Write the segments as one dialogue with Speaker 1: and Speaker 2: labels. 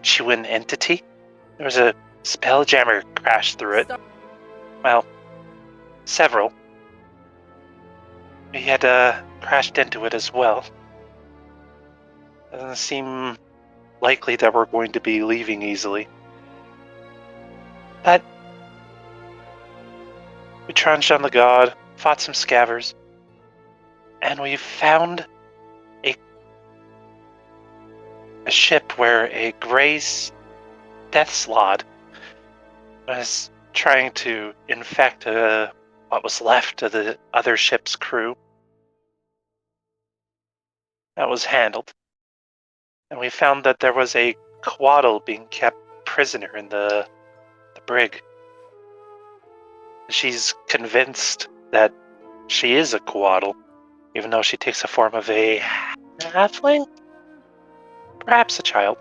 Speaker 1: gargantuan entity. There was a spelljammer crashed through it. Well, several. We had crashed into it as well. Doesn't seem likely that we're going to be leaving easily. But we trudged on the god, fought some scavers, and we found a ship where a Gray's death slot was trying to infect what was left of the other ship's crew. That was handled. And we found that there was a quaddle being kept prisoner in the brig. She's convinced that she is a quaddle, even though she takes the form of a halfling? Perhaps a child.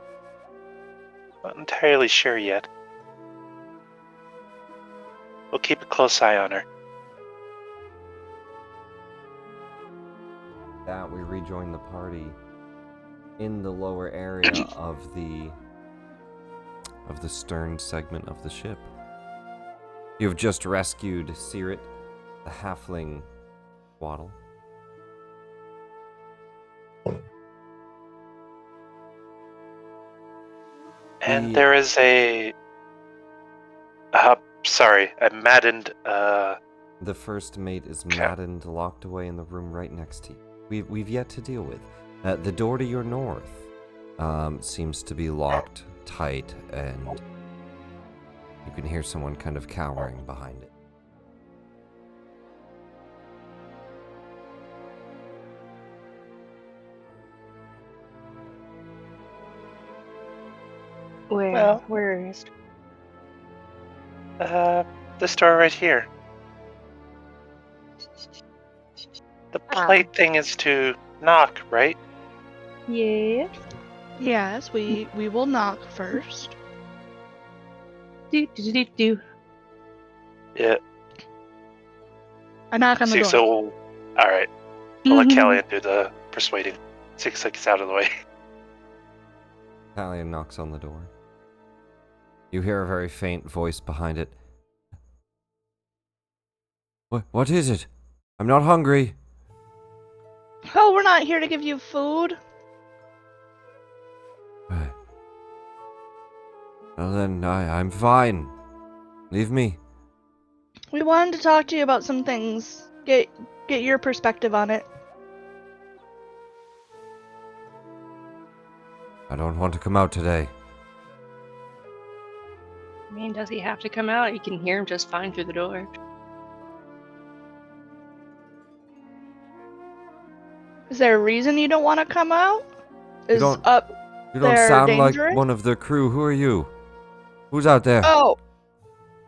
Speaker 1: Not entirely sure yet. We'll keep a close eye on her.
Speaker 2: That we rejoin the party in the lower area of the stern segment of the ship. You've just rescued Sirit, the halfling waddle.
Speaker 1: And there is a... sorry, a maddened...
Speaker 2: The first mate is maddened, locked away in the room right next to you. We've yet to deal with. The door to your north seems to be locked tight, and you can hear someone kind of cowering behind it.
Speaker 3: Where is...
Speaker 1: this door right here. The plate thing is to knock, right?
Speaker 3: Yeah.
Speaker 4: Yes, we will knock first.
Speaker 3: Do.
Speaker 1: Yeah.
Speaker 4: I knock on the door.
Speaker 1: So, alright. I'll let Callian do the persuading. 6 is out of the way.
Speaker 2: Callian knocks on the door. You hear a very faint voice behind it. What is it? I'm not hungry.
Speaker 4: Oh, we're not here to give you food.
Speaker 2: Well then, I'm fine. Leave me.
Speaker 4: We wanted to talk to you about some things. Get your perspective on it.
Speaker 2: I don't want to come out today.
Speaker 3: I mean, does he have to come out? You can hear him just fine through the door.
Speaker 4: Is there a reason you don't want to come out?
Speaker 2: You don't sound like one of the crew. Who are you? Who's out there?
Speaker 4: Oh,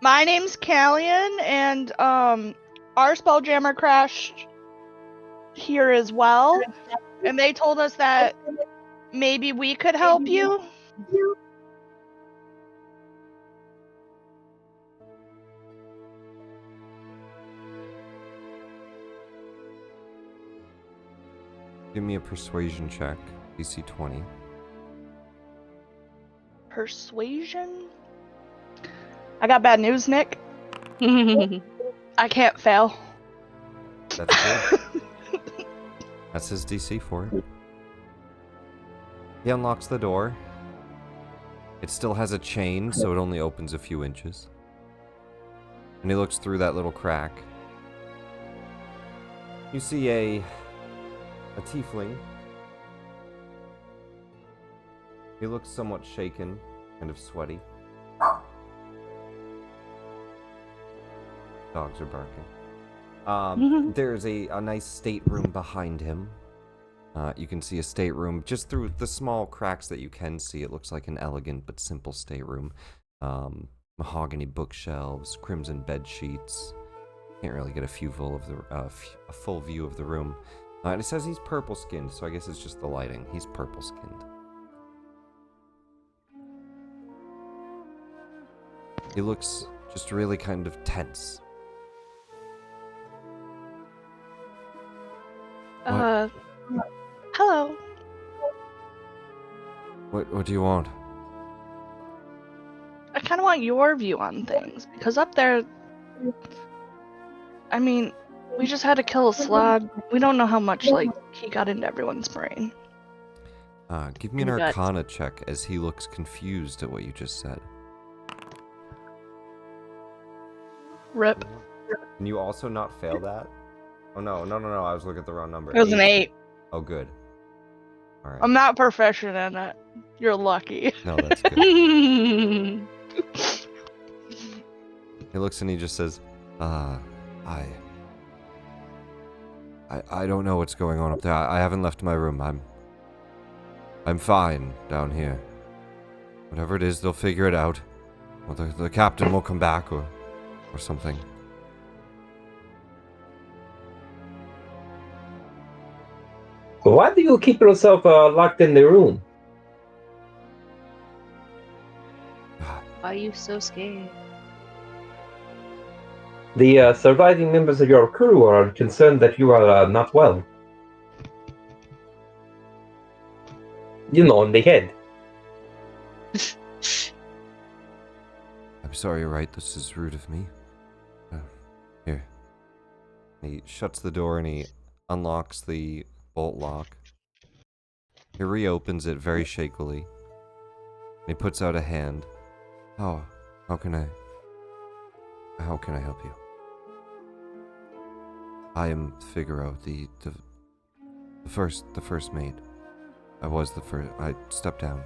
Speaker 4: my name's Callian, and our spelljammer crashed here as well, and they told us that maybe we could help you.
Speaker 2: Give me a persuasion check, DC 20.
Speaker 4: Persuasion? I got bad news, Nick. I can't fail.
Speaker 2: That's good. That's his DC for it. He unlocks the door. It still has a chain, so it only opens a few inches. And he looks through that little crack. You see a tiefling. He looks somewhat shaken, kind of sweaty. Dogs are barking. There's a nice stateroom behind him. You can see a stateroom just through the small cracks that you can see. It looks like an elegant but simple stateroom. Mahogany bookshelves, crimson bed sheets. Can't really get a full view of the room. And it says he's purple skinned, so I guess it's just the lighting. He's purple skinned. He looks just really kind of tense.
Speaker 4: Hello.
Speaker 2: What do you want?
Speaker 4: kind of want your view on things, because up there, I mean, we just had to kill a slug. We don't know how much, like, he got into everyone's brain.
Speaker 2: Give me an
Speaker 3: Guts.
Speaker 2: Arcana check as he looks confused at what you just said.
Speaker 4: Rip.
Speaker 2: Can you also not fail that? Oh, no, I was looking at the wrong number.
Speaker 4: It was an 8.
Speaker 2: Oh, good. Alright.
Speaker 4: I'm not proficient in it. You're lucky.
Speaker 2: No, that's good.
Speaker 3: He
Speaker 2: He looks and he just says, I don't know what's going on up there. I haven't left my room. I'm fine down here. Whatever it is, they'll figure it out. Or the captain will come back or something.
Speaker 5: Why do you keep yourself locked in the room?
Speaker 3: Why are you so scared?
Speaker 5: The surviving members of your crew are concerned that you are not well. You know, in the head.
Speaker 2: I'm sorry, you're right. This is rude of me. Here. He shuts the door and he unlocks the bolt lock. He reopens it very shakily. He puts out a hand. How can I help you? I am Figaro, the first mate. I was the first. I stepped down.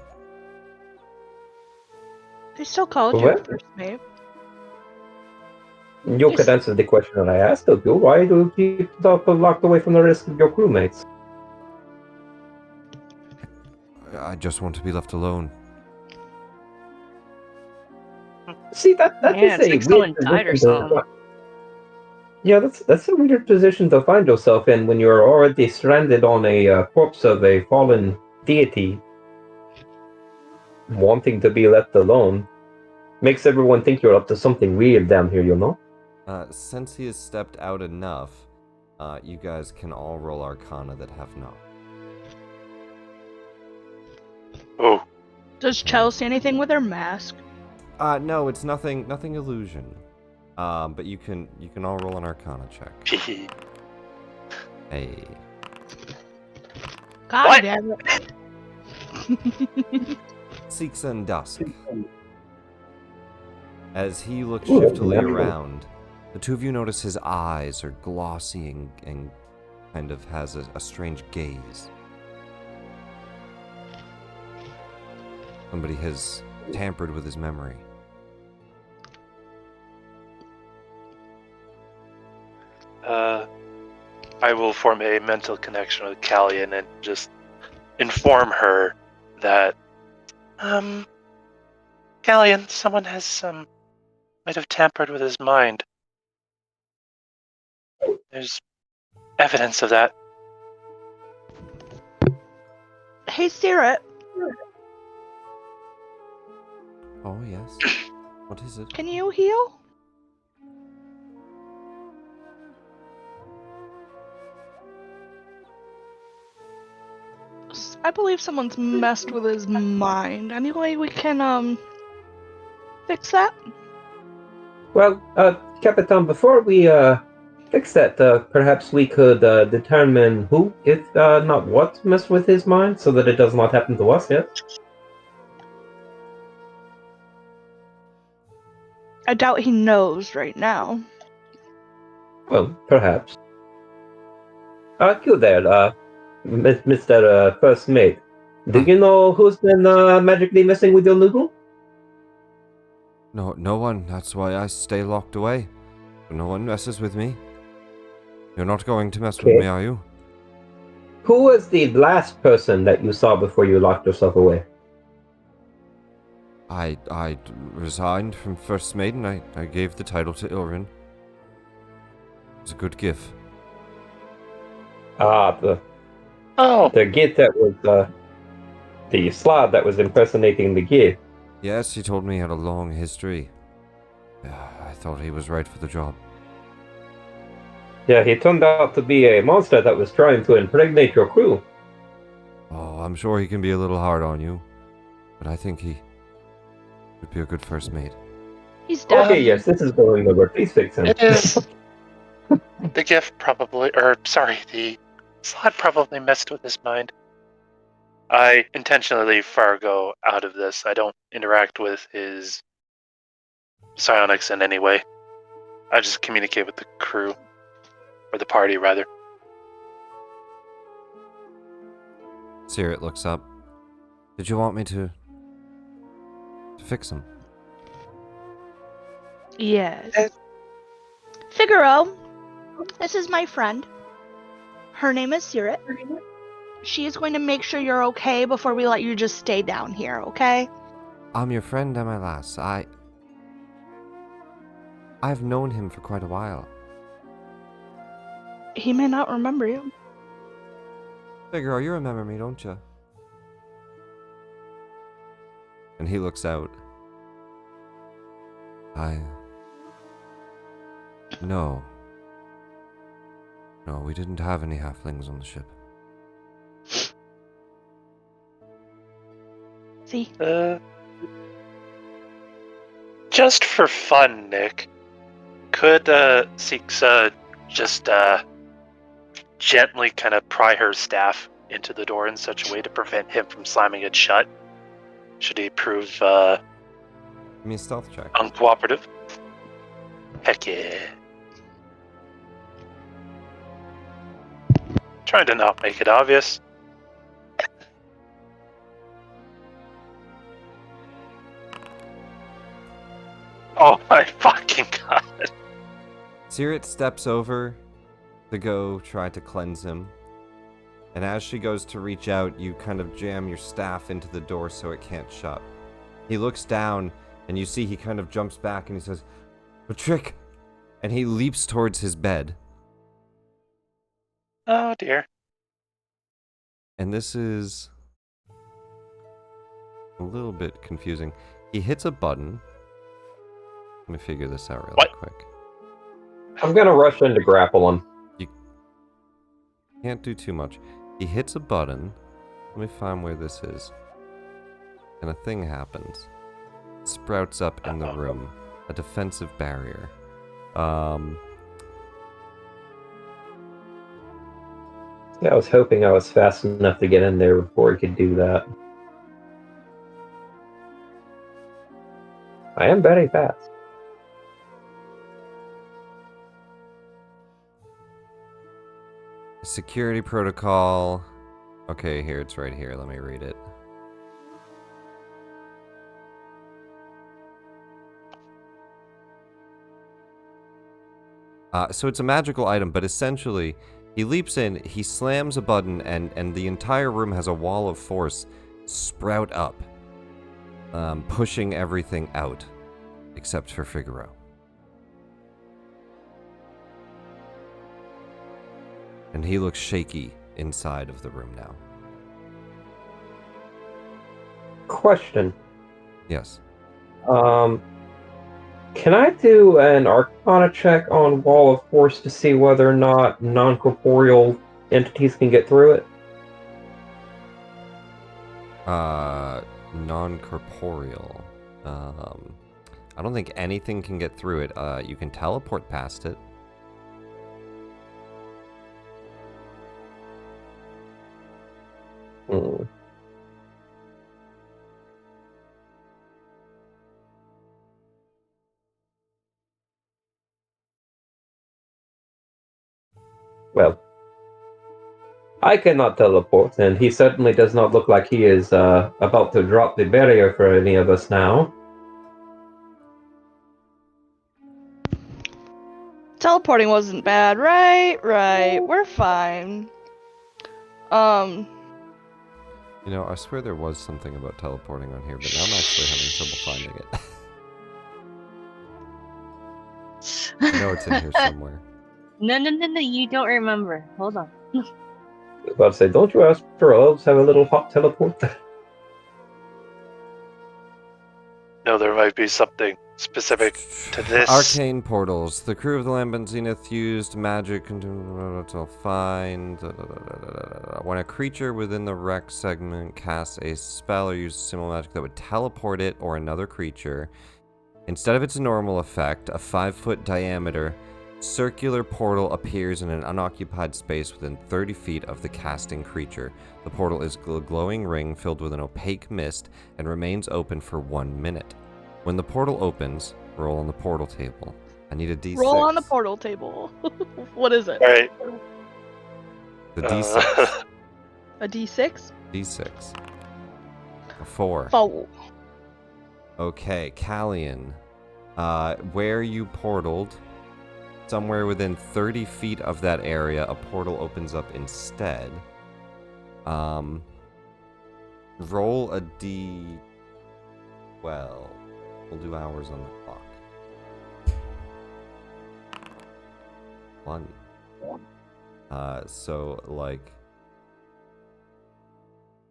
Speaker 4: They still called you
Speaker 5: What?
Speaker 4: first mate.
Speaker 5: You
Speaker 4: Yes.
Speaker 5: could answer the question that I asked of you. Why do you keep yourself locked away from the rest of your crewmates?
Speaker 2: I just want to be left alone.
Speaker 5: See, that
Speaker 3: Yeah,
Speaker 5: is
Speaker 3: it's
Speaker 5: a
Speaker 3: like someone
Speaker 5: weird
Speaker 3: died or
Speaker 5: position to
Speaker 3: something.
Speaker 5: Yeah, that's a weird position to find yourself in when you're already stranded on a corpse of a fallen deity. Wanting to be left alone makes everyone think you're up to something weird down here, you know?
Speaker 2: Since he has stepped out enough, you guys can all roll Arcana that have not.
Speaker 1: Oh,
Speaker 4: Does Chelsea see anything with her mask?
Speaker 2: No, it's nothing illusion. But you can all roll an Arcana check.
Speaker 1: hee.
Speaker 2: Hey.
Speaker 4: God
Speaker 1: What?
Speaker 4: damn it.
Speaker 2: Seeks and Dusk. As he looks
Speaker 5: Ooh,
Speaker 2: shiftily
Speaker 5: natural.
Speaker 2: around, the two of you notice his eyes are glossy and kind of has a strange gaze. Somebody has tampered with his memory.
Speaker 1: I will form a mental connection with Callian and just inform her that, Callian, someone has, might have tampered with his mind. There's evidence of that.
Speaker 4: Hey, Sirit,
Speaker 2: Oh, yes. What is it?
Speaker 4: can you heal? I believe someone's messed with his mind. Any way we can, fix that?
Speaker 5: Well, Capitan, before we fix that, perhaps we could determine who, if not what, messed with his mind, so that it does not happen to us, yes?
Speaker 4: I doubt he knows right now.
Speaker 5: Well, perhaps. You there, Mr. First Mate. Do you know who's been magically messing with your noodle?
Speaker 2: No one. That's why I stay locked away. No one messes with me. You're not going to mess with
Speaker 5: Okay.
Speaker 2: me, are you?
Speaker 5: Who was the last person that you saw before you locked yourself away?
Speaker 2: I resigned from First Mate and I gave the title to Ilrin. It was a good gift.
Speaker 5: Ah,
Speaker 1: Oh,
Speaker 5: the git that was the Slav that was impersonating the git.
Speaker 2: Yes, he told me he had a long history. I thought he was right for the job.
Speaker 5: Yeah, he turned out to be a monster that was trying to impregnate your crew.
Speaker 2: Oh, I'm sure he can be a little hard on you, but I think Would be a good first mate.
Speaker 4: He's dead.
Speaker 5: Okay, yes, this is going nowhere. Please fix him.
Speaker 1: It is. The gift probably, or sorry, the slot probably messed with his mind. I intentionally leave Fargo out of this. I don't interact with his psionics in any way. I just communicate with the crew, or the party, rather.
Speaker 2: Sirit looks up. Did you want me to fix him?
Speaker 4: Yes. Figaro, this is my friend. Her name is Sirit. She is going to make sure you're okay before we let you just stay down here, okay?
Speaker 2: I'm your friend, am I, lass? I've known him for quite a while.
Speaker 4: He may not remember you.
Speaker 2: Figaro, you remember me, don't you? And he looks out. No. No, we didn't have any halflings on the ship.
Speaker 4: See?
Speaker 1: Just for fun, Nick, could Sixa just gently kind of pry her staff into the door in such a way to prevent him from slamming it shut? Should he prove
Speaker 2: Give me a stealth check.
Speaker 1: uncooperative? Heck yeah. Trying to not make it obvious. Oh my fucking god.
Speaker 2: Sirit steps over to go try to cleanse him. And as she goes to reach out, you kind of jam your staff into the door so it can't shut. He looks down, and you see he kind of jumps back and he says, "A trick!" And he leaps towards his bed.
Speaker 1: Oh dear.
Speaker 2: And this is a little bit confusing. He hits a button. Let me figure this out really quick.
Speaker 5: I'm gonna rush in to grapple him.
Speaker 2: Can't do too much. He hits a button. Let me find where this is. And a thing happens. It sprouts up in the room. A defensive barrier.
Speaker 5: Yeah, I was hoping I was fast enough to get in there before he could do that. I am very fast.
Speaker 2: Security protocol. Okay, here, it's right here. Let me read it. So it's a magical item, but essentially, he leaps in, he slams a button, and the entire room has a wall of force sprout up, pushing everything out, except for Figaro. And he looks shaky inside of the room now.
Speaker 5: Question.
Speaker 2: Yes.
Speaker 5: Can I do an Arcana check on Wall of Force to see whether or not non-corporeal entities can get through it?
Speaker 2: Non-corporeal. I don't think anything can get through it. You can teleport past it.
Speaker 5: Well, I cannot teleport, and he certainly does not look like he is about to drop the barrier for any of us now.
Speaker 4: Teleporting wasn't bad, right? Right. We're fine.
Speaker 2: You know, I swear there was something about teleporting on here, but now I'm actually having trouble finding it. I know it's in here somewhere.
Speaker 3: No, you don't remember. Hold on.
Speaker 5: I was about to say, don't you Astral elves have a little hot teleport?
Speaker 1: No, there might be something specific to this.
Speaker 2: Arcane portals. The crew of the Lambent Zenith used magic to find. When a creature within the wreck segment casts a spell or uses similar magic that would teleport it or another creature, instead of its normal effect, a 5-foot diameter circular portal appears in an unoccupied space within 30 feet of the casting creature. The portal is a glowing ring filled with an opaque mist and remains open for 1 minute. When the portal opens, roll on the portal table. I need a D6.
Speaker 4: Roll on the portal table. What is it?
Speaker 1: All right.
Speaker 2: The D6.
Speaker 4: A D6?
Speaker 2: D6. A 4.
Speaker 4: Foul.
Speaker 2: Okay, Callian. Where you portaled, somewhere within 30 feet of that area, a portal opens up instead. Roll a D12. We'll do hours on the clock. 1. So like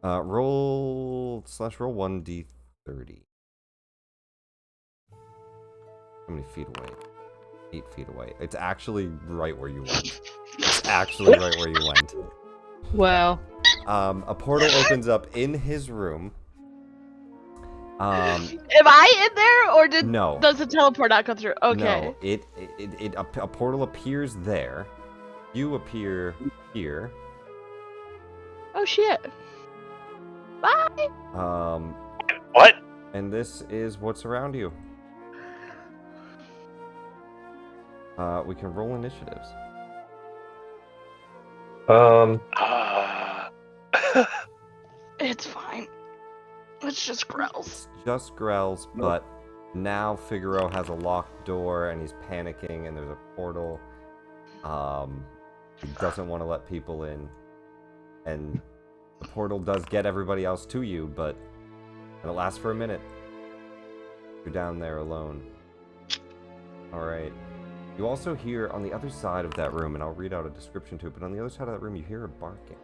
Speaker 2: roll 1d30. How many feet away? 8 feet away. It's actually right where you went. It's actually right where you went.
Speaker 3: Wow.
Speaker 2: A portal opens up in his room.
Speaker 4: Am I in there, or
Speaker 2: No.
Speaker 4: does the teleport not go through? Okay.
Speaker 2: No, a portal appears there. You appear here.
Speaker 4: Oh shit. Bye.
Speaker 1: What?
Speaker 2: And this is what's around you. We can roll initiatives.
Speaker 4: It's fine. It's just growls.
Speaker 2: It's just growls, but now Figaro has a locked door and he's panicking and there's a portal. He doesn't want to let people in. And the portal does get everybody else to you, but it lasts for a minute. You're down there alone. Alright. You also hear on the other side of that room, and I'll read out a description to it, but on the other side of that room you hear a barking.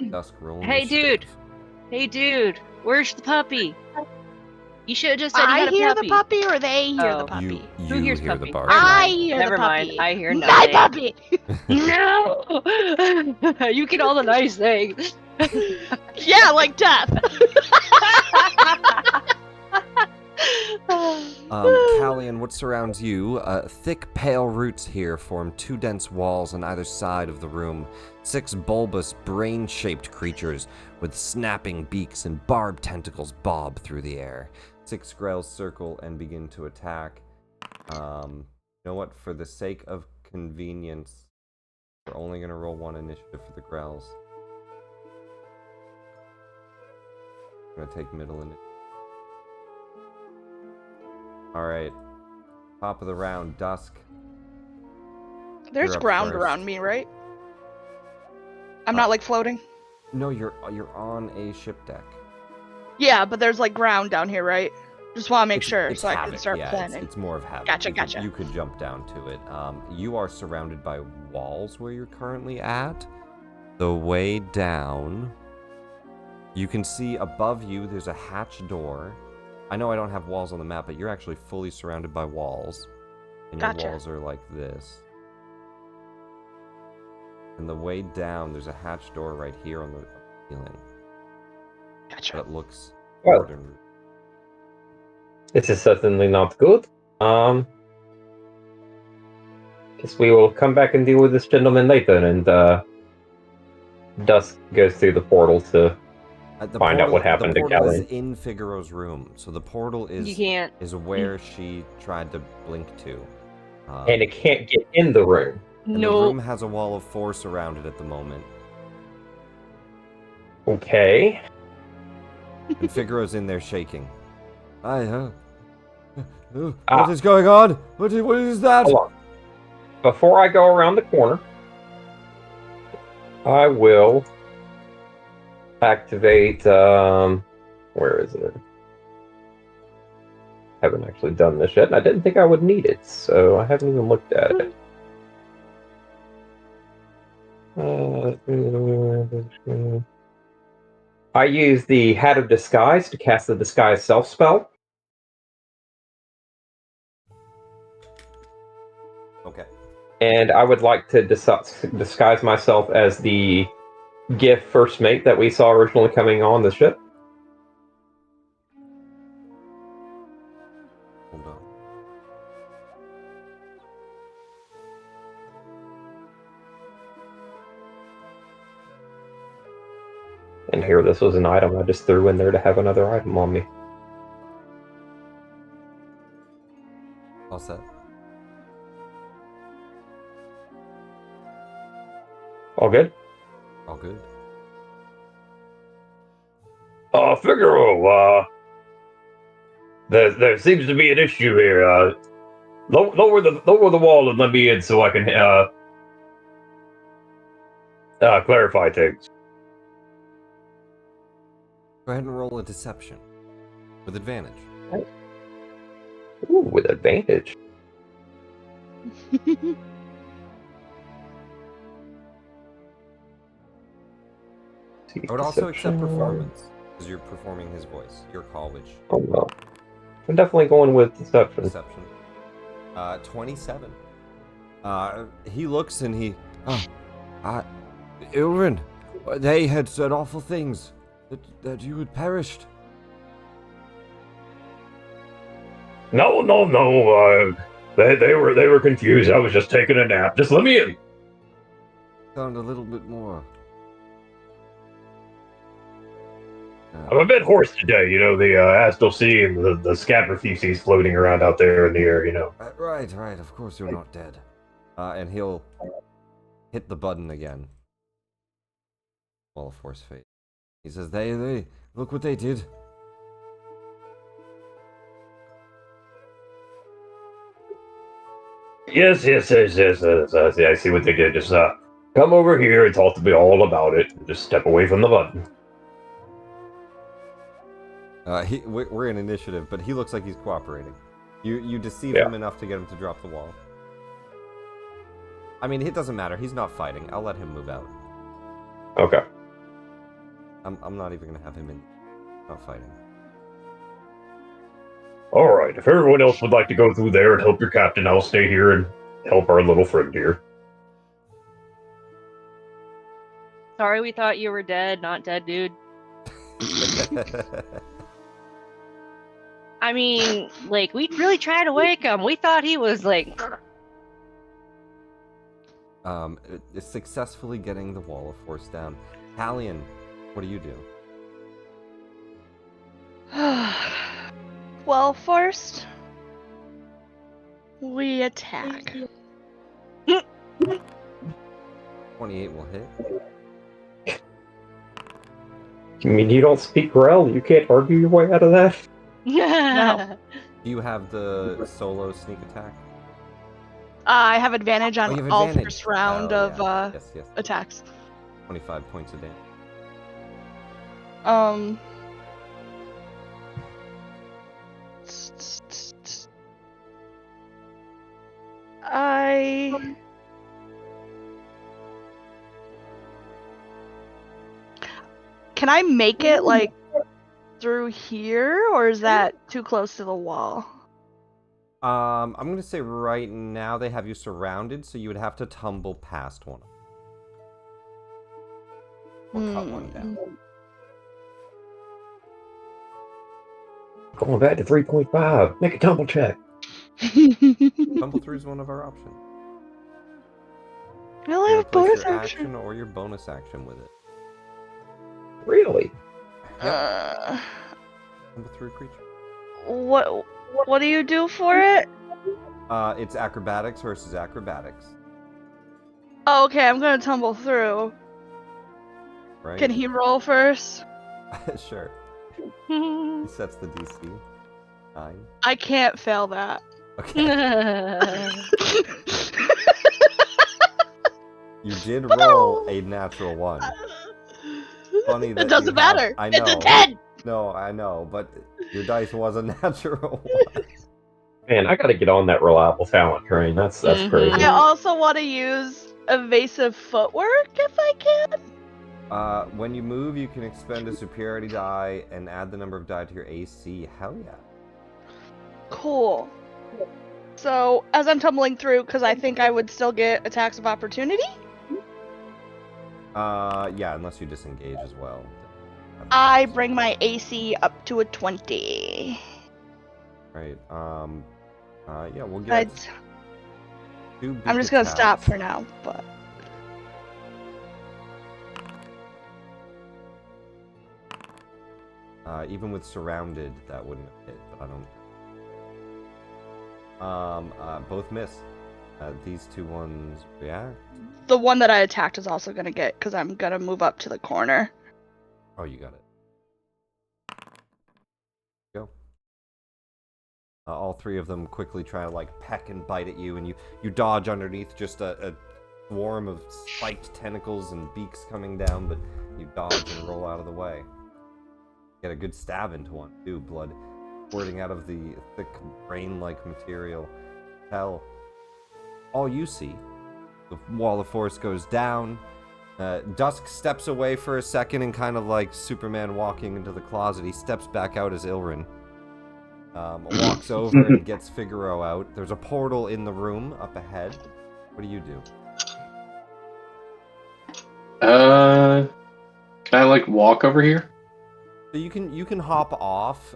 Speaker 2: Dusk, roll
Speaker 3: Hey,
Speaker 2: initiative.
Speaker 3: dude. Hey, dude. Where's the puppy? You should have just said you
Speaker 4: I
Speaker 3: had a
Speaker 4: hear
Speaker 3: puppy.
Speaker 4: the puppy, or they hear the
Speaker 3: Oh.
Speaker 4: puppy?
Speaker 2: You
Speaker 3: Who hears
Speaker 2: hear
Speaker 3: puppy?
Speaker 2: the barking.
Speaker 4: I hear
Speaker 3: Never
Speaker 4: the
Speaker 3: mind.
Speaker 4: puppy.
Speaker 3: I hear
Speaker 4: My
Speaker 3: nothing.
Speaker 4: puppy.
Speaker 3: No! You get all the nice things.
Speaker 4: Yeah, like death.
Speaker 2: Callian, what surrounds you? Thick, pale roots here form 2 dense walls on either side of the room. 6 bulbous, brain-shaped creatures with snapping beaks and barbed tentacles bob through the air. 6 grells circle and begin to attack. You know what? For the sake of convenience, we're only going to roll 1 initiative for the grells. I'm going to take middle initiative. Alright. Top of the round, Dusk.
Speaker 4: There's
Speaker 2: You're up
Speaker 4: ground
Speaker 2: first.
Speaker 4: around me, right? I'm not like floating.
Speaker 2: No, you're on a ship deck.
Speaker 4: Yeah, but there's like ground down here, right? Just want to make
Speaker 2: It's-
Speaker 4: sure
Speaker 2: it's
Speaker 4: so I
Speaker 2: havoc,
Speaker 4: can start
Speaker 2: yeah,
Speaker 4: planning.
Speaker 2: It's more of havoc.
Speaker 4: Gotcha,
Speaker 2: You could-
Speaker 4: gotcha.
Speaker 2: You could jump down to it. You are surrounded by walls where you're currently at. The way down, you can see above you there's a hatch door. I know I don't have walls on the map, but you're actually fully surrounded by walls. And your
Speaker 4: Gotcha.
Speaker 2: walls are like this. And the way down, there's a hatch door right here on the ceiling.
Speaker 4: Gotcha.
Speaker 2: That looks
Speaker 5: Well.
Speaker 2: modern.
Speaker 5: This is certainly not good. Guess we will come back and deal with this gentleman later. And Dusk goes through the portal to find out what happened to
Speaker 2: The portal is
Speaker 5: Callie.
Speaker 2: in Figaro's room, so the portal
Speaker 3: You
Speaker 2: is
Speaker 3: can't.
Speaker 2: where she tried to blink to.
Speaker 5: And it can't get in the room.
Speaker 2: and the
Speaker 3: No.
Speaker 2: room has a wall of force around it at the moment.
Speaker 5: Okay.
Speaker 2: And Figaro's in there shaking. What
Speaker 5: Ah.
Speaker 2: is going on? What is that?
Speaker 5: Hold on. Before I go around the corner, I will activate. Where is it? Haven't actually done this yet, and I didn't think I would need it, so I haven't even looked at it. I use the Hat of Disguise to cast the Disguise Self spell.
Speaker 2: Okay.
Speaker 5: And I would like to disguise myself as the GIF first mate that we saw originally coming on the ship.
Speaker 2: Hold on.
Speaker 5: And here, this was an item I just threw in there to have another item on me.
Speaker 2: All set.
Speaker 5: All good?
Speaker 2: All good.
Speaker 5: Figaro, there seems to be an issue here. Lower the wall and let me in so I can clarify things.
Speaker 2: Go ahead and roll a deception with advantage.
Speaker 5: Ooh, with advantage.
Speaker 2: I would also accept performance, because you're performing his voice. Your call, which...
Speaker 5: Oh, no. I'm definitely going with deception.
Speaker 2: Deception. 27. He looks and he... Ilrin, they had said awful things. That you had perished.
Speaker 5: No. They were confused. I was just taking a nap. Just let me in.
Speaker 2: Sound a little bit more...
Speaker 5: I'm a bit hoarse today, the astral sea and the scatter feces floating around out there in the air,
Speaker 2: Right, of course you're not dead. And he'll hit the button again. Wall of Force fate. He says, they, look what they did.
Speaker 5: Yes, I see what they did. Just come over here and talk to me all about it. Just step away from the button.
Speaker 2: We're in initiative, but he looks like he's cooperating. You deceive him enough to get him to drop the wall. I mean, it doesn't matter. He's not fighting. I'll let him move out.
Speaker 5: Okay.
Speaker 2: I'm not even gonna have him in. Not fighting.
Speaker 5: All right. If everyone else would like to go through there and help your captain, I'll stay here and help our little friend here.
Speaker 3: Sorry, we thought you were dead, not dead, dude. I mean, like, we really tried to wake him. We thought he was, like...
Speaker 2: Successfully getting the wall of force down. Hallian, what do you do?
Speaker 4: Well, first, we attack.
Speaker 2: 28 will hit.
Speaker 5: You mean you don't speak Grell? You can't argue your way out of that?
Speaker 4: No.
Speaker 2: Do you have the solo sneak attack?
Speaker 4: I have advantage on
Speaker 2: you have
Speaker 4: all
Speaker 2: advantage.
Speaker 4: first round
Speaker 2: Oh,
Speaker 4: of
Speaker 2: yeah. Yes.
Speaker 4: attacks.
Speaker 2: 25 points of damage.
Speaker 4: Can I make it, like, through here, or is that too close to the wall?
Speaker 2: I'm gonna say right now they have you surrounded, so you would have to tumble past one. Or cut one down.
Speaker 5: Going back to 3.5. Make a tumble check.
Speaker 2: Tumble through is one of our options.
Speaker 4: I only
Speaker 2: You
Speaker 4: have
Speaker 2: replace
Speaker 4: bonus
Speaker 2: your
Speaker 4: action.
Speaker 2: or your bonus action with it.
Speaker 5: Really?
Speaker 2: Tumble through a creature.
Speaker 4: What do you do for it?
Speaker 2: It's acrobatics versus acrobatics.
Speaker 4: Oh, okay, I'm gonna tumble through.
Speaker 2: Right?
Speaker 4: Can he roll first?
Speaker 2: Sure. He sets the DC. 9.
Speaker 4: I can't fail that.
Speaker 2: Okay. You did roll a natural 1. Funny that
Speaker 4: it doesn't matter.
Speaker 2: I know.
Speaker 4: It's a 10.
Speaker 2: No, I know, but your dice was a natural 1.
Speaker 5: Man, I gotta get on that reliable talent train. That's crazy.
Speaker 4: I also want to use evasive footwork if I can.
Speaker 2: When you move, you can expend a superiority die and add the number of die to your AC. Hell yeah.
Speaker 4: Cool. So, as I'm tumbling through, because I think I would still get attacks of opportunity,
Speaker 2: Yeah, unless you disengage as well.
Speaker 4: I bring my AC up to a 20.
Speaker 2: Right. Yeah, we'll get
Speaker 4: But
Speaker 2: 2 beak
Speaker 4: I'm just gonna stop
Speaker 2: attacks.
Speaker 4: for now, but
Speaker 2: Even with surrounded, that wouldn't have hit, but I don't. Both miss. These 2 ones react.
Speaker 4: the one that I attacked is also gonna get, because I'm gonna move up to the corner.
Speaker 2: Oh, you got it. Go. All 3 of them quickly try to like peck and bite at you, and you dodge underneath just a swarm of spiked tentacles and beaks coming down, but you dodge and roll out of the way. Get a good stab into one too, blood squirting out of the thick brain-like material. Hell, all you see, the wall of force goes down. Dusk steps away for a second and kind of like Superman walking into the closet. He steps back out as Ilrin. Walks over and gets Figaro out. There's a portal in the room up ahead. What do you do?
Speaker 6: Can I like walk over here?
Speaker 2: So you can hop off.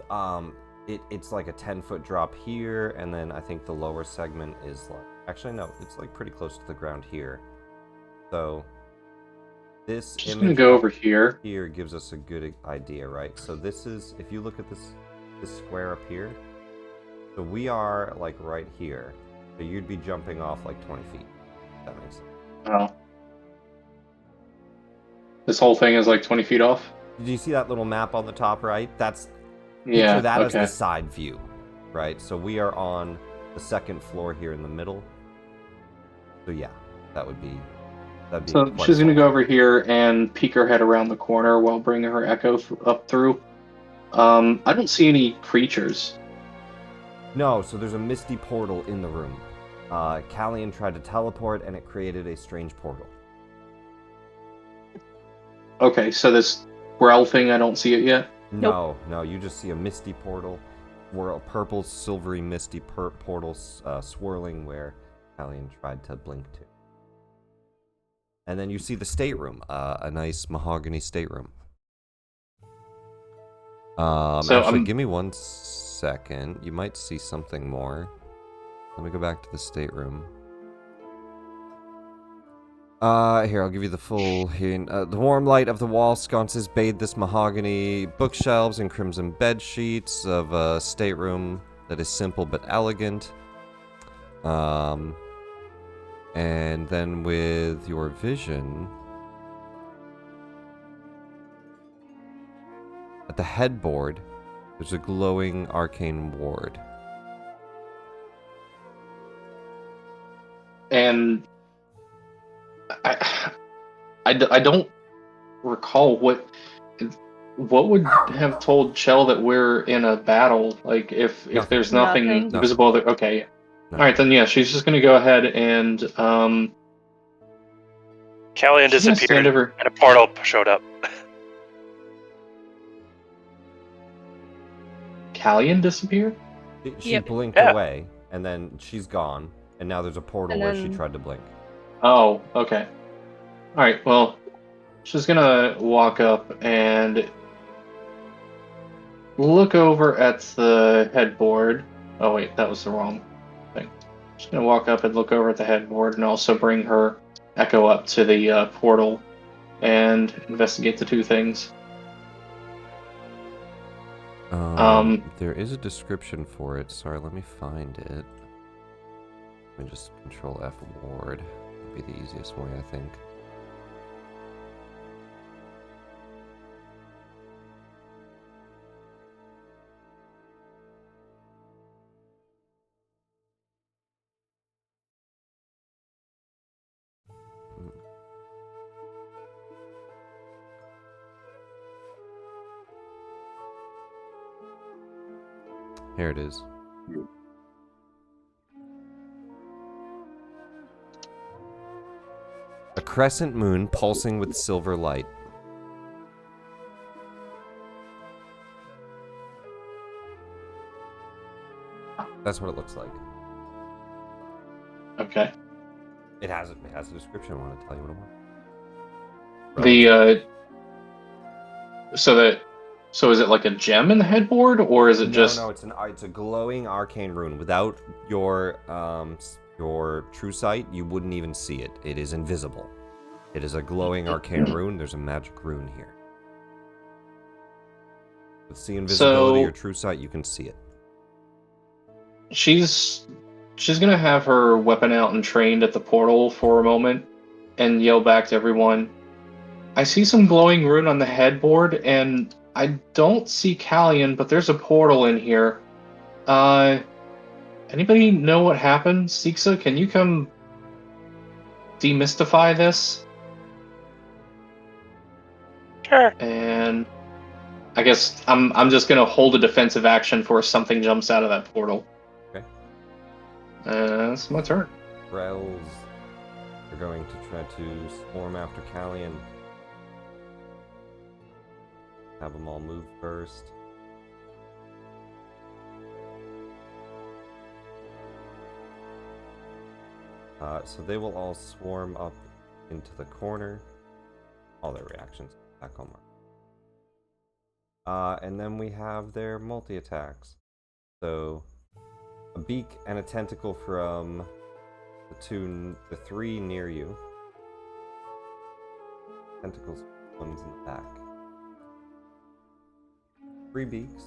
Speaker 2: It's like a 10-foot drop here, and then I think the lower segment is like, actually no, it's like pretty close to the ground here. So this
Speaker 6: Just gonna
Speaker 2: image
Speaker 6: go
Speaker 2: up
Speaker 6: over here.
Speaker 2: here gives us a good idea, right? So this is, if you look at this square up here, so we are like right here. So you'd be jumping off like 20 feet. If that makes sense.
Speaker 6: Oh. This whole thing is like 20 feet off?
Speaker 2: Did you see that little map on the top right? That's
Speaker 6: Yeah,
Speaker 2: picture that
Speaker 6: okay.
Speaker 2: as the side view, right? So we are on the 2nd floor here in the middle. So yeah, that'd be
Speaker 6: So
Speaker 2: quite
Speaker 6: she's
Speaker 2: a
Speaker 6: gonna
Speaker 2: fall.
Speaker 6: go over here and peek her head around the corner while bringing her echo up through. I don't see any creatures.
Speaker 2: No, so there's a misty portal in the room. Callian tried to teleport and it created a strange portal.
Speaker 6: Okay, so this growl thing, I don't see it yet.
Speaker 2: No, you just see a misty portal, a purple, silvery, misty portal swirling where Callian tried to blink to. And then you see the stateroom, a nice mahogany stateroom. Actually, give me 1 second. You might see something more. Let me go back to the stateroom. Here, I'll give you the full hint. The warm light of the wall sconces bathe this mahogany bookshelves and crimson bed sheets of a stateroom that is simple but elegant. And then with your vision, at the headboard, there's a glowing arcane ward.
Speaker 6: And I don't recall what would have told Chell that we're in a battle. Like if
Speaker 2: Nothing.
Speaker 6: there's nothing
Speaker 3: Nothing.
Speaker 6: visible. That, okay.
Speaker 2: No.
Speaker 6: All right, then yeah, she's just gonna go ahead and
Speaker 1: Callian
Speaker 6: she's gonna stand
Speaker 1: disappeared,
Speaker 6: over.
Speaker 1: and a portal showed up.
Speaker 6: Callian disappeared.
Speaker 2: She
Speaker 3: Yep.
Speaker 2: blinked
Speaker 1: Yeah.
Speaker 2: away, and then she's gone, and now there's a portal
Speaker 3: And
Speaker 2: where she
Speaker 3: then-
Speaker 2: tried to blink.
Speaker 6: Oh, okay. All right. Well, she's gonna walk up and look over at the headboard. Oh wait, that was the wrong thing. She's gonna walk up and look over at the headboard and also bring her echo up to the portal and investigate the 2 things.
Speaker 2: There is a description for it. Sorry, let me find it. Let me just Control F ward. Would be the easiest way, I think. Here it is. A crescent moon pulsing with silver light. That's what it looks like.
Speaker 6: Okay.
Speaker 2: It has a description. I want to tell you what it was.
Speaker 6: So is it like a gem in the headboard, or is it just?
Speaker 2: No, it's a glowing arcane rune. Without your true sight, you wouldn't even see it. It is invisible. It is a glowing arcane rune. There's a magic rune here. With the invisibility or true sight, you can see it.
Speaker 6: She's gonna have her weapon out and trained at the portal for a moment, and yell back to everyone. I see some glowing rune on the headboard, and I don't see Callion, but there's a portal in here. Anybody know what happened? Sixa, can you come demystify this?
Speaker 1: Sure.
Speaker 6: And I guess I'm just gonna hold a defensive action for if something jumps out of that portal.
Speaker 2: Okay.
Speaker 6: That's my turn.
Speaker 2: Rells are going to try to swarm after Callion. Have them all move first. So they will all swarm up into the corner. All their reactions back on mark. And then we have their multi-attacks. So a beak and a tentacle from the three near you. Tentacles, one's in the back. 3 beaks.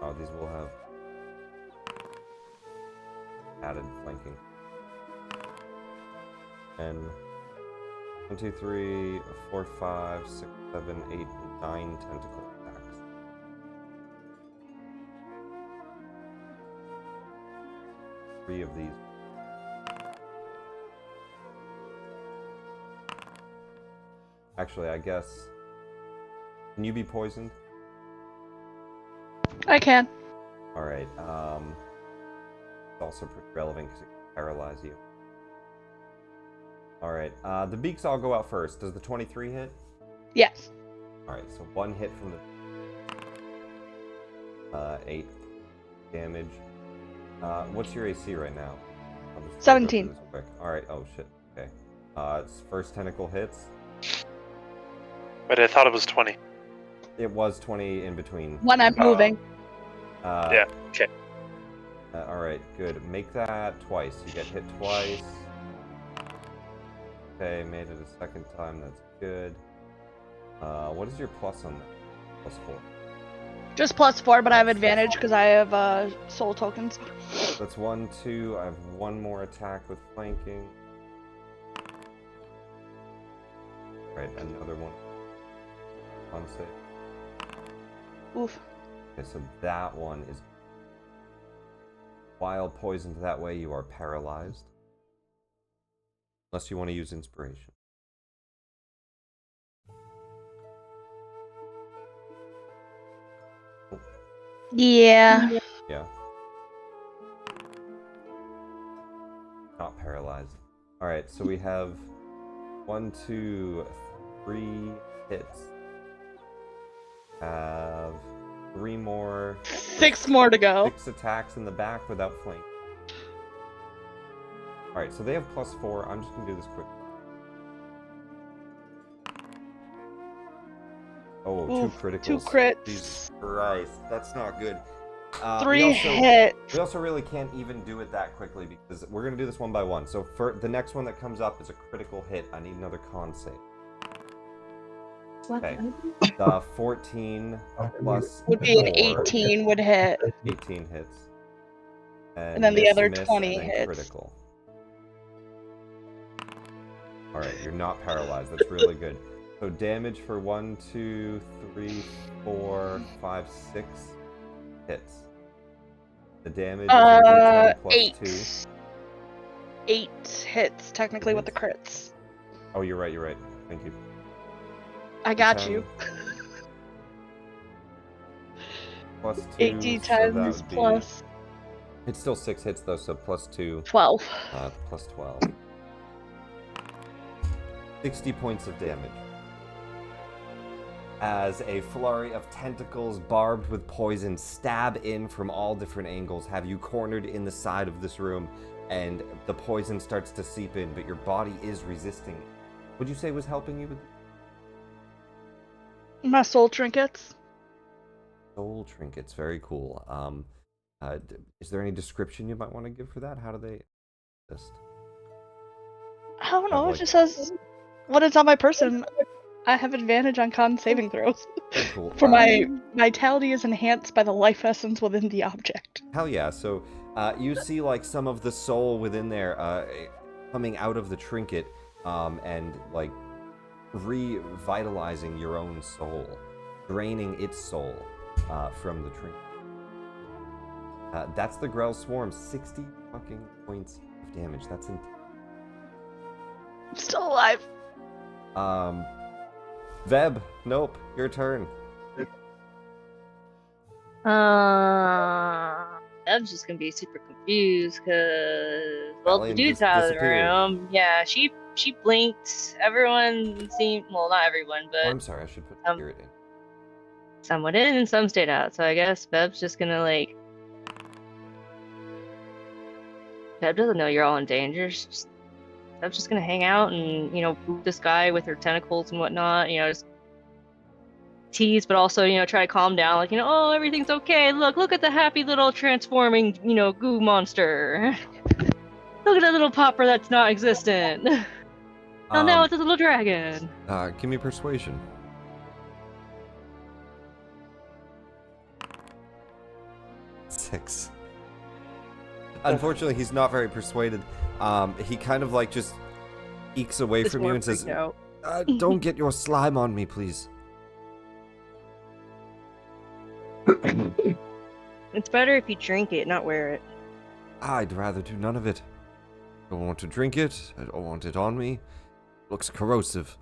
Speaker 2: Oh, these will have added flanking. And 1, 2, 3, 4, 5, 6, 7, 8, 9 tentacle attacks. Three of these. Actually, I guess. Can you be poisoned?
Speaker 4: I can.
Speaker 2: Alright, it's also pretty relevant because it can paralyze you. Alright, the beaks all go out first. Does the 23 hit?
Speaker 4: Yes.
Speaker 2: Alright, so 1 hit from the 8 damage. What's your AC right now? I'll just try to go through
Speaker 4: 17.
Speaker 2: this quick. Alright, oh shit, okay. Its first tentacle hits.
Speaker 1: But I thought it was 20.
Speaker 2: It was 20 in between.
Speaker 4: When I'm moving.
Speaker 1: Yeah, okay.
Speaker 2: Alright, good. Make that twice. You get hit twice. Okay, made it a second time. That's good. What is your plus on that? +4.
Speaker 4: Just +4, but I have advantage because I have soul tokens.
Speaker 2: That's 1, 2. I have 1 more attack with flanking. Right, another one. On save.
Speaker 4: Oof.
Speaker 2: Okay, so that one is. While poisoned that way, you are paralyzed. Unless you want to use inspiration.
Speaker 4: Yeah.
Speaker 2: Yeah. Not paralyzed. Alright, so we have 1, 2, 3 hits. Have 3 more.
Speaker 4: 6 more to go.
Speaker 2: 6 attacks in the back without flank. Alright, so they have +4. I'm just gonna do this quick. Oh,
Speaker 4: Oof,
Speaker 2: 2 criticals.
Speaker 4: 2 crits.
Speaker 2: Jesus Christ, that's not good.
Speaker 4: 3 hits.
Speaker 2: We also really can't even do it that quickly because we're gonna do this one by one. So for the next one that comes up is a critical hit. I need another con save. Okay. The 14 plus
Speaker 4: Would be an
Speaker 2: 4,
Speaker 4: 18 would hit.
Speaker 2: 18 hits.
Speaker 4: And then the
Speaker 2: miss,
Speaker 4: other
Speaker 2: miss,
Speaker 4: 20
Speaker 2: and then
Speaker 4: hits.
Speaker 2: critical. Alright, you're not paralyzed. That's really good. So damage for 1, 2, 3, 4, 5, 6 hits. The damage is a D20 plus
Speaker 4: 8. 8 hits, technically, with the crits.
Speaker 2: Oh, you're right. Thank you.
Speaker 4: I got
Speaker 2: 10
Speaker 4: you.
Speaker 2: plus 2,
Speaker 4: 18
Speaker 2: so that
Speaker 4: times
Speaker 2: would be-
Speaker 4: plus
Speaker 2: It's still 6 hits though, so plus 2,
Speaker 4: 12.
Speaker 2: plus 12. 60 points of damage. as a flurry of tentacles barbed with poison stab in from all different angles, have you cornered in the side of this room, and the poison starts to seep in, but your body is resisting. Would you say was helping you with
Speaker 4: My soul trinkets.
Speaker 2: soul trinkets? Very cool. Is there any description you might want to give for that? How do they exist?
Speaker 4: I don't know.
Speaker 2: Like-
Speaker 4: It just says what is on my person. I have advantage on con saving throws.
Speaker 2: Very cool.
Speaker 4: For my vitality is enhanced by the life essence within the object.
Speaker 2: Hell yeah. So you see like some of the soul within there coming out of the trinket and like revitalizing your own soul, draining its soul from the trinket. That's the Grell Swarm, 60 fucking points of damage. That's
Speaker 4: I'm still alive.
Speaker 2: Veb, nope, your turn.
Speaker 3: I'm just gonna be super confused because the
Speaker 2: Valiant
Speaker 3: dude's
Speaker 2: just
Speaker 3: out of the
Speaker 2: disappeared.
Speaker 3: room. Yeah, she blinked. Everyone seemed not everyone,
Speaker 2: Oh,
Speaker 3: but
Speaker 2: I'm sorry, I should put spirit in.
Speaker 3: some went in and some stayed out. So I guess Bev's just gonna like. Bev doesn't know you're all in danger. Bev's just gonna hang out and boot this guy with her tentacles and whatnot. Just tease, but also try to calm down. Like oh, everything's okay. Look at the happy little transforming goo monster. Look at that little popper that's not existent. Oh, now it's a little dragon.
Speaker 2: Give me persuasion. Six. Unfortunately, he's not very persuaded. He kind of like just ekes away
Speaker 3: This
Speaker 2: from you
Speaker 3: more
Speaker 2: and says,
Speaker 3: freaked out.
Speaker 2: don't get your slime on me, please.
Speaker 3: It's better if you drink it, not wear it.
Speaker 2: I'd rather do none of it. I don't want to drink it. I don't want it on me. Looks corrosive.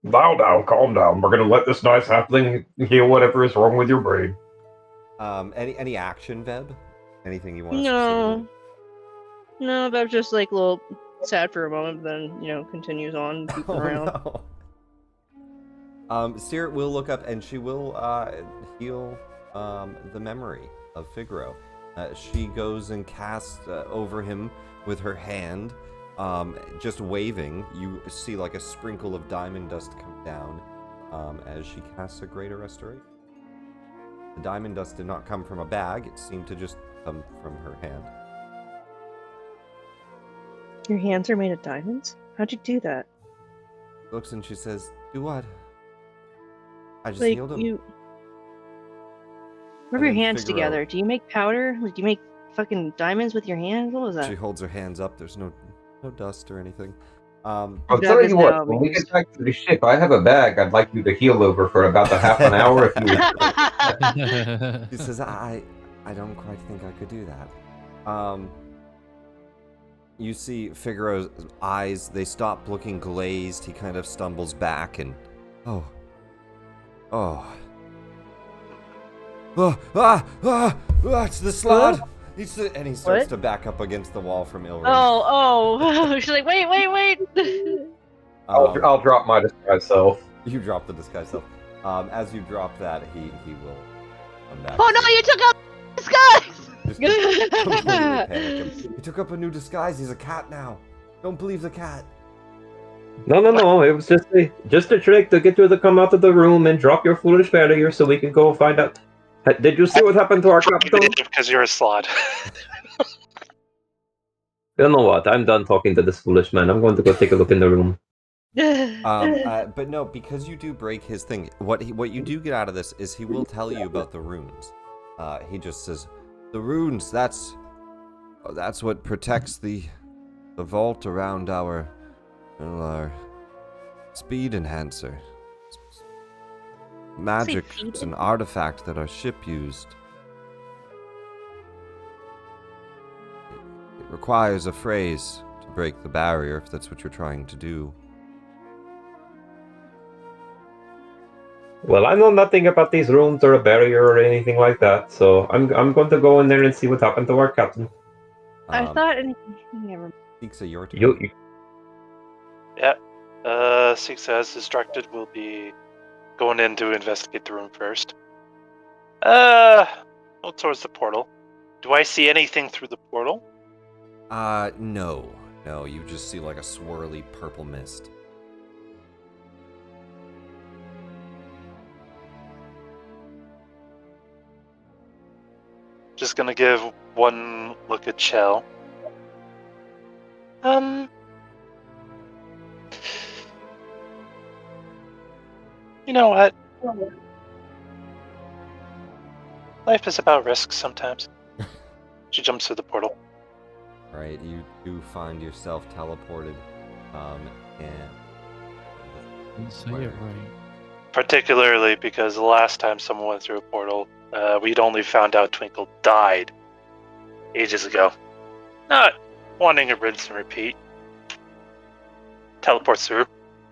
Speaker 5: Now, calm down. We're gonna let this nice halfling heal whatever is wrong with your brain.
Speaker 2: Any action, Veb? Anything you want?
Speaker 3: No, Bev's just like a little sad for a moment, but then continues on pooping around.
Speaker 2: No. Spirit will look up and she will heal the memory of Figaro. She goes and casts over him with her hand, just waving. You see like a sprinkle of diamond dust come down as she casts a greater restoration. The diamond dust did not come from a bag, it seemed to just come from her hand.
Speaker 3: Your hands are made of diamonds? How'd you do that?
Speaker 2: Looks and she says, do what? I just
Speaker 3: Like
Speaker 2: healed him.
Speaker 3: you rub
Speaker 2: And
Speaker 3: your
Speaker 2: then
Speaker 3: hands
Speaker 2: Figaro-
Speaker 3: together. Do you make powder? Like, do you make fucking diamonds with your hands? What was that?
Speaker 2: She holds her hands up, there's no dust or anything.
Speaker 5: I'll
Speaker 3: That
Speaker 5: tell
Speaker 3: is
Speaker 5: you
Speaker 3: now
Speaker 5: what, when we
Speaker 3: used.
Speaker 5: get back to the ship, I have a bag I'd like you to heal over for about a half an hour if you
Speaker 2: He says, I don't quite think I could do that. You see Figaro's eyes, they stop looking glazed. He kind of stumbles back and, it's the slot. And he starts
Speaker 3: What?
Speaker 2: to back up against the wall from ill range.
Speaker 3: Oh. She's like, wait.
Speaker 5: I'll drop my disguise self.
Speaker 2: You drop the disguise self. As you drop that, he will come back.
Speaker 4: Oh no, you took out the disguise!
Speaker 2: Just completely panic him. He took up a new disguise. He's a cat now. Don't believe the cat.
Speaker 5: No. It was just a trick to get you to come out of the room and drop your foolish barrier so we can go find out. Did you see what happened to our captain?
Speaker 1: Because you're a slot.
Speaker 5: You know what? I'm done talking to this foolish man. I'm going to go take a look in the room.
Speaker 2: But no, because you do break his thing, what you do get out of this is he will tell you about the runes. He just says, the runes, that's what protects the vault around our speed enhancer. Magic, it's an artifact that our ship used. It requires a phrase to break the barrier, if that's what you're trying to do.
Speaker 5: Well, I know nothing about these rooms or a barrier or anything like that, so I'm going to go in there and see what happened to our captain.
Speaker 3: I thought never.
Speaker 2: Seeks your turn.
Speaker 5: You
Speaker 1: Yeah. Six as instructed will be going in to investigate the room first. Well, towards the portal. Do I see anything through the portal?
Speaker 2: No. No, you just see like a swirly purple mist.
Speaker 1: Just gonna give one look at Chell. You know what? Life is about risks sometimes. She jumps through the portal.
Speaker 2: Right, you do find yourself teleported, and
Speaker 7: Say it right.
Speaker 1: Particularly because the last time someone went through a portal, we'd only found out Twinkle died ages ago. Not wanting a rinse and repeat. Teleports through,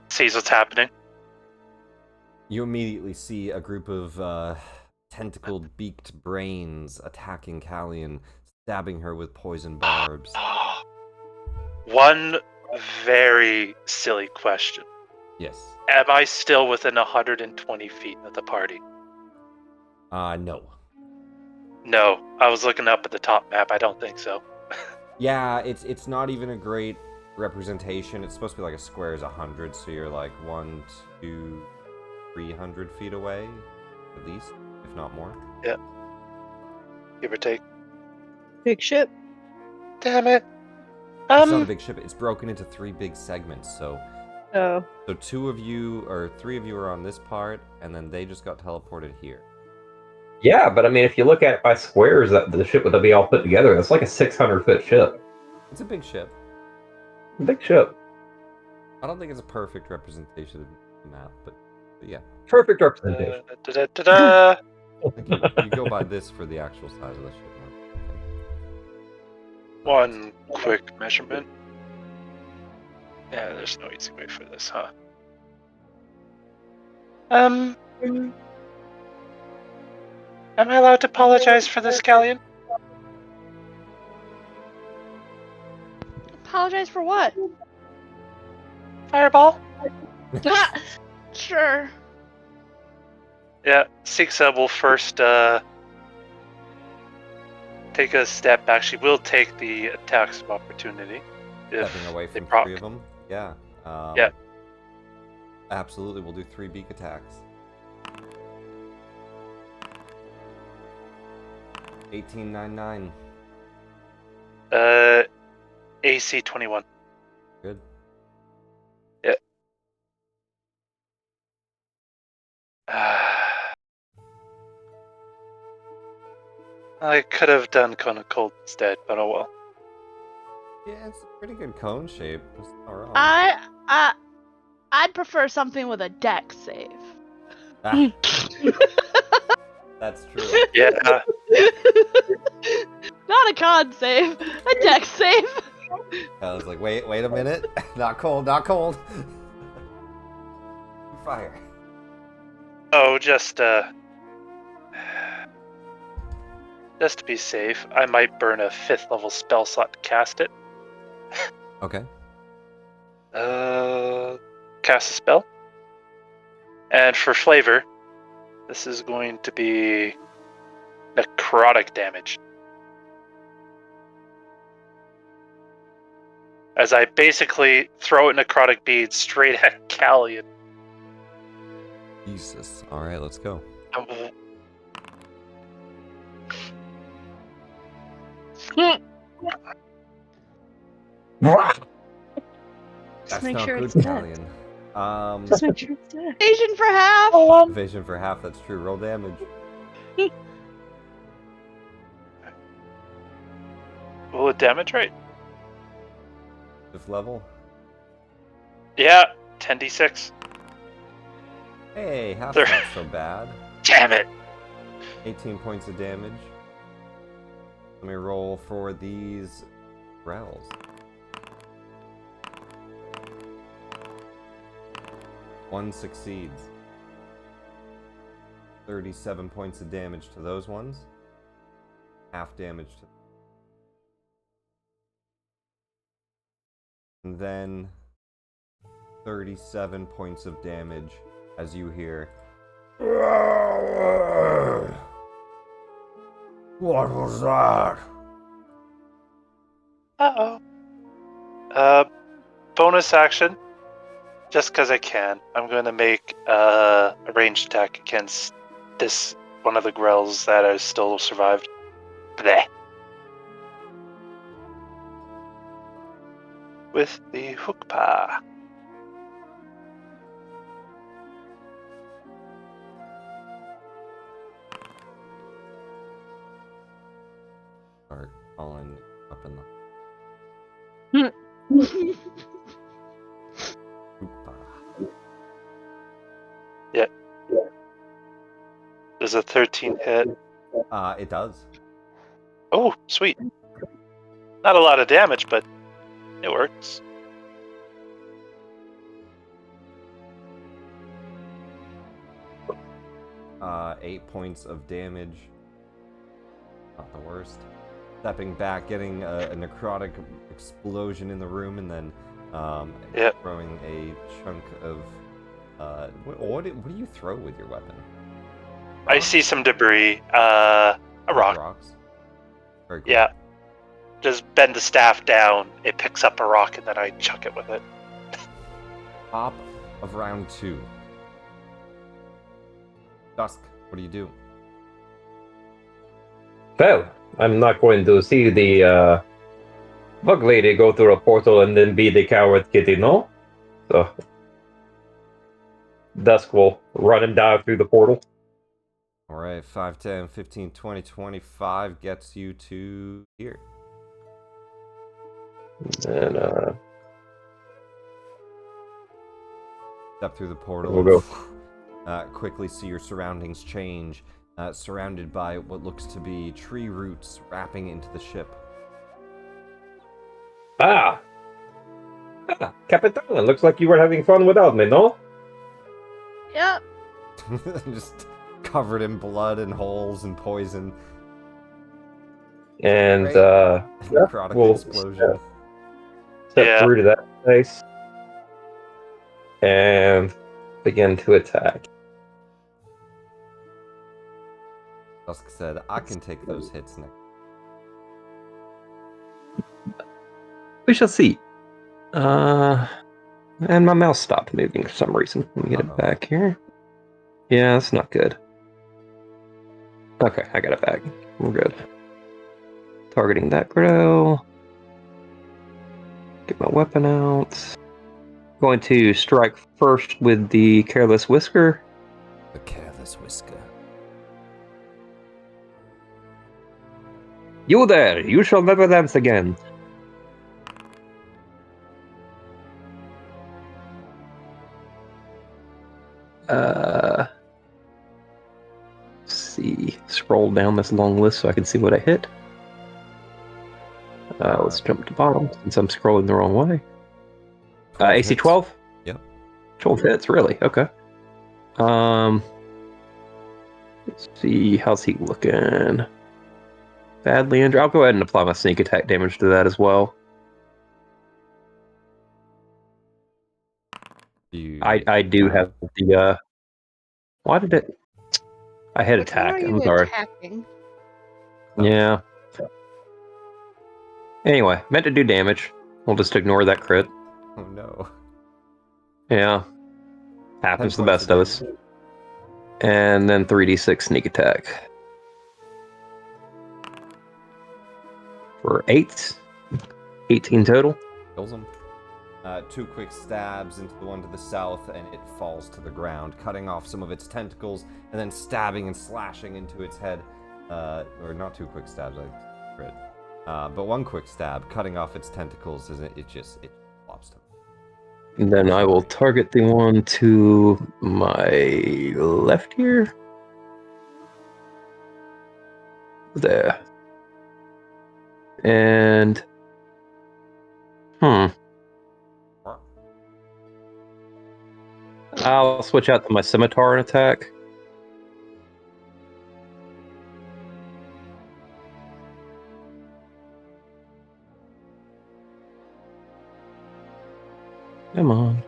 Speaker 1: sees what's happening.
Speaker 2: you immediately see a group of tentacled, beaked brains attacking Callian, stabbing her with poison barbs.
Speaker 1: One very silly question.
Speaker 2: Yes.
Speaker 1: Am I still within 120 feet of the party?
Speaker 2: No.
Speaker 1: No, I was looking up at the top map. I don't think so.
Speaker 2: Yeah, it's not even a great representation. It's supposed to be like a square is 100, so you're like 1, 2, 300 feet away, at least, if not more.
Speaker 1: Yeah. Give or take.
Speaker 4: Big ship.
Speaker 1: Damn it.
Speaker 2: It's not a big ship. It's broken into 3 big segments. So
Speaker 4: Oh.
Speaker 2: 2 of you or 3 of you are on this part, and then they just got teleported here.
Speaker 5: Yeah, but I mean, if you look at it by squares, that the ship would be all put together. That's like a 600-foot ship.
Speaker 2: It's a big ship.
Speaker 5: Big ship.
Speaker 2: I don't think it's a perfect representation of the map, but yeah.
Speaker 5: Perfect representation.
Speaker 2: I think you go by this for the actual size of the ship.
Speaker 1: One quick measurement. Yeah, there's no easy way for this, huh? Am I allowed to apologize for this, Callian?
Speaker 4: Apologize for what?
Speaker 1: Fireball?
Speaker 4: Sure.
Speaker 1: Yeah, Siksa will first take a step back. She will take the attacks of opportunity.
Speaker 2: Stepping away
Speaker 1: they
Speaker 2: from
Speaker 1: proc.
Speaker 2: 3 of them. Yeah.
Speaker 1: Yeah.
Speaker 2: Absolutely, we'll do 3 beak attacks. 1899.
Speaker 1: AC 21.
Speaker 2: Good.
Speaker 1: Yeah. I could have done Cone of Cold instead, but oh well.
Speaker 2: Yeah, it's a pretty good cone shape. It's not wrong.
Speaker 4: I'd prefer something with a deck save.
Speaker 2: Ah. That's true.
Speaker 1: Yeah.
Speaker 4: Not a con save, a deck save.
Speaker 2: I was like, wait a minute. Not cold, not cold. Fire.
Speaker 1: Oh, just to be safe, I might burn a 5th level spell slot to cast it.
Speaker 2: Okay.
Speaker 1: Cast a spell. And for flavor, this is going to be necrotic damage. As I basically throw necrotic beads straight at Callian.
Speaker 2: Jesus. Alright, let's go. That's
Speaker 3: make
Speaker 2: not
Speaker 3: sure
Speaker 2: good,
Speaker 3: it's dead.
Speaker 2: Callian.
Speaker 3: Just make sure it's dead.
Speaker 4: Asian for half.
Speaker 2: Evasion for half, that's true. Roll damage.
Speaker 1: Will it damage right?
Speaker 2: 5th level.
Speaker 1: Yeah, 10d6.
Speaker 2: Hey, half's
Speaker 1: There.
Speaker 2: not so bad.
Speaker 1: Damn it!
Speaker 2: 18 points of damage. Let me roll for these growls. One succeeds. 37 points of damage to those ones. Half damage to... And then 37 points of damage as you hear. What was that?
Speaker 1: Uh-oh. Bonus action. Just because I can. I'm going to make a ranged attack against this one of the grells that has still survived. Bleh. With the hook paw.
Speaker 2: Start calling up in the
Speaker 1: Yeah. Does a 13 hit?
Speaker 2: It does.
Speaker 1: Oh, sweet. Not a lot of damage, but it works.
Speaker 2: Uh, 8 points of damage. Not the worst. Stepping back, getting a necrotic explosion in the room, and then
Speaker 1: Yep.
Speaker 2: throwing a chunk of. What do you throw with your weapon?
Speaker 1: I
Speaker 2: Rocks?
Speaker 1: see some debris. A rock.
Speaker 2: Rocks. Very cool.
Speaker 1: Yeah. Just bend the staff down. It picks up a rock, and then I chuck it with it.
Speaker 2: Top of round 2. Dusk, what do you do?
Speaker 5: Well, I'm not going to see the bug lady go through a portal and then be the coward kitty, no? So, Dusk will run him down through the portal.
Speaker 2: Alright, 5, 10, 15, 20, 25 gets you to here.
Speaker 5: And,
Speaker 2: Step through the portal
Speaker 5: We'll
Speaker 2: and quickly see your surroundings change. Surrounded by what looks to be tree roots wrapping into the ship.
Speaker 5: Capitan, looks like you were having fun without me, no?
Speaker 4: Yep.
Speaker 2: Just covered in blood and holes and poison.
Speaker 5: And,
Speaker 2: Great. Necrotic
Speaker 5: we'll
Speaker 2: explosion.
Speaker 5: step through to that place. And begin to attack.
Speaker 2: Dusk said, I can take those hits next.
Speaker 5: We shall see. And my mouse stopped moving for some reason. Let me get it back here. Yeah, that's not good. Okay, I got it back. We're good. Targeting that grill. Get my weapon out. Going to strike first with the Careless Whisker.
Speaker 2: The Careless Whisker.
Speaker 5: You there! You shall never dance again. Let's see. Scroll down this long list so I can see what I hit. Let's jump to bottom since I'm scrolling the wrong way. AC
Speaker 2: hits.
Speaker 5: 12?
Speaker 2: Yep.
Speaker 5: 12 hits, really? Okay. Let's see. How's he looking? Badly injured. I'll go ahead and apply my sneak attack damage to that as well. I do have the why did it I hit
Speaker 4: Which one
Speaker 5: attack.
Speaker 4: are you
Speaker 5: I'm sorry.
Speaker 4: attacking?
Speaker 5: Yeah. Anyway, meant to do damage. We'll just ignore that crit.
Speaker 2: Oh no.
Speaker 5: Yeah. Happens to the best of us. And then 3d6 sneak attack. For 8. 18 total.
Speaker 2: Kills him. 2 quick stabs into the one to the south, and it falls to the ground, cutting off some of its tentacles, and then stabbing and slashing into its head. Or not 2 quick stabs, I crit. But 1 quick stab, cutting off its tentacles, as it flops to.
Speaker 5: And then I will target the one to my left here. There. And I'll switch out to my scimitar and attack. Come on.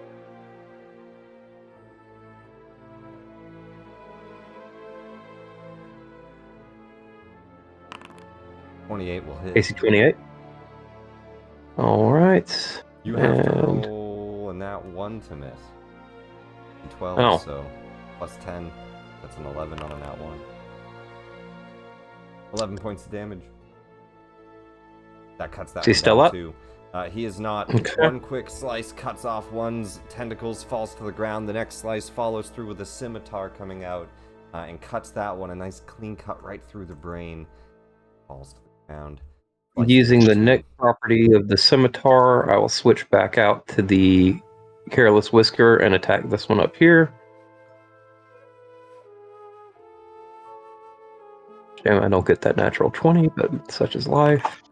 Speaker 2: 28 will hit.
Speaker 5: AC 28. All right.
Speaker 2: You have to
Speaker 5: And-
Speaker 2: roll a nat 1 to miss. 12,
Speaker 5: Oh.
Speaker 2: so plus 10. That's an 11 on a nat 1. 11 points of damage. That cuts that
Speaker 5: Is he
Speaker 2: one
Speaker 5: still
Speaker 2: down
Speaker 5: up?
Speaker 2: too. He is not.
Speaker 5: Okay.
Speaker 2: One quick slice cuts off one's tentacles, falls to the ground. The next slice follows through with a scimitar coming out and cuts that one. A nice clean cut right through the brain. Falls to the ground. Slices
Speaker 5: Using the
Speaker 2: two.
Speaker 5: nick property of the scimitar, I will switch back out to the Careless Whisker and attack this one up here. Damn, I don't get that natural 20, but such is life.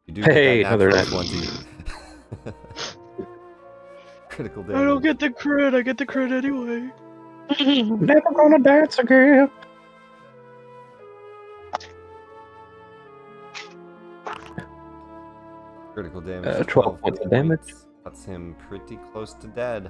Speaker 2: You do
Speaker 5: Hey,
Speaker 2: get that
Speaker 5: another
Speaker 2: natural
Speaker 5: nat-
Speaker 2: 20. Critical
Speaker 4: I don't
Speaker 2: damage.
Speaker 4: get the crit. I get the crit anyway.
Speaker 5: Never gonna dance again.
Speaker 2: Critical damage.
Speaker 5: 12 points of damage.
Speaker 2: Cuts him pretty close to dead.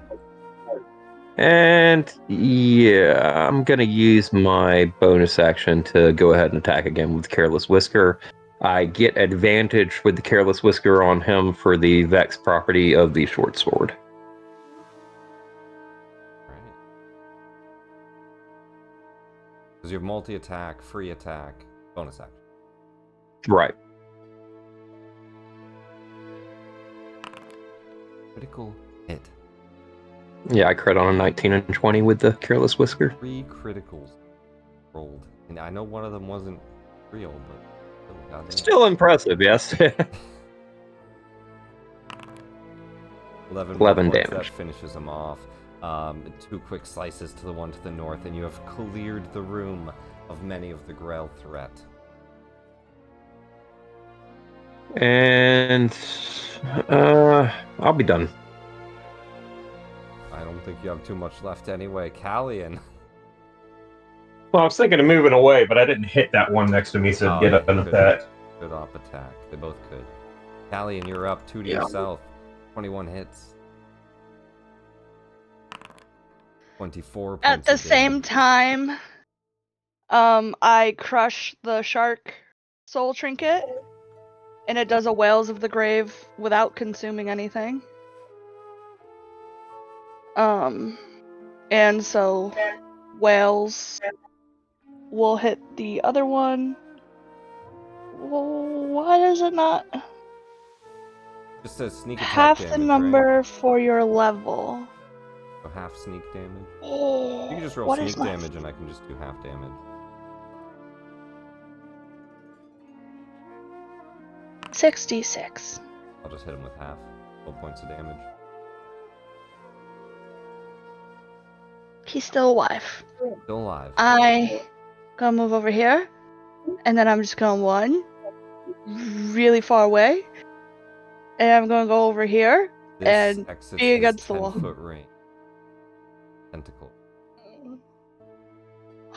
Speaker 5: And yeah, I'm gonna use my bonus action to go ahead and attack again with Careless Whisker. I get advantage with the Careless Whisker on him for the Vex property of the short sword.
Speaker 2: Right. Because you have multi-attack, free attack, bonus action.
Speaker 5: Right.
Speaker 2: Critical hit.
Speaker 5: Yeah, I crit on a 19 and 20 with the Careless Whisker.
Speaker 2: 3 criticals rolled. And I know one of them wasn't real, but still, goddamn.
Speaker 5: Still impressive, yes.
Speaker 2: 11
Speaker 5: 11
Speaker 2: points,
Speaker 5: damage.
Speaker 2: That finishes him off. 2 quick slices to the one to the north, and you have cleared the room of many of the Grell threat.
Speaker 5: And I'll be done.
Speaker 2: I don't think you have too much left anyway. Callian.
Speaker 5: Well, I was thinking of moving away, but I didn't hit that one next to me, so
Speaker 2: Oh,
Speaker 5: get
Speaker 2: yeah,
Speaker 5: up and
Speaker 2: you could.
Speaker 5: attack.
Speaker 2: Good op attack. They both could. Callian, you're up 2 to
Speaker 5: Yeah.
Speaker 2: yourself. 21 hits. 24 points
Speaker 4: At the
Speaker 2: of
Speaker 4: same
Speaker 2: damage.
Speaker 4: time, I crush the shark soul trinket, and it does a Whales of the Grave without consuming anything. And so whales will hit the other one. Well, why does it not
Speaker 2: Just says sneak attack
Speaker 4: half
Speaker 2: damage,
Speaker 4: the number
Speaker 2: right?
Speaker 4: for your level?
Speaker 2: So half sneak damage.
Speaker 4: Oh,
Speaker 2: You can just roll
Speaker 4: what
Speaker 2: sneak
Speaker 4: is my-
Speaker 2: damage and I can just do half damage.
Speaker 4: 66.
Speaker 2: I'll just hit him with half. 12 points of damage.
Speaker 4: He's still alive.
Speaker 2: Still alive.
Speaker 4: I gonna move over here, and then I'm just gonna run really far away, and I'm gonna go over here.
Speaker 2: This
Speaker 4: and
Speaker 2: exits
Speaker 4: be
Speaker 2: his
Speaker 4: against the wall.
Speaker 2: 10-foot range. Tentacle.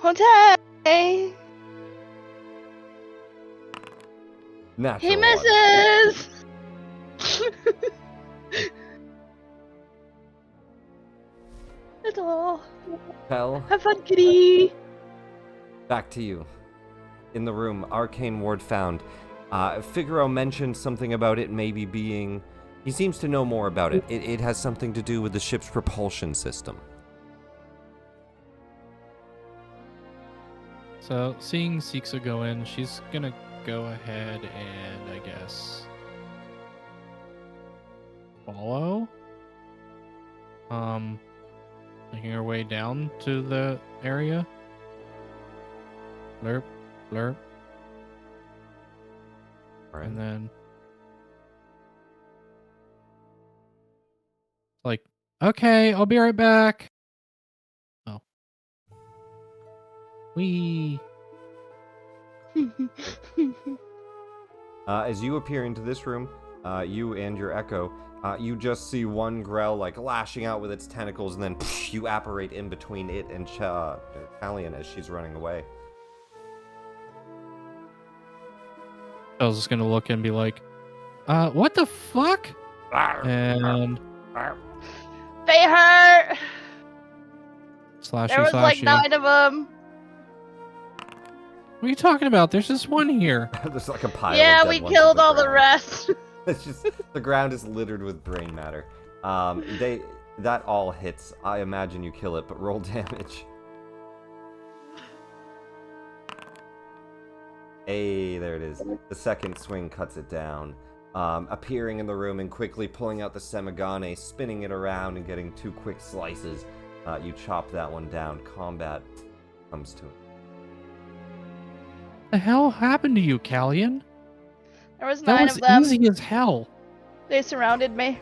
Speaker 4: Okay.
Speaker 2: Natural
Speaker 4: He
Speaker 2: one.
Speaker 4: misses. That's all.
Speaker 2: Pel,
Speaker 4: Have fun, kitty.
Speaker 2: back to you. In the room, Arcane Ward found. Figaro mentioned something about it maybe being... He seems to know more about it. It has something to do with the ship's propulsion system.
Speaker 7: So, seeing Sixa go in, she's gonna go ahead and, I guess, follow. Making her way down to the area. Blurp, blurp,
Speaker 2: All right.
Speaker 7: and then like, okay, I'll be right back. Oh. Wee.
Speaker 2: As you appear into this room, you and your Echo, you just see one Grell like lashing out with its tentacles, and then you apparate in between it and Callian as she's running away.
Speaker 7: I was just gonna look and be like, what the fuck? And
Speaker 4: They hurt.
Speaker 7: slashy,
Speaker 4: There was like
Speaker 7: slashy.
Speaker 4: 9 of them.
Speaker 7: What are you talking about? There's just one here.
Speaker 2: There's like a pile
Speaker 4: Yeah,
Speaker 2: of dead
Speaker 4: we
Speaker 2: ones on
Speaker 4: killed all the
Speaker 2: ground.
Speaker 4: rest.
Speaker 2: It's just the ground is littered with brain matter. That all hits. I imagine you kill it, but roll damage. Hey, there it is. The second swing cuts it down. Appearing in the room and quickly pulling out the semigane, spinning it around and getting 2 quick slices. You chop that one down. Combat comes to it.
Speaker 7: The hell happened to you, Callion?
Speaker 4: There was
Speaker 7: That
Speaker 4: 9
Speaker 7: was
Speaker 4: of them.
Speaker 7: easy as hell.
Speaker 4: They surrounded me.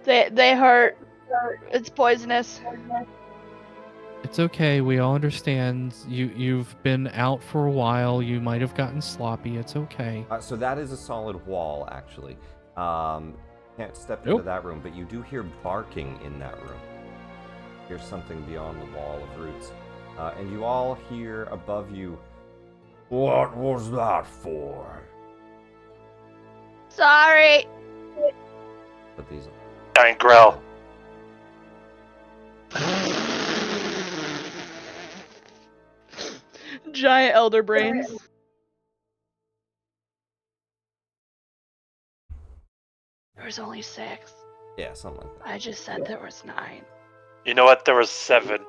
Speaker 4: They hurt. It's poisonous.
Speaker 7: It's okay. We all understand. You've been out for a while. You might have gotten sloppy. It's okay.
Speaker 2: So that is a solid wall, actually. Can't step into
Speaker 7: Nope.
Speaker 2: that room, but you do hear barking in that room. Hear something beyond the wall of roots. And you all hear above you, "What was that for?"
Speaker 4: Sorry.
Speaker 2: But these
Speaker 1: Giant growl.
Speaker 4: Giant elder brains. There was only 6.
Speaker 2: yeah, something like that.
Speaker 4: I just said there was 9.
Speaker 1: You know what? There was 7.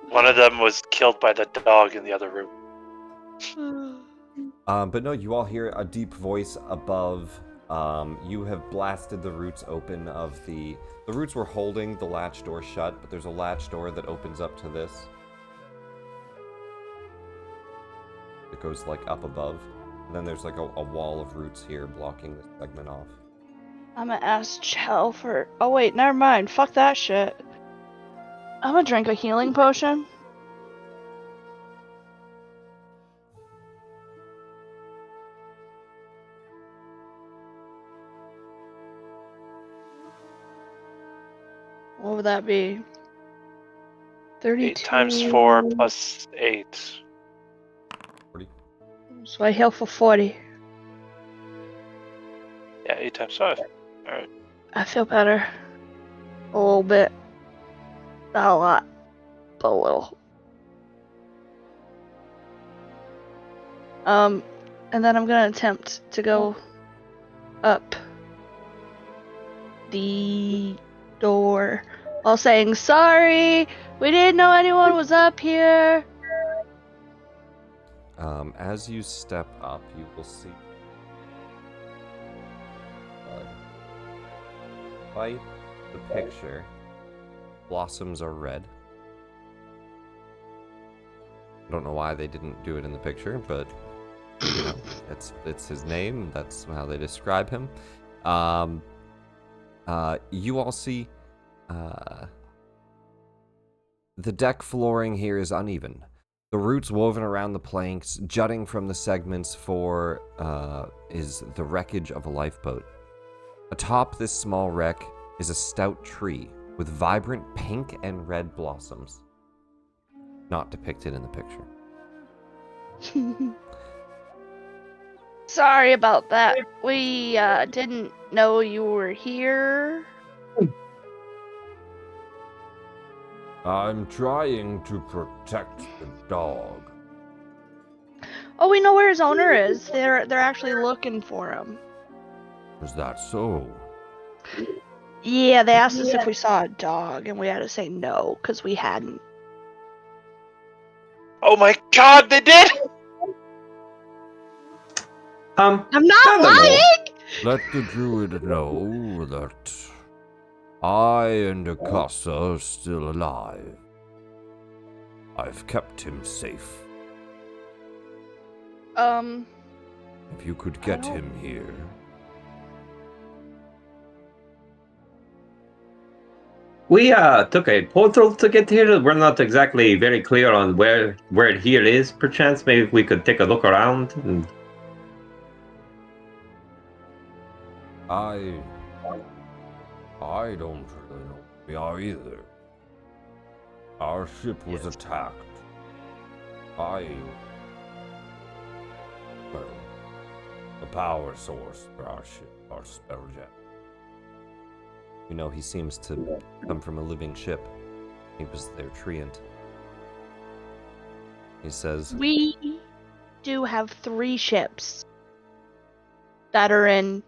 Speaker 1: One of them was killed by the dog in the other room.
Speaker 2: But no, you all hear a deep voice above. You have blasted the roots open of the roots were holding the latch door shut, but there's a latch door that opens up to this. It goes like up above. And then there's like a wall of roots here blocking this segment off.
Speaker 4: I'm gonna ask Chell for. Oh wait, never mind. Fuck that shit. I'm gonna drink a healing potion. What would that be? 32.
Speaker 1: 8 times 4 plus 8.
Speaker 2: 40.
Speaker 4: So I heal for 40.
Speaker 1: Yeah, 8 times 5. Alright.
Speaker 4: I feel better. A little bit. Not a lot, but a little. And then I'm gonna attempt to go up the door while saying, "Sorry, we didn't know anyone was up here."
Speaker 2: As you step up, you will see. By the picture, blossoms are red. I don't know why they didn't do it in the picture, but you know, it's his name. That's how they describe him. You all see the deck flooring here is uneven. The roots woven around the planks, jutting from the segments is the wreckage of a lifeboat. Atop this small wreck is a stout tree with vibrant pink and red blossoms. Not depicted in the picture.
Speaker 4: Sorry about that. We didn't know you were here.
Speaker 2: I'm trying to protect the dog.
Speaker 4: Oh, we know where his owner is. They're actually looking for him.
Speaker 2: Is that so?
Speaker 4: Yeah, they asked us if we saw a dog, and we had to say no because we hadn't.
Speaker 1: Oh my god, they did!
Speaker 4: I'm not
Speaker 5: tell them all.
Speaker 4: lying.
Speaker 2: Let the druid know that I and Akasa are still alive. I've kept him safe. If you could get
Speaker 4: don't-
Speaker 2: him here.
Speaker 5: We took a portal to get here. We're not exactly very clear on where here is. Perchance, maybe we could take a look around. And...
Speaker 2: I don't really know where we are either. Our ship was attacked. Well, the power source for our ship, our spelljammer. You know, he seems to come from a living ship. He was their treant. He says,
Speaker 4: We do have 3 ships that are in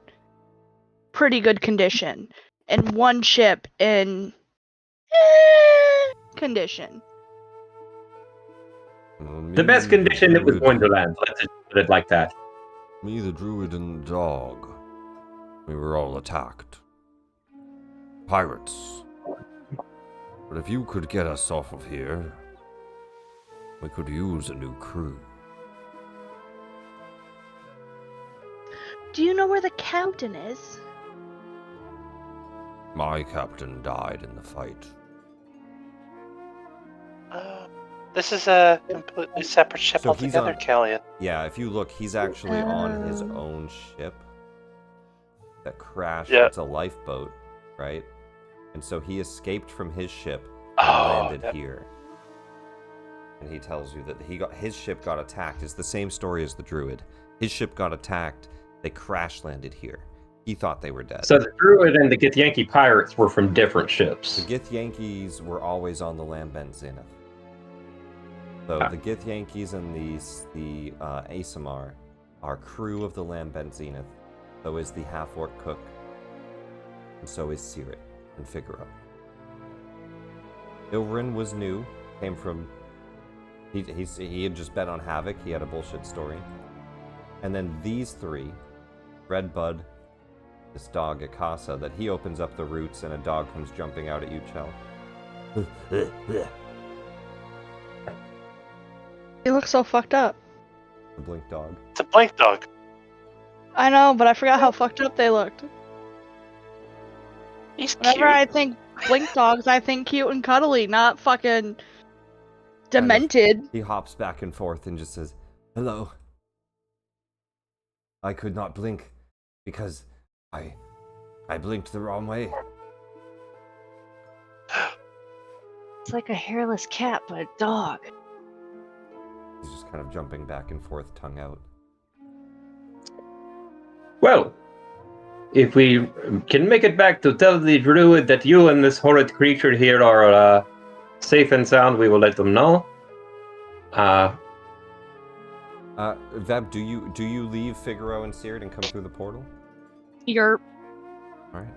Speaker 4: pretty good condition, and 1 ship in condition.
Speaker 2: "Well,
Speaker 5: The
Speaker 2: me,
Speaker 5: best condition it was
Speaker 2: druid-
Speaker 5: going to land. Let's just put it like that.
Speaker 2: Me, the druid, and the dog. We were all attacked. Pirates. But if you could get us off of here, we could use a new crew.
Speaker 4: Do you know where the captain is?
Speaker 2: My captain died in the fight.
Speaker 1: This is a completely separate ship
Speaker 2: So he's
Speaker 1: altogether,
Speaker 2: on-
Speaker 1: Callion.
Speaker 2: Yeah, if you look, he's actually on his own ship that crashed.
Speaker 1: Yeah.
Speaker 2: It's a lifeboat, right? And so he escaped from his ship and
Speaker 1: Oh,
Speaker 2: landed
Speaker 1: yeah.
Speaker 2: here. And he tells you that his ship got attacked. It's the same story as the druid. His ship got attacked. They crash landed here. He thought they were dead.
Speaker 5: So the Druid and the Githyanki pirates were from different ships.
Speaker 2: The Githyankies were always on the Lambent Zenith. So the Githyankies and the Asimar are crew of the Lambent Zenith. So is the half-orc cook. And so is Sirit and Figaro. Ilrin was new. Came from... He had just bet on Havoc. He had a bullshit story. And then these 3, Redbud, this dog Akasa, that he opens up the roots and a dog comes jumping out at you, Chell.
Speaker 4: He looks so fucked up.
Speaker 2: The blink dog.
Speaker 1: It's a blink dog.
Speaker 4: I know, but I forgot how fucked up they looked.
Speaker 1: He's
Speaker 4: Whenever
Speaker 1: cute.
Speaker 4: I think blink dogs, I think cute and cuddly, not fucking demented.
Speaker 2: He hops back and forth and just says, "Hello. I could not blink because I blinked the wrong way."
Speaker 3: It's like a hairless cat, but a dog.
Speaker 2: He's just kind of jumping back and forth, tongue out.
Speaker 5: Well, if we can make it back to tell the Druid that you and this horrid creature here are safe and sound, we will let them know.
Speaker 2: Veb, do you leave Figaro and Sirit and come through the portal?
Speaker 3: You're
Speaker 2: All right.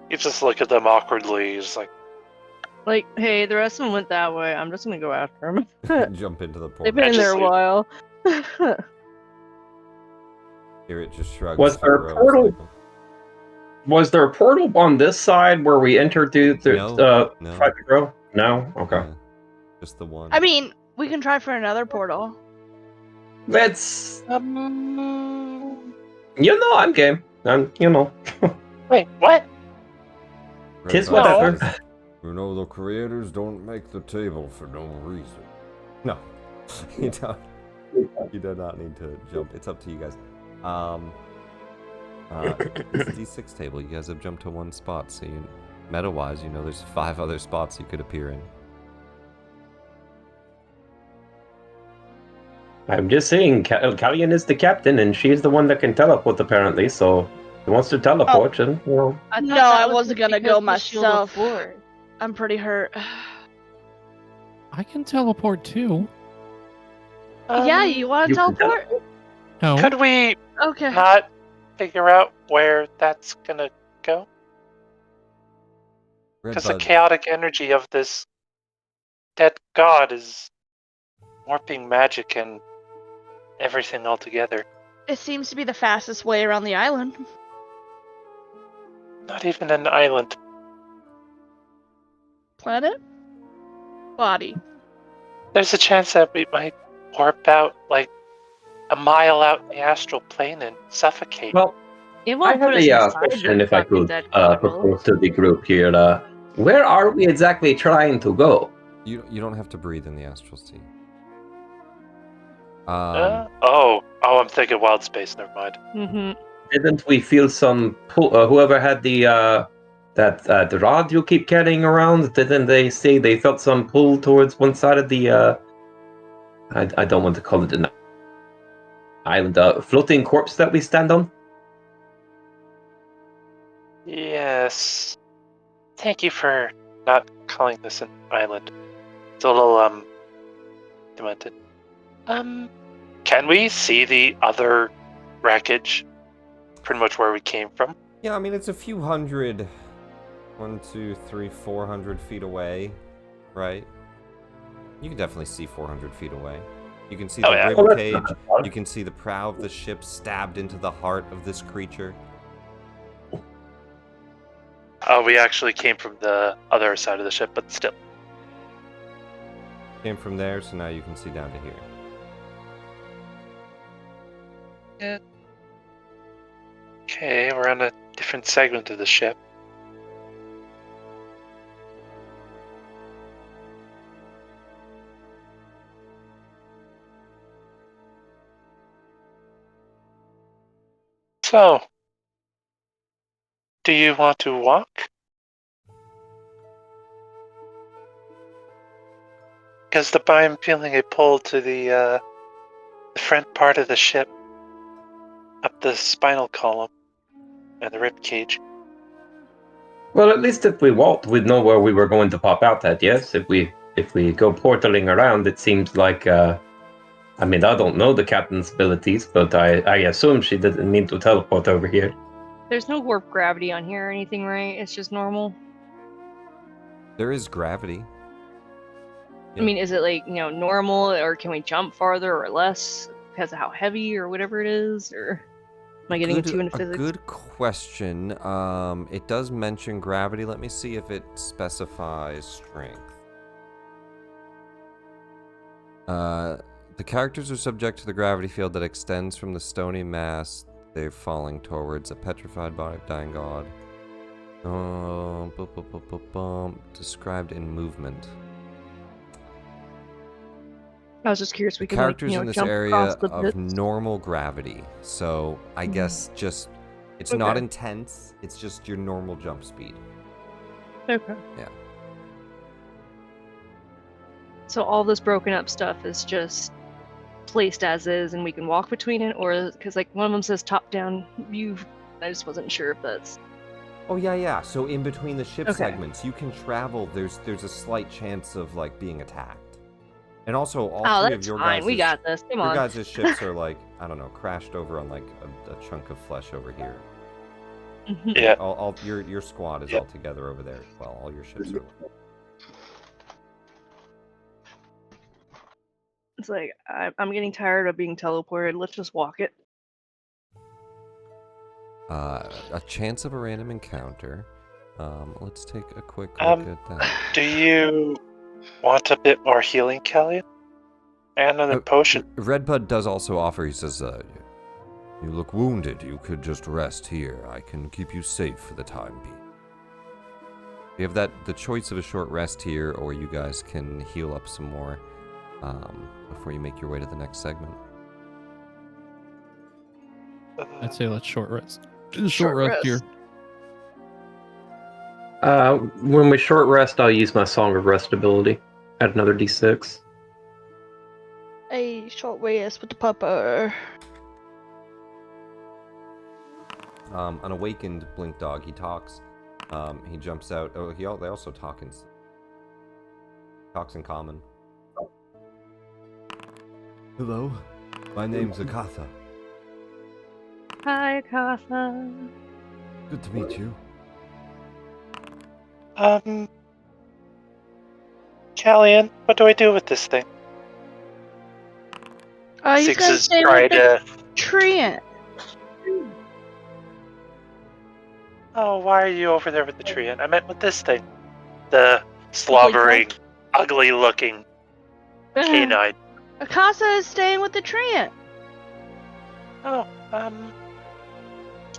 Speaker 1: You just look at them awkwardly. He's like,
Speaker 3: hey, the rest of them went that way. I'm just gonna go after them.
Speaker 2: Jump into the portal.
Speaker 3: They've been in there a while.
Speaker 2: Sirit just shrugs.
Speaker 5: Was there a
Speaker 2: Figaro is
Speaker 5: portal?
Speaker 2: like,
Speaker 5: Was there a portal on this side where we entered through
Speaker 2: No.
Speaker 5: Private Row? No? Okay.
Speaker 2: yeah, just the one.
Speaker 4: I mean, we can try for another portal.
Speaker 5: Let's... I'm game.
Speaker 1: wait, what?
Speaker 5: Tis
Speaker 2: Red Bud
Speaker 5: whatever.
Speaker 2: says, the creators don't make the table for no reason. No. You do not need to jump. It's up to you guys. It's a D6 table. You guys have jumped to one spot, so meta-wise, there's 5 other spots you could appear in.
Speaker 5: I'm just saying, Callian is the captain, and she's the one that can teleport, apparently, so if he wants to teleport, and,
Speaker 4: No, I wasn't gonna go myself. I'm pretty hurt.
Speaker 7: I can teleport too.
Speaker 4: Yeah, you want to
Speaker 5: you can
Speaker 4: teleport?
Speaker 7: No.
Speaker 1: Could we
Speaker 4: Okay.
Speaker 1: not figure out where that's gonna go?
Speaker 2: Red
Speaker 1: Because the
Speaker 2: Bud,
Speaker 1: chaotic energy of this dead god is warping magic and everything altogether.
Speaker 4: It seems to be the fastest way around the island.
Speaker 1: Not even an island.
Speaker 4: Planet? Body.
Speaker 1: There's a chance that we might warp out like a mile out in the astral plane and suffocate.
Speaker 5: Well,
Speaker 3: It
Speaker 5: I
Speaker 3: won't
Speaker 5: have
Speaker 3: put us
Speaker 5: a
Speaker 3: inside
Speaker 5: question,
Speaker 3: the
Speaker 5: if I
Speaker 3: fucking
Speaker 5: could
Speaker 3: dead bottle.
Speaker 5: propose to the group here. Where are we exactly trying to go?
Speaker 2: you don't have to breathe in the astral sea.
Speaker 1: I'm thinking wild space. Never mind.
Speaker 3: Mm-hmm.
Speaker 5: Didn't we feel some pull? Whoever had the rod you keep carrying around, didn't they say they felt some pull towards one side of the I don't want to call it an island, floating corpse that we stand on?
Speaker 1: Yes. Thank you for not calling this an island. It's a little, demented. Can we see the other wreckage? Pretty much where we came from?
Speaker 2: Yeah, I mean, it's a few hundred, 400 feet away, right? You can definitely see 400 feet away. You can see the
Speaker 1: yeah.
Speaker 2: rib cage. You can see the prow of the ship stabbed into the heart of this creature.
Speaker 1: Oh, we actually came from the other side of the ship, but still.
Speaker 2: Came from there, so now you can see down to here.
Speaker 1: Yeah. Okay, we're on a different segment of the ship. So, do you want to walk? Because I'm feeling a pull to the front part of the ship, up the spinal column and the rib cage.
Speaker 5: Well, at least if we walked, we'd know where we were going to pop out at. Yes, if we go portaling around, it seems like. I mean, I don't know the captain's abilities, but I assume she didn't mean to teleport over here.
Speaker 3: There's no warp gravity on here or anything, right? It's just normal.
Speaker 2: There is gravity.
Speaker 3: I mean, is it like, normal, or can we jump farther or less because of how heavy or whatever it is? Or am I getting too into physics?
Speaker 2: A good question. It does mention gravity. Let me see if it specifies strength. The characters are subject to the gravity field that extends from the stony mass they're falling towards, a petrified body of dying god. Described in movement.
Speaker 3: I was just curious. We could
Speaker 2: Characters in this
Speaker 3: jump
Speaker 2: area
Speaker 3: across the
Speaker 2: of
Speaker 3: bits.
Speaker 2: normal gravity, so I guess just it's not intense. It's just your normal jump speed.
Speaker 3: Okay.
Speaker 2: Yeah.
Speaker 3: So all this broken up stuff is just placed as is, and we can walk between it, or because like one of them says top-down view. I just wasn't sure if that's.
Speaker 2: Oh yeah. So in between the ship
Speaker 3: Okay.
Speaker 2: segments, you can travel. There's a slight chance of like being attacked. And also, all
Speaker 3: Oh,
Speaker 2: three
Speaker 3: that's
Speaker 2: of your
Speaker 3: fine.
Speaker 2: guys'
Speaker 3: We got this. Come on.
Speaker 2: guys' ships are like, I don't know, crashed over on like a chunk of flesh over here.
Speaker 1: Yeah.
Speaker 2: All your squad is all together over there as well. All your ships are.
Speaker 3: It's like I'm getting tired of being teleported. Let's just walk it.
Speaker 2: A chance of a random encounter. Let's take a quick look at that.
Speaker 1: Do you want a bit more healing, Kelly? And another potion.
Speaker 2: Redbud does also offer. He says, "You look wounded. You could just rest here. I can keep you safe for the time being." You have the choice of a short rest here, or you guys can heal up some more before you make your way to the next segment.
Speaker 7: I'd say let's short rest. Short
Speaker 4: Short
Speaker 7: rest
Speaker 4: rest.
Speaker 7: here.
Speaker 5: When we short rest, I'll use my Song of Rest ability. Add another d6.
Speaker 4: A short rest with the pupper.
Speaker 2: An awakened Blink Dog. He talks. He jumps out. Oh, they also talk talks in common. Hello, my name's Akatha.
Speaker 3: Hi, Akatha.
Speaker 2: Good to meet you.
Speaker 1: Callian, what do I do with this thing?
Speaker 4: He's
Speaker 1: Six
Speaker 4: gonna
Speaker 1: is
Speaker 4: stay
Speaker 1: trying
Speaker 4: with the
Speaker 1: to.
Speaker 4: treant.
Speaker 1: Oh, why are you over there with the tree? And I meant with this thing. The slobbering, ugly-looking canine.
Speaker 4: Akasa is staying with the treant.
Speaker 1: Oh,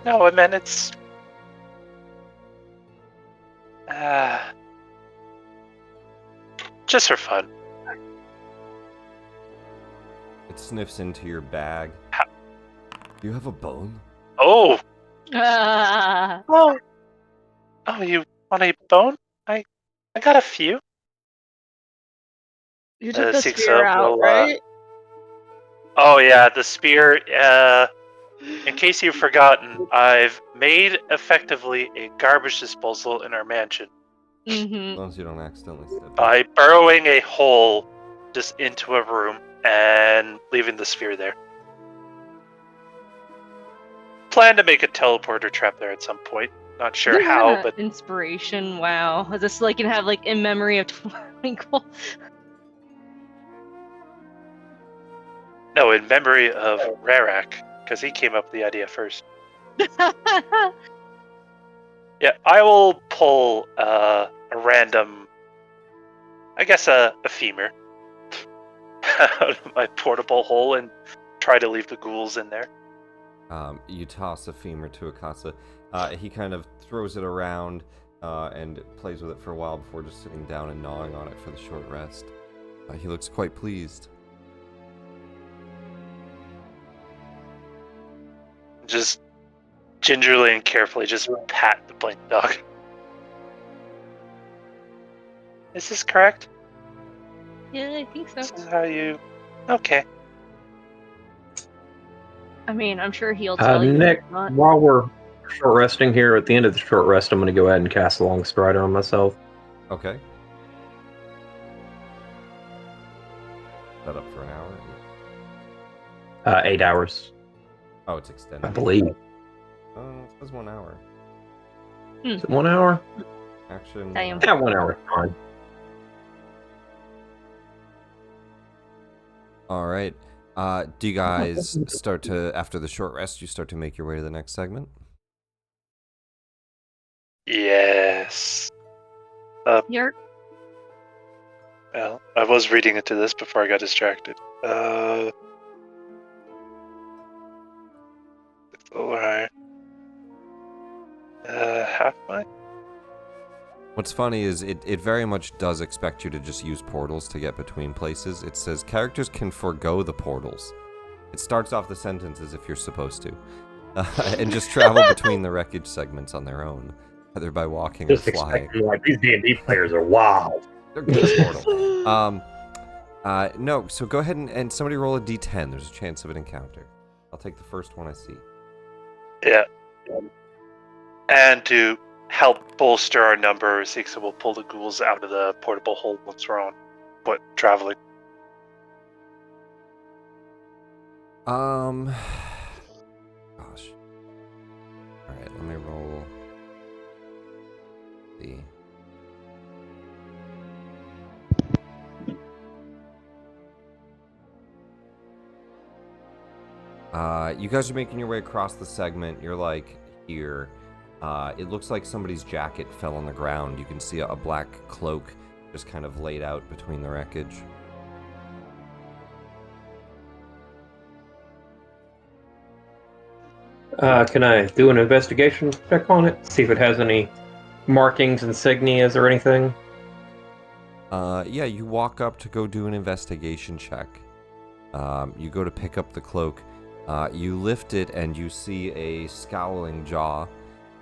Speaker 1: no, I meant it's. Just for fun.
Speaker 2: It sniffs into your bag. Do you have a bone?
Speaker 1: Oh!
Speaker 3: Ah.
Speaker 1: Oh! Oh, you want a bone? I got a few.
Speaker 4: You took the
Speaker 1: Six
Speaker 4: spear
Speaker 1: up
Speaker 4: out,
Speaker 1: will,
Speaker 4: right?
Speaker 1: Oh yeah, the spear. In case you've forgotten, I've made effectively a garbage disposal in our mansion.
Speaker 2: As long as you don't accidentally step in.
Speaker 1: By burrowing a hole just into a room and leaving the sphere there. Plan to make a teleporter trap there at some point. Not sure how, but
Speaker 3: inspiration. Wow, is this like gonna have like in memory of Twinkle?
Speaker 1: no, in memory of Rarak, because he came up with the idea first. Yeah, I will pull a random, I guess a femur out of my portable hole and try to leave the ghouls in there.
Speaker 2: You toss a femur to Akasa. He kind of throws it around and plays with it for a while before just sitting down and gnawing on it for the short rest. He looks quite pleased.
Speaker 1: Just gingerly and carefully just pat the blink dog. Is this correct?
Speaker 3: Yeah, I think so.
Speaker 1: This is how you... Okay.
Speaker 3: I mean, I'm sure he'll tell you.
Speaker 5: Nick,
Speaker 3: Not.
Speaker 5: while we're short resting here, at the end of the short rest, I'm going to go ahead and cast Long Strider on myself.
Speaker 2: Okay. That up for an hour?
Speaker 5: 8 hours,
Speaker 2: Oh, it's extended.
Speaker 5: I believe.
Speaker 2: Oh, it says 1 hour.
Speaker 5: Is it 1 hour?
Speaker 2: Action.
Speaker 3: Damn.
Speaker 5: Yeah, 1 hour. Fine.
Speaker 2: All right. Do you guys start to, after the short rest, you start to make your way to the next segment?
Speaker 1: Yes.
Speaker 3: You're
Speaker 1: Well, I was reading into this before I got distracted. Alright. Half my...
Speaker 2: What's funny is it very much does expect you to just use portals to get between places. It says characters can forego the portals. It starts off the sentence as if you're supposed to. And just travel between the wreckage segments on their own, either by walking
Speaker 5: Just
Speaker 2: or flying.
Speaker 5: expecting, like, these D&D players are wild.
Speaker 2: They're good at portal. No, so go ahead and somebody roll a d10. There's a chance of an encounter. I'll take the first one I see.
Speaker 1: Yeah. And to help bolster our numbers, Ixa will pull the ghouls out of the portable hole once we're on foot traveling.
Speaker 2: Gosh. Alright, let me roll. See. You guys are making your way across the segment. You're like here. It looks like somebody's jacket fell on the ground. You can see a black cloak just kind of laid out between the wreckage.
Speaker 5: Can I do an investigation check on it? See if it has any markings, insignias, or anything?
Speaker 2: Yeah, you walk up to go do an investigation check. You go to pick up the cloak. You lift it and you see a scowling jaw.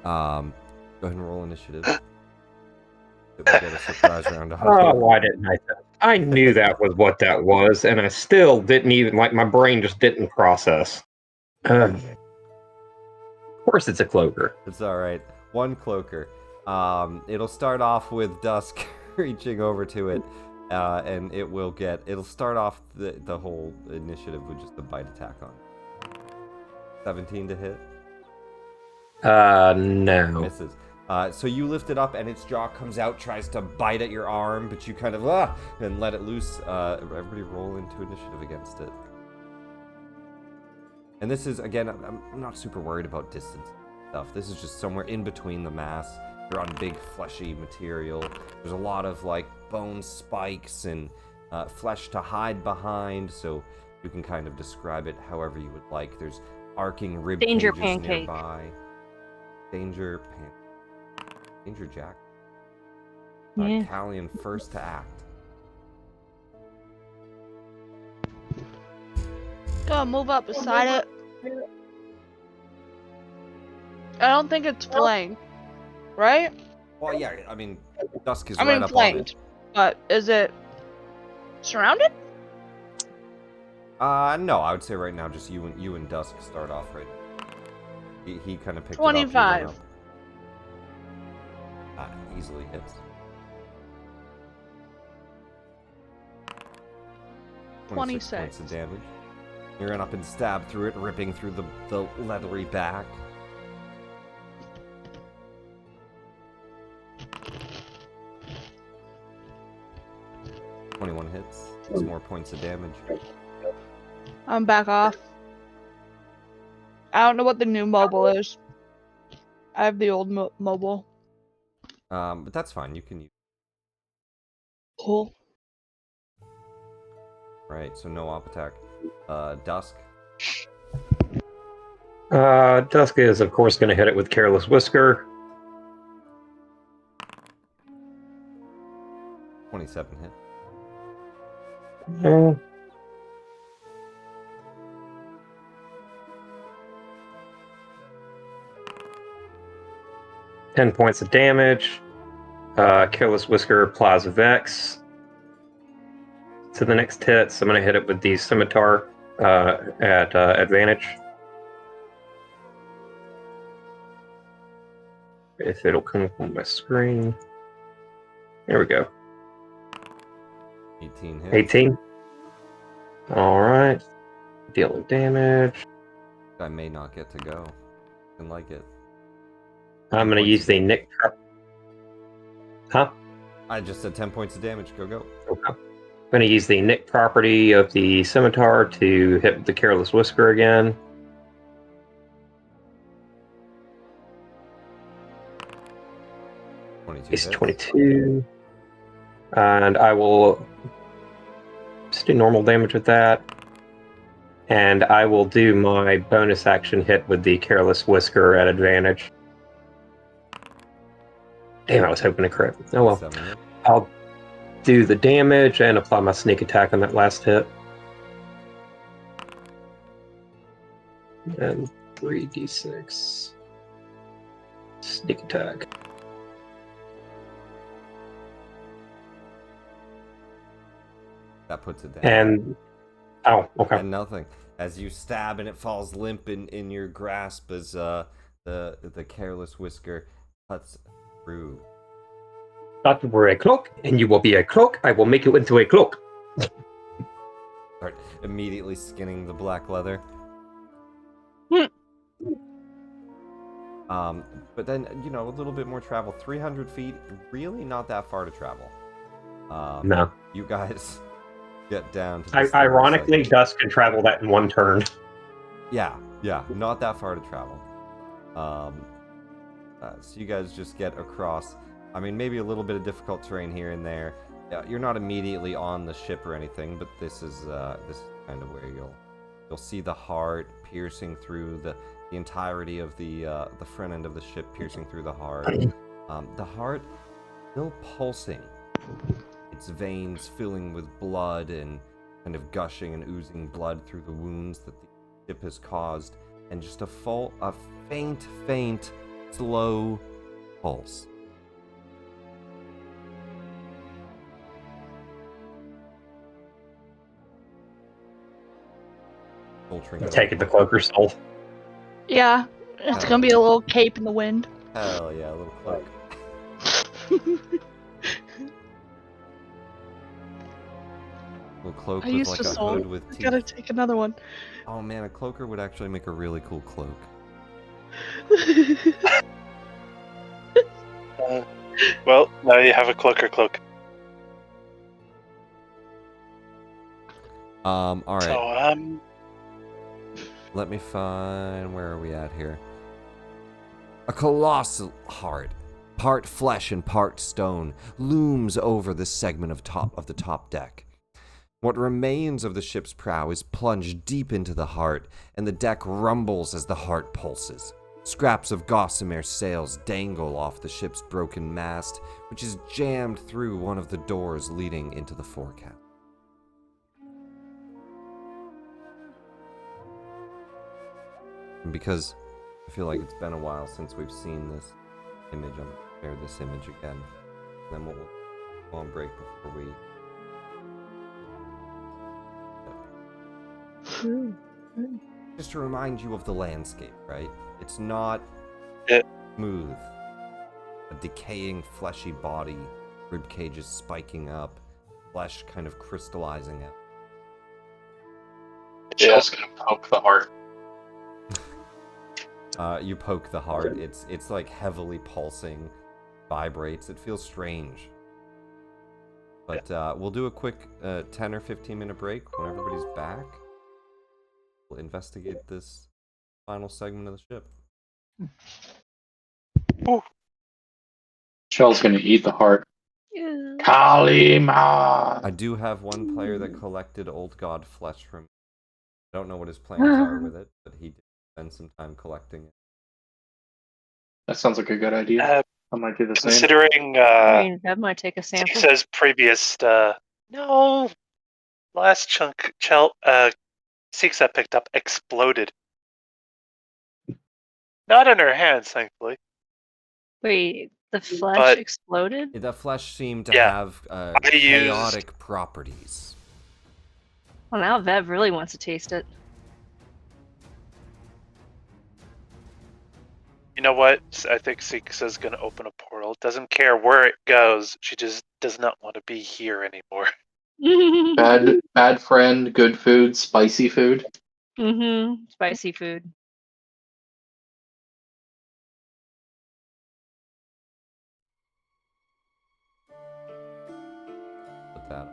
Speaker 2: Go ahead and roll initiative. We'll get a surprise round.
Speaker 5: Oh, why didn't I? I knew that was what that was, and I still didn't even, like, my brain just didn't process. Of course it's a cloaker.
Speaker 2: It's alright. One cloaker. It'll start off with Dusk reaching over to it, and it'll start off the whole initiative with just a bite attack on it. 17 to hit?
Speaker 5: No.
Speaker 2: Misses. So you lift it up and its jaw comes out, tries to bite at your arm, but you kind of and let it loose. Everybody roll into initiative against it. And this is, again, I'm not super worried about distance stuff. This is just somewhere in between the mass. You're on big fleshy material. There's a lot of like bone spikes and flesh to hide behind, so you can kind of describe it however you would like. There's arcing rib
Speaker 3: Danger
Speaker 2: cages
Speaker 3: pancake.
Speaker 2: nearby. Danger Jack.
Speaker 3: Yeah.
Speaker 2: Callian first to act.
Speaker 4: Go move up beside it. I don't think it's flanked, right?
Speaker 2: Well, yeah, I mean, Dusk is
Speaker 4: I
Speaker 2: right
Speaker 4: mean
Speaker 2: up
Speaker 4: flanked, but is it surrounded?
Speaker 2: on it. No, I would say right now just you and Dusk start off right. He kind of picked
Speaker 4: 25.
Speaker 2: it up. Easily hits. 26
Speaker 4: 26.
Speaker 2: points of damage. You run up and stab through it, ripping through the leathery back. "21 hits. 6 more points of damage.
Speaker 4: I'm back off. I don't know what the new mobile is. I have the old mobile.
Speaker 2: But that's fine. You can use.
Speaker 4: Cool.
Speaker 2: Right, so no op attack. Dusk.
Speaker 5: Dusk is, of course, going to hit it with Careless Whisker.
Speaker 2: 27 hit.
Speaker 5: Uh, 10 points of damage. Careless Whisker applies a Vex to the next hit, so I'm going to hit it with the Scimitar at advantage. If it'll come up on my screen. There we go.
Speaker 2: 18 hit.
Speaker 5: 18. Alright. Dealing damage.
Speaker 2: I may not get to go. Didn't like it.
Speaker 5: I'm going to use the Nick. Huh?
Speaker 2: I just said 10 points of damage. Go.
Speaker 5: Okay. I'm going to use the Nick property of the Scimitar to hit with the Careless Whisker again. It's 22. And I will just do normal damage with that. And I will do my bonus action hit with the Careless Whisker at advantage. Damn, I was hoping to crit. Oh well.
Speaker 2: 7 hit.
Speaker 5: I'll do the damage and apply my sneak attack on that last hit. And 3d6. Sneak attack.
Speaker 2: That puts it down.
Speaker 5: And oh, okay.
Speaker 2: And nothing. As you stab and it falls limp in your grasp as the Careless Whisker cuts through.
Speaker 5: Thought you were a cloak, and you will be a cloak. I will make you into a cloak.
Speaker 2: Start immediately skinning the black leather. But then, a little bit more travel. 300 feet, really not that far to travel.
Speaker 5: No.
Speaker 2: You guys get down to this
Speaker 5: Ironically,
Speaker 2: site.
Speaker 5: Dusk can travel that in one turn.
Speaker 2: Yeah, not that far to travel. So you guys just get across. I mean, maybe a little bit of difficult terrain here and there. You're not immediately on the ship or anything, but this is kind of where you'll see the heart piercing through the entirety of the front end of the ship, piercing through the heart. The heart still pulsing, its veins filling with blood and kind of gushing and oozing blood through the wounds that the ship has caused, and just a faint, slow pulse.
Speaker 5: Take it, the cloaker soul.
Speaker 4: Yeah, it's gonna be a little cape in the wind.
Speaker 2: Hell yeah, a little cloak. Little cloak
Speaker 4: I
Speaker 2: with
Speaker 4: used
Speaker 2: like
Speaker 4: a
Speaker 2: a
Speaker 4: soul.
Speaker 2: hood with
Speaker 4: I
Speaker 2: teeth.
Speaker 4: gotta take another one.
Speaker 2: Oh man, a cloaker would actually make a really cool cloak.
Speaker 1: Well, now you have a cloaker cloak.
Speaker 2: Alright.
Speaker 1: So,
Speaker 2: Let me find... Where are we at here? A colossal heart, part flesh and part stone, looms over the segment of the top deck. What remains of the ship's prow is plunged deep into the heart, and the deck rumbles as the heart pulses. Scraps of gossamer sails dangle off the ship's broken mast, which is jammed through one of the doors leading into the forecastle. And because I feel like it's been a while since we've seen this image, I'm going to share this image again. Then we'll go on break before we... Just to remind you of the landscape, right? It's not smooth. A decaying fleshy body, rib cages spiking up, flesh kind of crystallizing out.
Speaker 6: Shell's gonna poke the heart.
Speaker 2: You poke the heart. It's like heavily pulsing, vibrates. It feels strange. But we'll do a quick 10 or 15 minute break when everybody's back. We'll investigate this final segment of the ship.
Speaker 6: Shell's gonna eat the heart.
Speaker 3: Yeah.
Speaker 6: Kalima!
Speaker 2: I do have one player that collected Old God flesh from. I don't know what his plans are with it, but he did spend some time collecting it.
Speaker 6: That sounds like a good idea. I might do the same.
Speaker 1: Considering
Speaker 3: I mean, that might take a sample.
Speaker 1: says previous no last chunk Siksa picked up exploded. Not in her hands, thankfully.
Speaker 3: Wait, the flesh
Speaker 1: But-
Speaker 3: exploded?
Speaker 2: The flesh seemed to
Speaker 1: Yeah.
Speaker 2: have
Speaker 1: I used-
Speaker 2: chaotic properties.
Speaker 3: Well, now Vev really wants to taste it.
Speaker 1: You know what? I think Siksa's gonna open a portal. Doesn't care where it goes. She just does not want to be here anymore.
Speaker 6: Bad friend, good food, spicy food.
Speaker 3: Spicy food.
Speaker 2: Put that.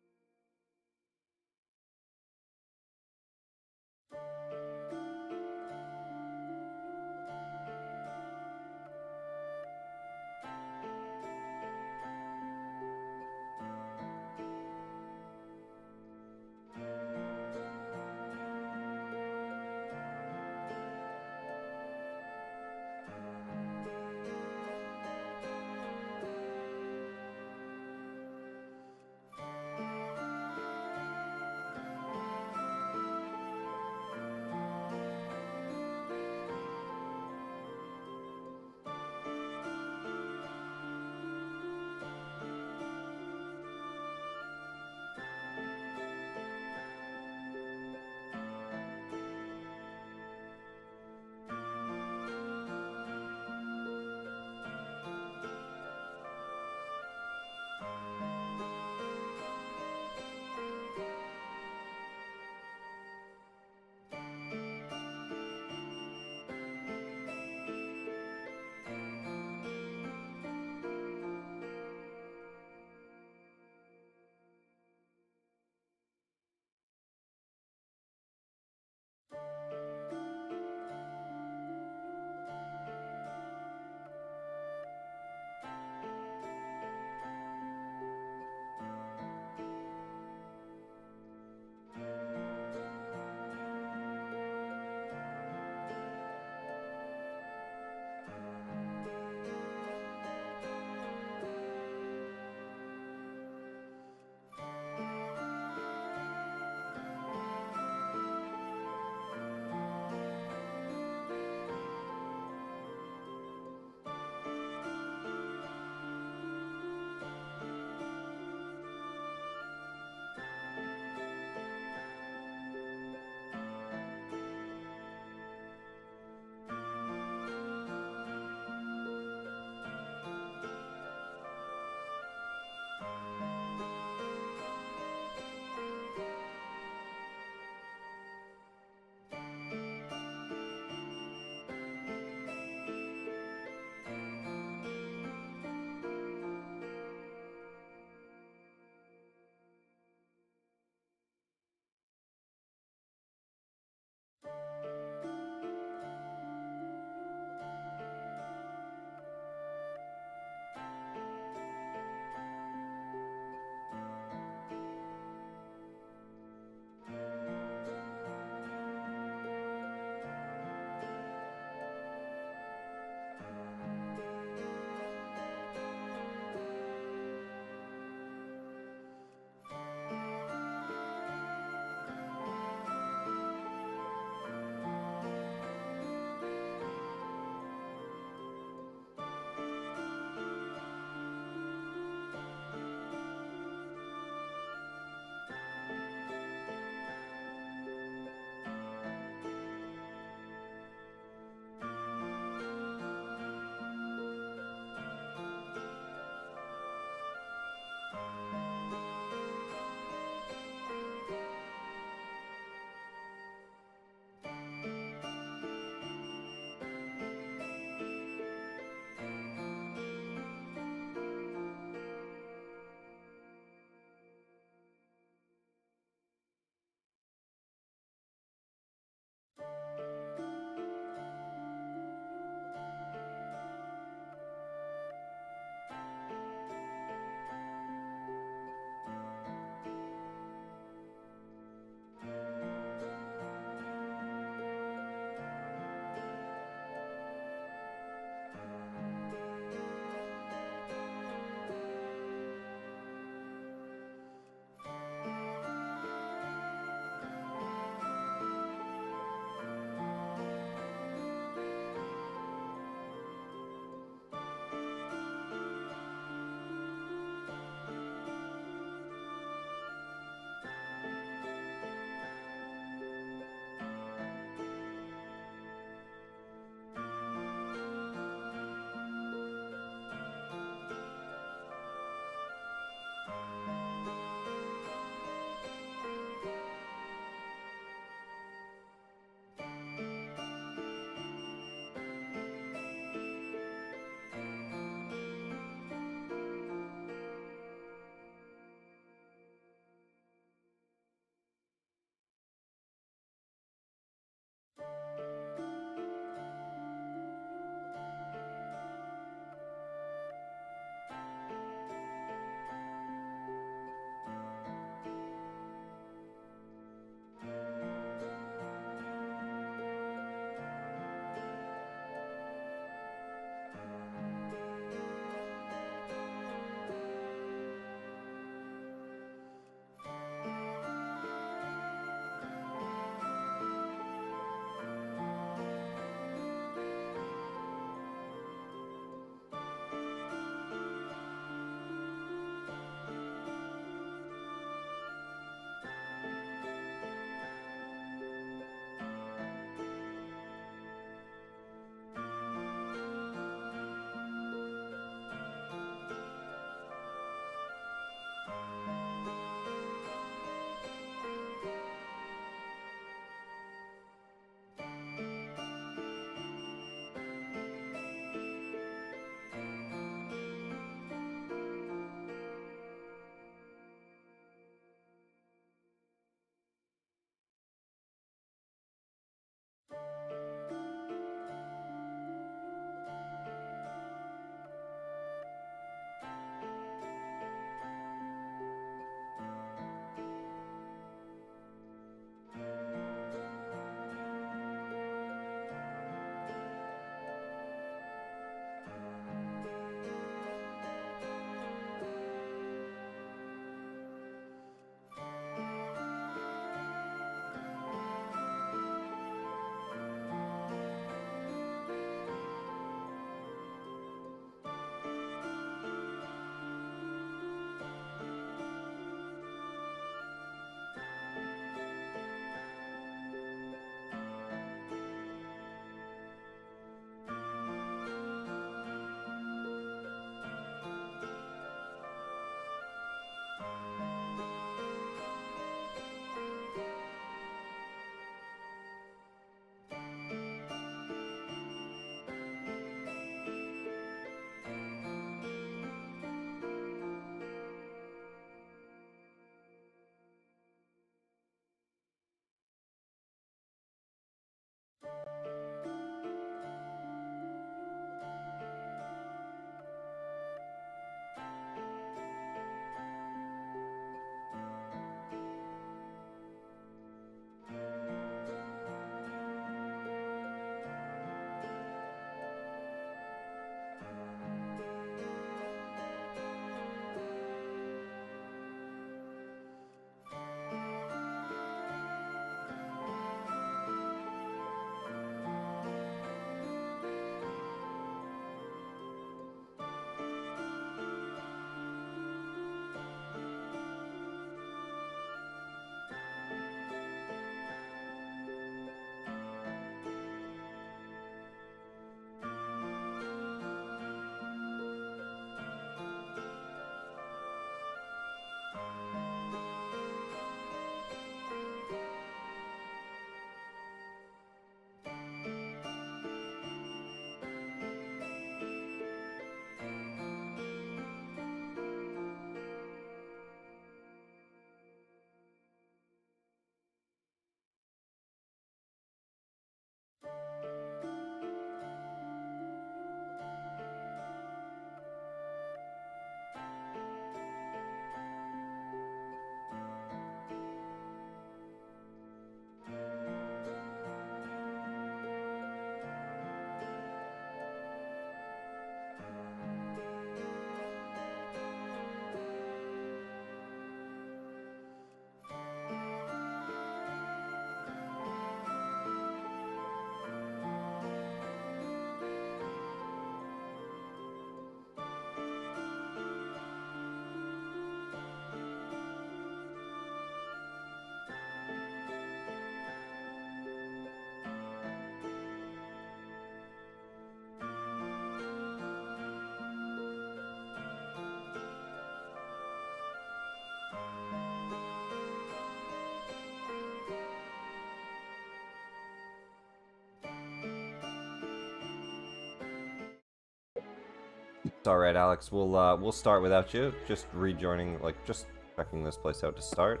Speaker 2: It's all right, Alex. We'll start without you. Just rejoining, like just checking this place out to start.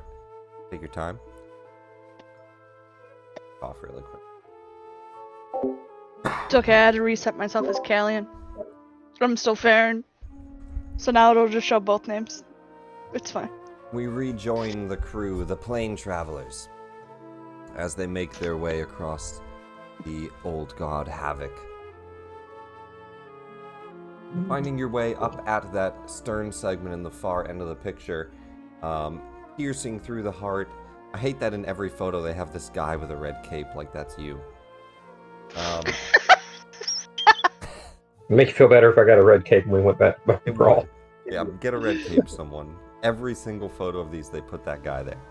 Speaker 2: Take your time. Off really quick.
Speaker 4: It's okay, I had to reset myself as Callian. But I'm still Farron. So now it'll just show both names. It's fine.
Speaker 2: We rejoin the crew, the plane travelers, as they make their way across the old god Havoc. Finding your way up at that stern segment in the far end of the picture, piercing through the heart. I hate that in every photo they have this guy with a red cape, like that's you.
Speaker 5: Make you feel better if I got a red cape and we went back to brawl.
Speaker 2: Yeah, get a red cape, someone. Every single photo of these, they put that guy there.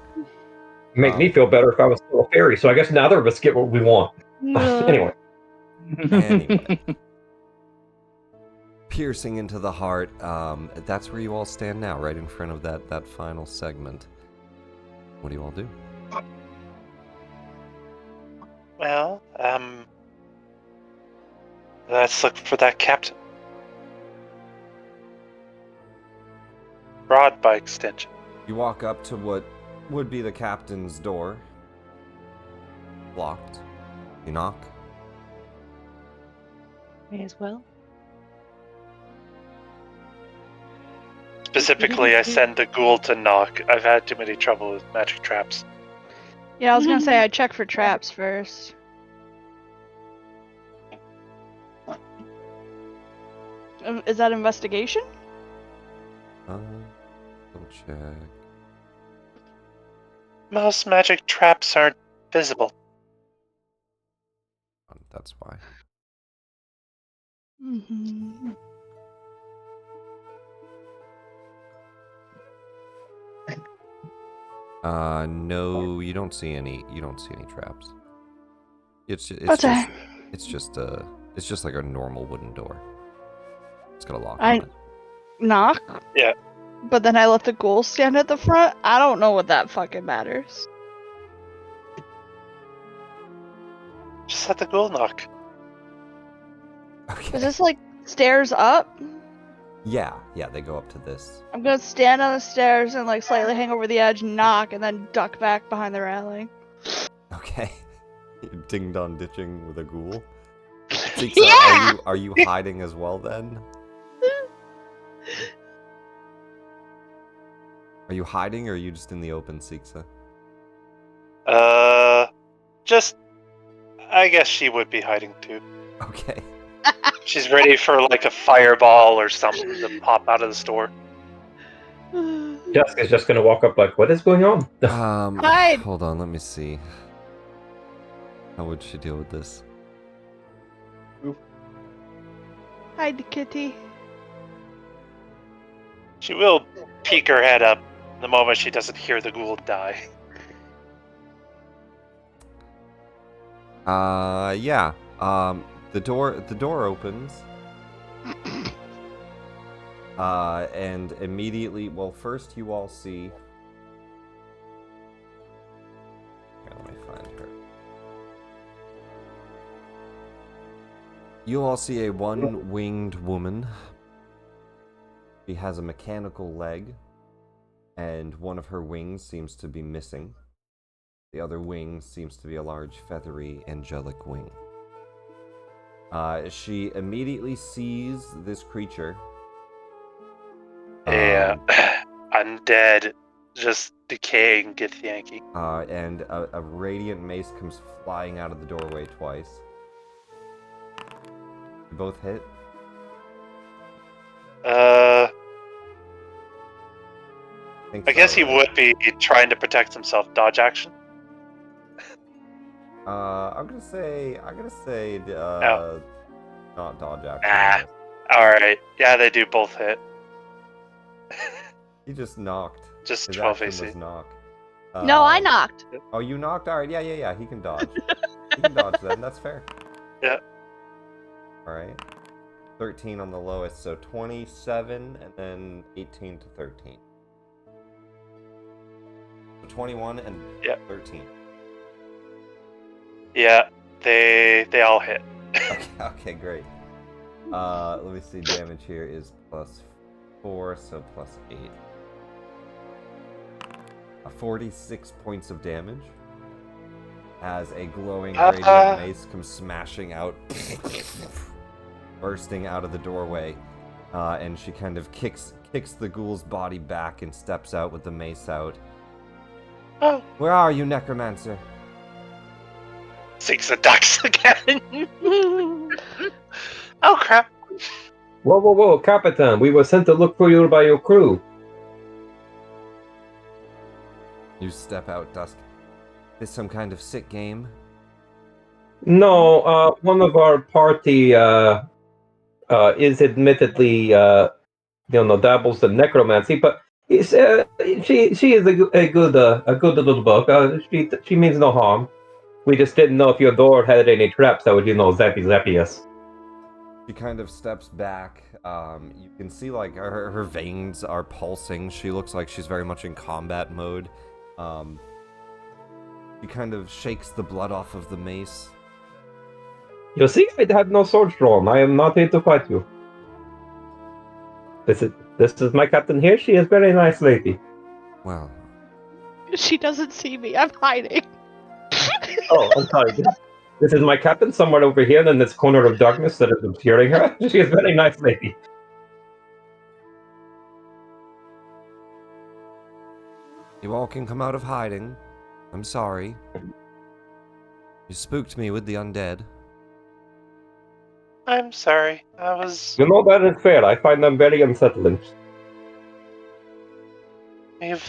Speaker 5: Make me feel better if I was still a fairy, so I guess neither of us get what we want. Anyway.
Speaker 2: Piercing into the heart, that's where you all stand now, right in front of that final segment. What do you all do?
Speaker 1: Well, let's look for that captain. Broad by extension.
Speaker 2: You walk up to what would be the captain's door. Locked. You knock.
Speaker 3: May as well.
Speaker 1: Specifically, I send the ghoul to knock. I've had too many trouble with magic traps.
Speaker 4: Yeah, I was gonna say I check for traps first. Is that investigation?
Speaker 2: Double check.
Speaker 1: Most magic traps aren't visible.
Speaker 2: That's why.
Speaker 4: Mm-hmm.
Speaker 2: No, you don't see any. You don't see any traps. It's just like a normal wooden door. It's got a lock on it.
Speaker 4: Knock?
Speaker 1: Yeah.
Speaker 4: But then I let the ghoul stand at the front? I don't know what that fucking matters.
Speaker 1: Just let the ghoul knock.
Speaker 2: Okay.
Speaker 4: Is this like stairs up?
Speaker 2: Yeah, they go up to this.
Speaker 4: I'm gonna stand on the stairs and like slightly hang over the edge, knock, and then duck back behind the railing.
Speaker 2: Okay. Ding-dong ditching with a ghoul. Six,
Speaker 4: Yeah!
Speaker 2: are you hiding as well then? Are you hiding or are you just in the open, Siksa?
Speaker 1: Just, I guess she would be hiding too.
Speaker 2: Okay.
Speaker 1: She's ready for like a fireball or something to pop out of the store.
Speaker 5: Jessica's just gonna walk up like, what is going on?
Speaker 4: Hide.
Speaker 2: Hold on, let me see. How would she deal with this?
Speaker 4: Hide the kitty.
Speaker 1: She will peek her head up the moment she doesn't hear the ghoul die.
Speaker 2: Yeah. The door opens. And immediately, well, first you all see. Here, let me find her. You all see a one-winged woman. She has a mechanical leg, and one of her wings seems to be missing. The other wing seems to be a large, feathery, angelic wing. She immediately sees this creature.
Speaker 1: Yeah, undead, just decaying Githyanki.
Speaker 2: And a radiant mace comes flying out of the doorway twice. You both hit.
Speaker 1: I guess he would be trying to protect himself. Dodge action.
Speaker 2: I'm gonna say,
Speaker 1: No.
Speaker 2: not dodge action.
Speaker 1: Ah. All right. Yeah, they do both hit.
Speaker 2: He just knocked.
Speaker 1: Just
Speaker 2: His
Speaker 1: 12
Speaker 2: action
Speaker 1: AC.
Speaker 2: was knock.
Speaker 4: No, I knocked.
Speaker 2: Oh, you knocked? Alright, yeah. He can dodge. He can dodge then, that's fair.
Speaker 1: Yeah.
Speaker 2: Alright. 13 on the lowest, so 27 and then 18 to 13. So 21 and 13.
Speaker 1: Yeah, they all hit.
Speaker 2: Okay, great. Let me see, damage here is +4, so +8. 46 points of damage as a glowing radiant mace comes smashing out, bursting out of the doorway, and she kind of kicks the ghoul's body back and steps out with the mace out.
Speaker 1: Oh.
Speaker 2: Where are you, necromancer?
Speaker 1: Six ducks again. Oh crap!
Speaker 5: Whoa, Capitan! We were sent to look for you by your crew.
Speaker 2: You step out, Dusk. This some kind of sick game?
Speaker 5: No, one of our party is admittedly dabbles in necromancy, but she is a good little book. She means no harm. We just didn't know if your door had any traps that would zappy us.
Speaker 2: She kind of steps back. You can see like her veins are pulsing. She looks like she's very much in combat mode. She kind of shakes the blood off of the mace.
Speaker 5: You see, I have no sword drawn. I am not here to fight you. This is my captain here. She is very nice lady.
Speaker 2: Well,
Speaker 4: She doesn't see me. I'm hiding.
Speaker 5: Oh, I'm sorry. This is my captain somewhere over here in this corner of darkness that is obscuring her. She is a very nice lady.
Speaker 2: you all can come out of hiding. I'm sorry. You spooked me with the undead.
Speaker 1: I'm sorry. I was.
Speaker 5: You know that is fair. I find them very unsettling.
Speaker 1: We've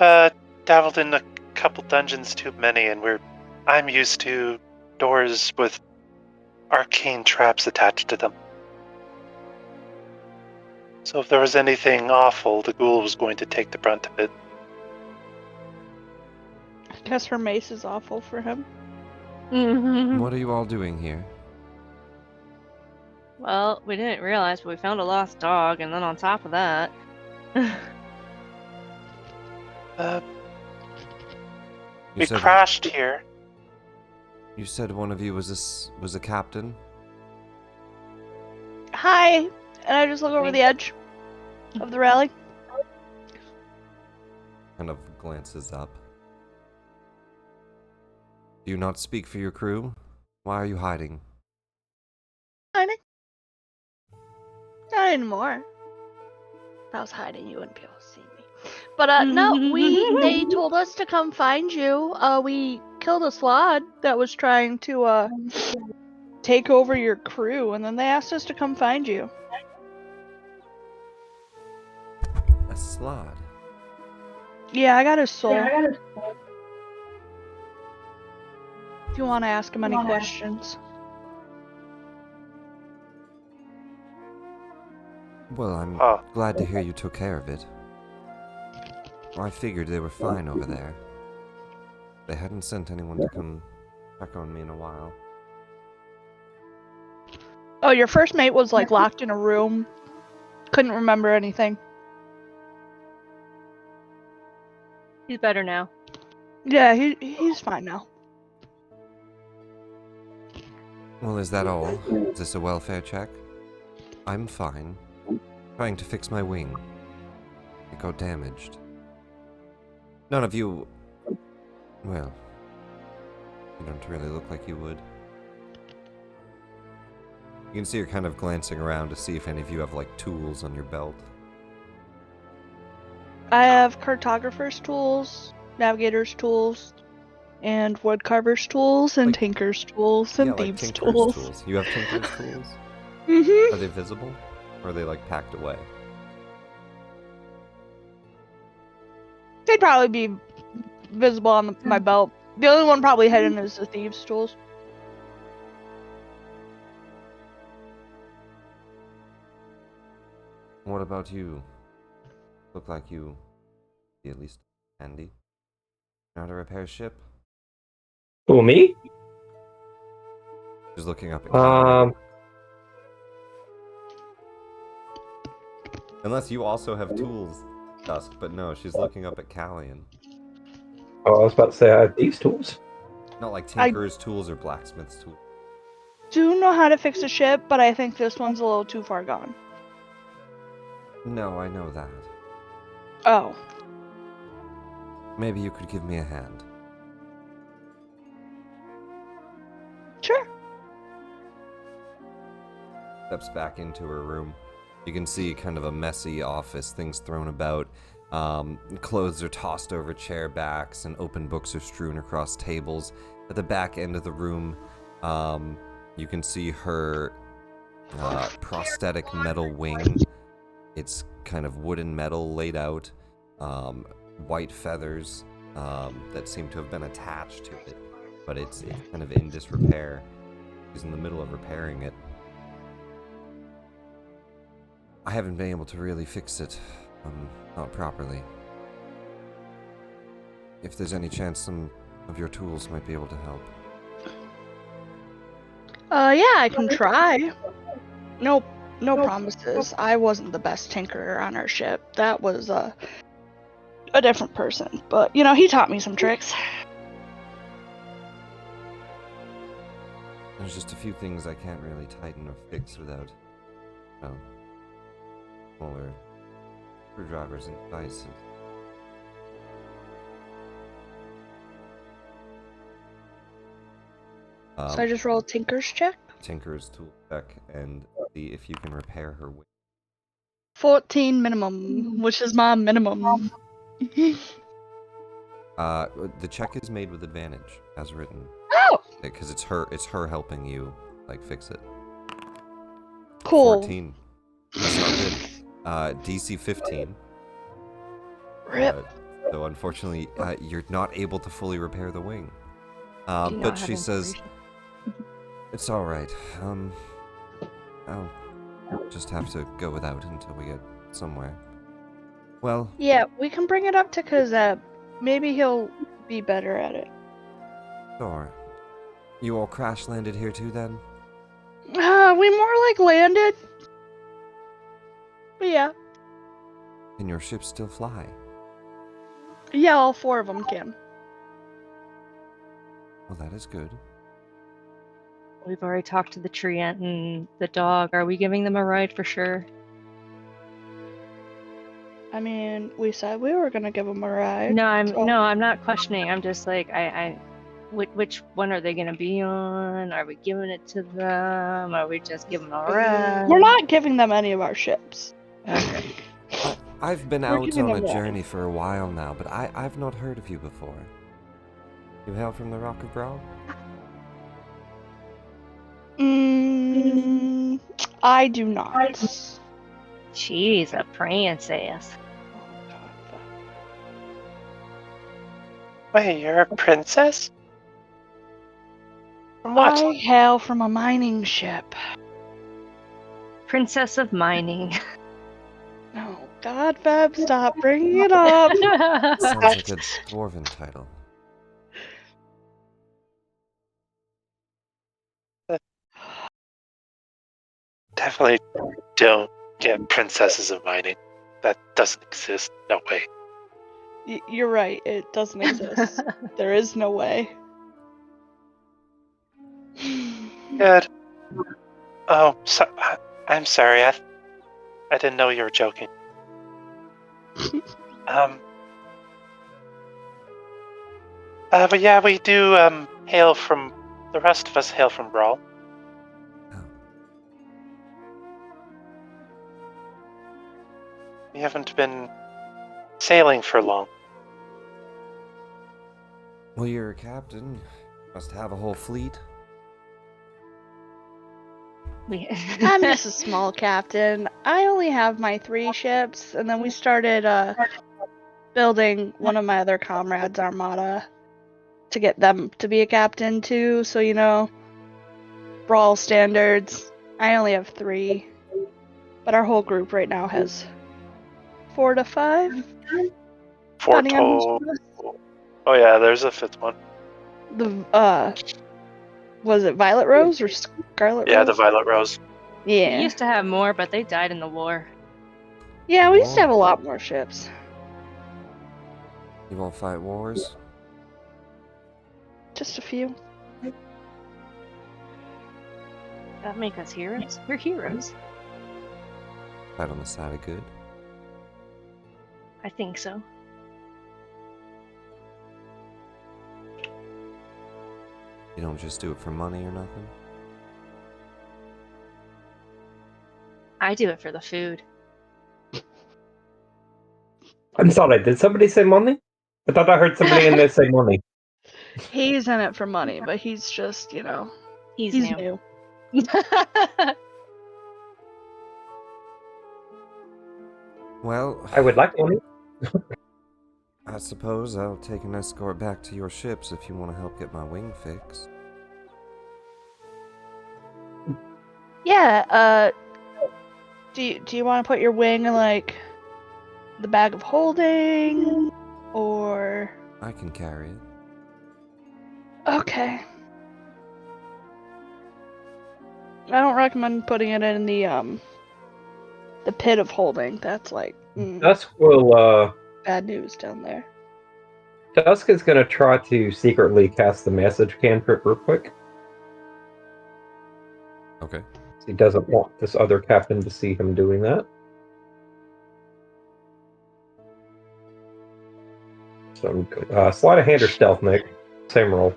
Speaker 1: dabbled in a couple dungeons too many, and I'm used to doors with arcane traps attached to them. So if there was anything awful, the ghoul was going to take the brunt of it.
Speaker 4: I guess her mace is awful for him.
Speaker 2: What are you all doing here?
Speaker 3: Well, we didn't realize, but we found a lost dog, and then on top of that,
Speaker 1: We crashed here.
Speaker 2: You said one of you was a captain?
Speaker 4: Hi! And I just look over the edge of the rally.
Speaker 2: Kind of glances up. Do you not speak for your crew? Why are you hiding?
Speaker 4: Hiding? Not anymore. If I was hiding, you wouldn't be able to see me. But no, they told us to come find you. We killed a slod that was trying to take over your crew, and then they asked us to come find you.
Speaker 2: A slod.
Speaker 4: Yeah, I got his soul. If you want to ask him any questions.
Speaker 2: Well, I'm
Speaker 1: Oh.
Speaker 2: glad to hear you took care of it. I figured they were fine over there. They hadn't sent anyone to come check on me in a while.
Speaker 4: Oh, your first mate was like locked in a room. Couldn't remember anything.
Speaker 3: He's better now.
Speaker 4: Yeah, he's fine now.
Speaker 2: Well, is that all? Is this a welfare check? I'm fine. Trying to fix my wing. It got damaged. None of you... Well... You don't really look like you would. You can see her kind of glancing around to see if any of you have, like, tools on your belt.
Speaker 4: I have cartographer's tools, navigator's tools, and woodcarver's tools, and
Speaker 2: Like-
Speaker 4: tinker's tools, and
Speaker 2: yeah, like
Speaker 4: thieves'
Speaker 2: tinker's
Speaker 4: tools.
Speaker 2: You have tinker's tools?
Speaker 4: Mm-hmm.
Speaker 2: Are they visible? Or are they, like, packed away?
Speaker 4: They'd probably be visible on my belt. The only one probably hidden is the thieves' tools.
Speaker 2: What about you? Look like you... be at least handy. Know how to repair a ship?
Speaker 5: Who, me?
Speaker 2: She's looking up at Callie. Unless you also have tools, Dusk, but no, she's looking up at Callian.
Speaker 5: Oh, I was about to say I have these tools.
Speaker 2: Not like tinker's tools or blacksmith's tools.
Speaker 4: Do know how to fix a ship, but I think this one's a little too far gone.
Speaker 2: No, I know that.
Speaker 4: Oh.
Speaker 2: Maybe you could give me a hand.
Speaker 4: Sure.
Speaker 2: Steps back into her room. You can see kind of a messy office, things thrown about. Clothes are tossed over chair backs, and open books are strewn across tables. At the back end of the room, you can see her prosthetic metal wing. It's kind of wooden metal laid out, white feathers that seem to have been attached to it, but it's kind of in disrepair. She's in the middle of repairing it. I haven't been able to really fix it, not properly. If there's any chance some of your tools might be able to help.
Speaker 4: Yeah, I can try. No promises. I wasn't the best tinkerer on our ship. That was a different person. But, you know, he taught me some tricks.
Speaker 2: There's just a few things I can't really tighten or fix without, well, smaller screwdrivers and devices.
Speaker 4: So I just roll a tinker's check?
Speaker 2: Tinker's tool check and see if you can repair her wing.
Speaker 4: 14 minimum, which is my minimum.
Speaker 2: The check is made with advantage, as written.
Speaker 4: Oh!
Speaker 2: Because it's her helping you, like, fix it.
Speaker 4: Cool.
Speaker 2: 14. That's not good. DC 15.
Speaker 4: Rip.
Speaker 2: So unfortunately, you're not able to fully repair the wing.
Speaker 3: Do you not
Speaker 2: But
Speaker 3: have
Speaker 2: she says,
Speaker 3: inspiration?
Speaker 2: it's alright. I'll just have to go without until we get somewhere. Well,
Speaker 4: Yeah, we can bring it up to Kazeb. Maybe he'll be better at it.
Speaker 2: sure. You all crash landed here too then?
Speaker 4: We more like landed. But yeah.
Speaker 2: Can your ship still fly?
Speaker 4: Yeah, all 4 of them can.
Speaker 2: Well, that is good.
Speaker 3: We've already talked to the tree ant and the dog. Are we giving them a ride for sure?
Speaker 4: I mean, we said we were gonna give him a ride.
Speaker 3: No, I'm
Speaker 4: so-
Speaker 3: no, I'm not questioning. I'm just like I Which one are they gonna be on? Are we giving it to them? Are we just giving them a rest?
Speaker 4: We're not giving them any of our ships.
Speaker 3: Okay.
Speaker 2: I've been
Speaker 4: We're
Speaker 2: out
Speaker 4: giving
Speaker 2: on a
Speaker 4: them one.
Speaker 2: journey for a while now, but I've not heard of you before. You hail from the Rock of Brawl?
Speaker 4: I do not.
Speaker 3: She's a princess.
Speaker 1: Wait, you're a princess? From what?
Speaker 4: I hail from a mining ship.
Speaker 3: Princess of mining.
Speaker 4: Oh, God, Feb, stop bringing it up.
Speaker 2: Sounds like a dwarven title.
Speaker 1: Definitely don't get princesses of mining. That doesn't exist. No way.
Speaker 4: You're right, it doesn't exist. There is no way.
Speaker 1: Good. Oh, I'm sorry. I didn't know you were joking. But yeah, we do hail from. The rest of us hail from Brawl.
Speaker 2: Oh.
Speaker 1: We haven't been sailing for long.
Speaker 2: Well, you're a captain. You must have a whole fleet.
Speaker 4: I'm just a small captain. I only have my 3 ships, and then we started building one of my other comrades' armada to get them to be a captain too, so you know, Brawl standards. I only have 3, but our whole group right now has 4 to 5.
Speaker 1: Four
Speaker 4: depending on who's
Speaker 1: total.
Speaker 4: with us.
Speaker 1: Oh yeah, there's a 5th one.
Speaker 4: Was it Violet Rose or Scarlet
Speaker 1: Yeah,
Speaker 4: Rose?
Speaker 1: the Violet Rose.
Speaker 3: We
Speaker 4: Yeah.
Speaker 3: used to have more, but they died in the war.
Speaker 4: Yeah, we used to have a lot more ships.
Speaker 2: You won't fight wars?
Speaker 4: Just a few.
Speaker 3: That make us heroes? We're heroes.
Speaker 2: Fight on the side of good?
Speaker 3: I think so.
Speaker 2: You don't just do it for money or nothing?
Speaker 3: I do it for the food.
Speaker 5: I'm sorry, did somebody say money? I thought I heard somebody in there say money.
Speaker 4: He's in it for money, but he's just, you know,
Speaker 3: He's
Speaker 4: new.
Speaker 2: Well,
Speaker 5: I would like money.
Speaker 2: I suppose I'll take an escort back to your ships if you want to help get my wing fixed.
Speaker 4: Yeah, do you want to put your wing in, like, the bag of holding? Or...
Speaker 2: I can carry it.
Speaker 4: Okay. I don't recommend putting it in the pit of holding. That's like
Speaker 5: Dusk will,
Speaker 4: bad news down there.
Speaker 5: Dusk is gonna try to secretly cast the message cantrip real quick.
Speaker 2: Okay.
Speaker 5: He doesn't want this other captain to see him doing that. So, sleight of hand or stealth, Nick. Same roll.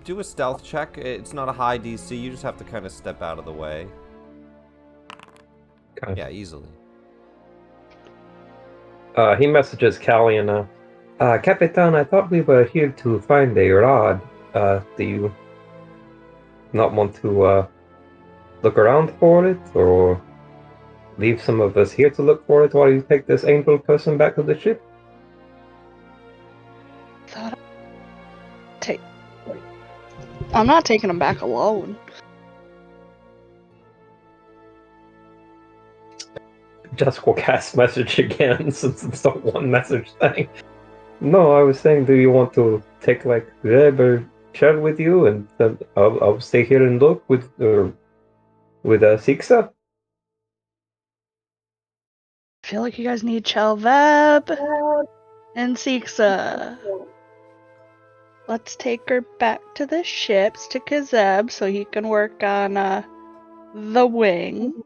Speaker 2: Do a stealth check. It's not a high DC, you just have to kind of step out of the way.
Speaker 5: Okay.
Speaker 2: Yeah, easily.
Speaker 5: He messages Callie and, Capitan, I thought we were here to find a rod. Do you not want to, look around for it, or leave some of us here to look for it while you take this angel person back to the ship?
Speaker 4: I'm not taking him back alone.
Speaker 5: Just will cast message again since it's a one message thing. No, I was saying, do you want to take like Zeb or Chad with you, and then I'll stay here and look with Sixa?
Speaker 4: I feel like you guys need Chelveb and Sixa. Let's take her back to the ships to Kazeb so he can work on the wing.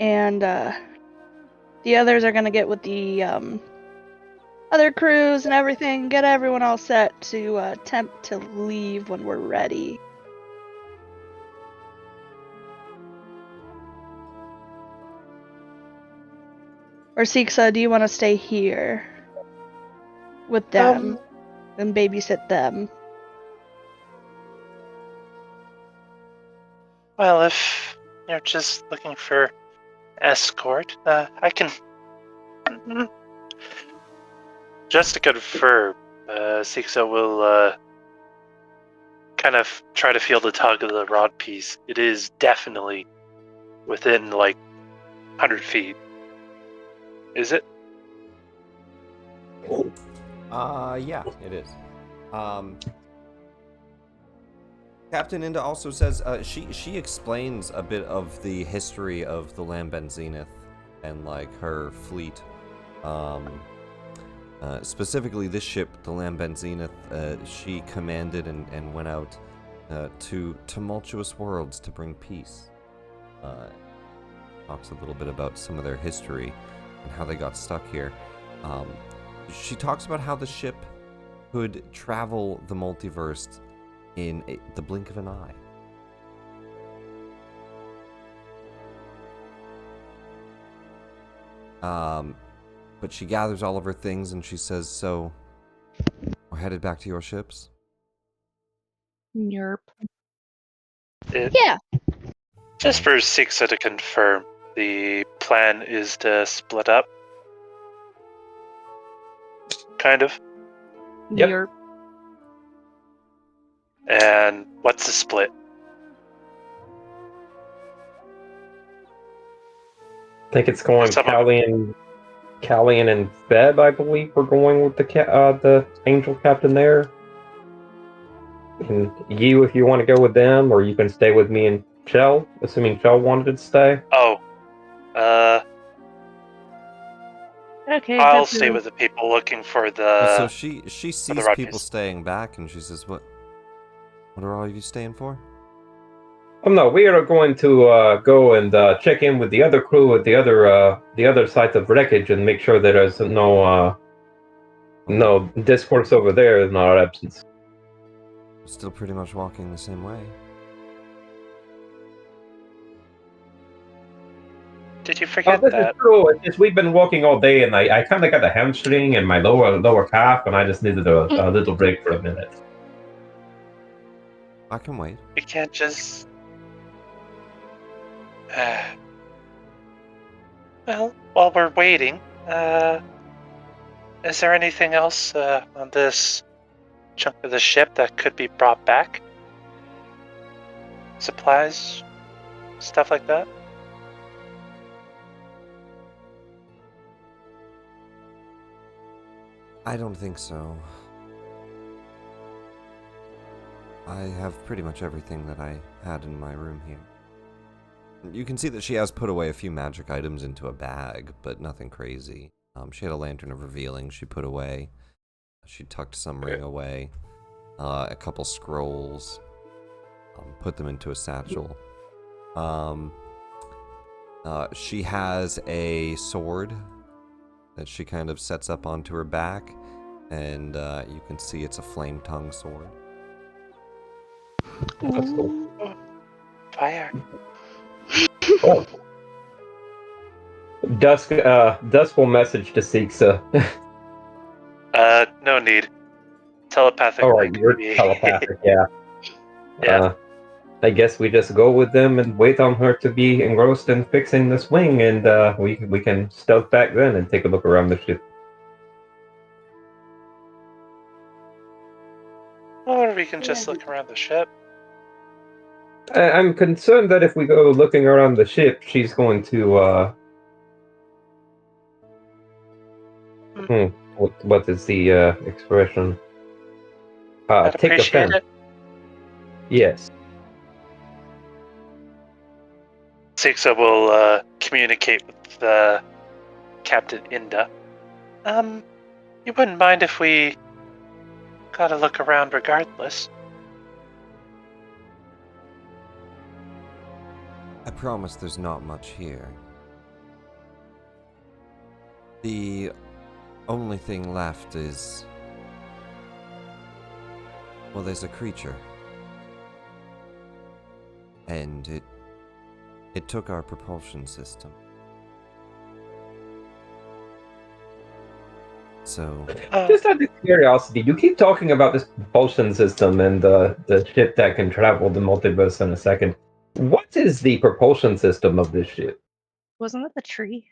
Speaker 4: And the others are gonna get with the other crews and everything, get everyone all set to attempt to leave when we're ready. Or Siksa, do you want to stay here with them and babysit them?
Speaker 1: Well, if you're just looking for escort, I can. Just to confirm, Siksa will kind of try to feel the tug of the rod piece. It is definitely within like 100 feet. Is it?
Speaker 2: Yeah, it is. Captain Inda also says she explains a bit of the history of the Lambent Zenith and like her fleet. Specifically this ship, the Lambent Zenith, she commanded and went out to tumultuous worlds to bring peace. Talks a little bit about some of their history and how they got stuck here. She talks about how the ship could travel the multiverse in the blink of an eye. But she gathers all of her things and she says, so, we're headed back to your ships?
Speaker 3: Yerp.
Speaker 4: Yeah.
Speaker 1: Just for Siksa to confirm, the plan is to split up. Kind of.
Speaker 5: Yep.
Speaker 3: Yerp.
Speaker 1: And what's the split?
Speaker 5: I think it's going
Speaker 1: Some of-
Speaker 5: Callian and Feb, I believe, we're going with the Angel Captain there. And you, if you want to go with them, or you can stay with me and Shell, assuming Shell wanted to stay.
Speaker 1: Oh.
Speaker 3: Okay.
Speaker 1: I'll
Speaker 3: that's
Speaker 1: stay
Speaker 3: good.
Speaker 1: with the people looking for
Speaker 2: So
Speaker 1: the...
Speaker 2: she sees
Speaker 1: rod
Speaker 2: people
Speaker 1: piece.
Speaker 2: staying back and she says, what are all of you staying for?
Speaker 5: Oh no, we are going to go and check in with the other crew at the other site of wreckage and make sure that there's no discourse over there in our absence.
Speaker 2: Still pretty much walking the same way.
Speaker 1: Did you forget
Speaker 5: This
Speaker 1: that?
Speaker 5: is true. It's just we've been walking all day, and I kind of got a hamstring and my lower calf, and I just needed a little break for a minute.
Speaker 2: I can wait.
Speaker 1: We can't just... Well, while we're waiting, is there anything else on this chunk of the ship that could be brought back? Supplies? Stuff like that?
Speaker 2: I don't think so. I have pretty much everything that I had in my room here. You can see that she has put away a few magic items into a bag, but nothing crazy. She had a lantern of revealing she put away. She tucked some ring away. A couple scrolls. Put them into a satchel. She has a sword that she kind of sets up onto her back, and you can see it's a flame tongue sword.
Speaker 5: That's cool.
Speaker 1: Fire.
Speaker 5: Oh. Dusk will message to Siksa.
Speaker 1: No need. Telepathic.
Speaker 5: All right, you're
Speaker 1: maybe.
Speaker 5: telepathic, yeah.
Speaker 1: Yeah.
Speaker 5: I guess we just go with them and wait on her to be engrossed in fixing this wing, and we can stealth back then and take a look around the ship.
Speaker 1: Or we can just look around the ship.
Speaker 5: I'm concerned that if we go looking around the ship, she's going to what is the expression?
Speaker 1: I'd
Speaker 5: Take
Speaker 1: appreciate
Speaker 5: offense.
Speaker 1: it.
Speaker 5: Yes.
Speaker 1: Siksa will communicate with Captain Inda. You wouldn't mind if we got a look around regardless?
Speaker 2: I promise there's not much here. The only thing left is... Well, there's a creature. And it took our propulsion system. So...
Speaker 5: Just out of curiosity, you keep talking about this propulsion system and the ship that can travel the multiverse in a second. What is the propulsion system of this ship?
Speaker 3: Wasn't that the tree?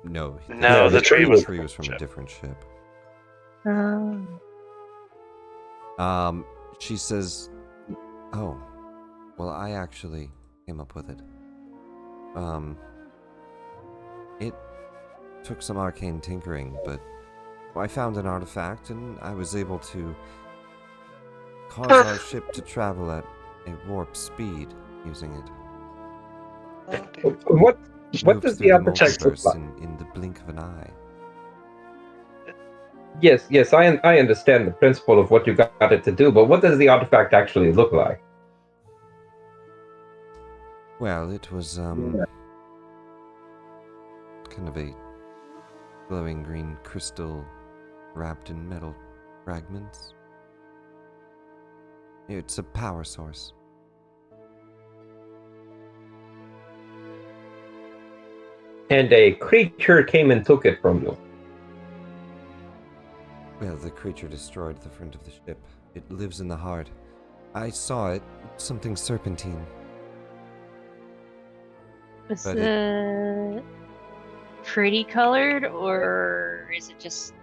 Speaker 2: No,
Speaker 1: No,
Speaker 5: the tree
Speaker 2: the
Speaker 5: was
Speaker 2: tree was from
Speaker 1: ship.
Speaker 2: a different ship. She says, oh, well, I actually came up with it. It took some arcane tinkering, but I found an artifact and I was able to cause our ship to travel at a warp speed using it.
Speaker 1: Oh, dear.
Speaker 5: What
Speaker 2: Moved
Speaker 5: does
Speaker 2: through
Speaker 5: the artifact look
Speaker 2: multiverse
Speaker 5: like?
Speaker 2: in the blink of an eye.
Speaker 5: Yes, I understand the principle of what you got it to do, but what does the artifact actually look like?
Speaker 2: Well, it was, kind of a glowing green crystal wrapped in metal fragments. It's a power source.
Speaker 5: And a creature came and took it from you.
Speaker 2: Well, the creature destroyed the front of the ship. It lives in the heart. I saw it. Something serpentine.
Speaker 3: Is
Speaker 2: But
Speaker 3: it pretty colored, or is it just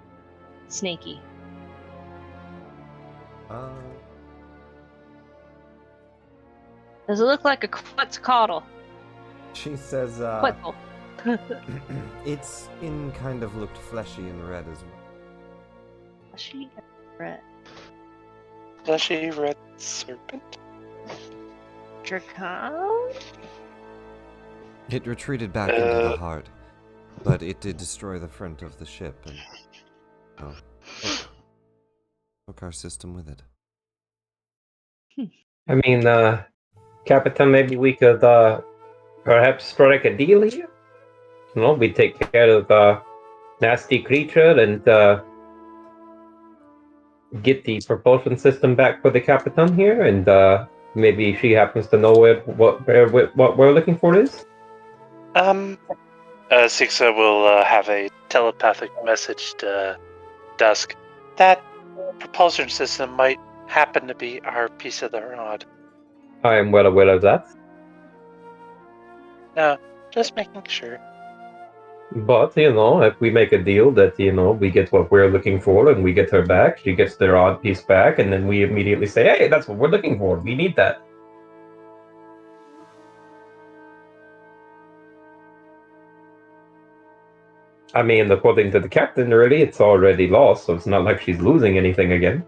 Speaker 3: snaky? Does it look like a Quetzalcoatl?
Speaker 2: She says,
Speaker 3: Quetzal.
Speaker 2: its skin kind of looked fleshy and red as well.
Speaker 3: She red.
Speaker 1: Fleshy red serpent?
Speaker 3: Dracon?
Speaker 2: It retreated back into the heart, but it did destroy the front of the ship and, well, took our system with it.
Speaker 5: I mean, Capitan, maybe we could perhaps strike a deal here? You know, we take care of the nasty creature and get the propulsion system back for the Capitan here, and maybe she happens to know what we're looking for is?
Speaker 1: Sixa will have a telepathic message to Dusk. That propulsion system might happen to be our piece of the rod.
Speaker 5: I am well aware of that.
Speaker 1: No, just making sure.
Speaker 5: But, you know, if we make a deal that, you know, we get what we're looking for and we get her back, she gets the rod piece back, and then we immediately say, hey, that's what we're looking for. We need that. I mean, according to the captain, really, it's already lost, so it's not like she's losing anything again.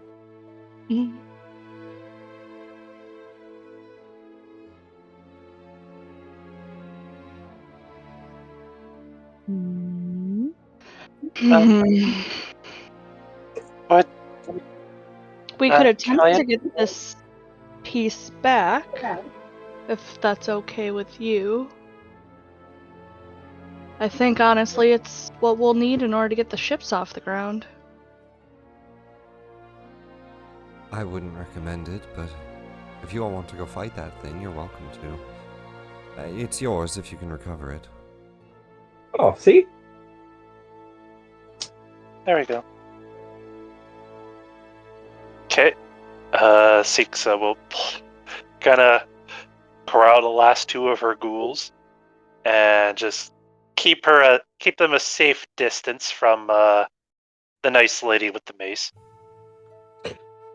Speaker 1: What?
Speaker 4: We could attempt to
Speaker 1: Callian?
Speaker 4: get this piece back, if that's okay with you. I think, honestly, it's what we'll need in order to get the ships off the ground.
Speaker 2: I wouldn't recommend it, but if you all want to go fight that thing, you're welcome to. It's yours if you can recover it.
Speaker 5: Oh, see?
Speaker 1: There we go. Okay. Sixa will kind of corral the last two of her ghouls and just keep them a safe distance from the nice lady with the mace.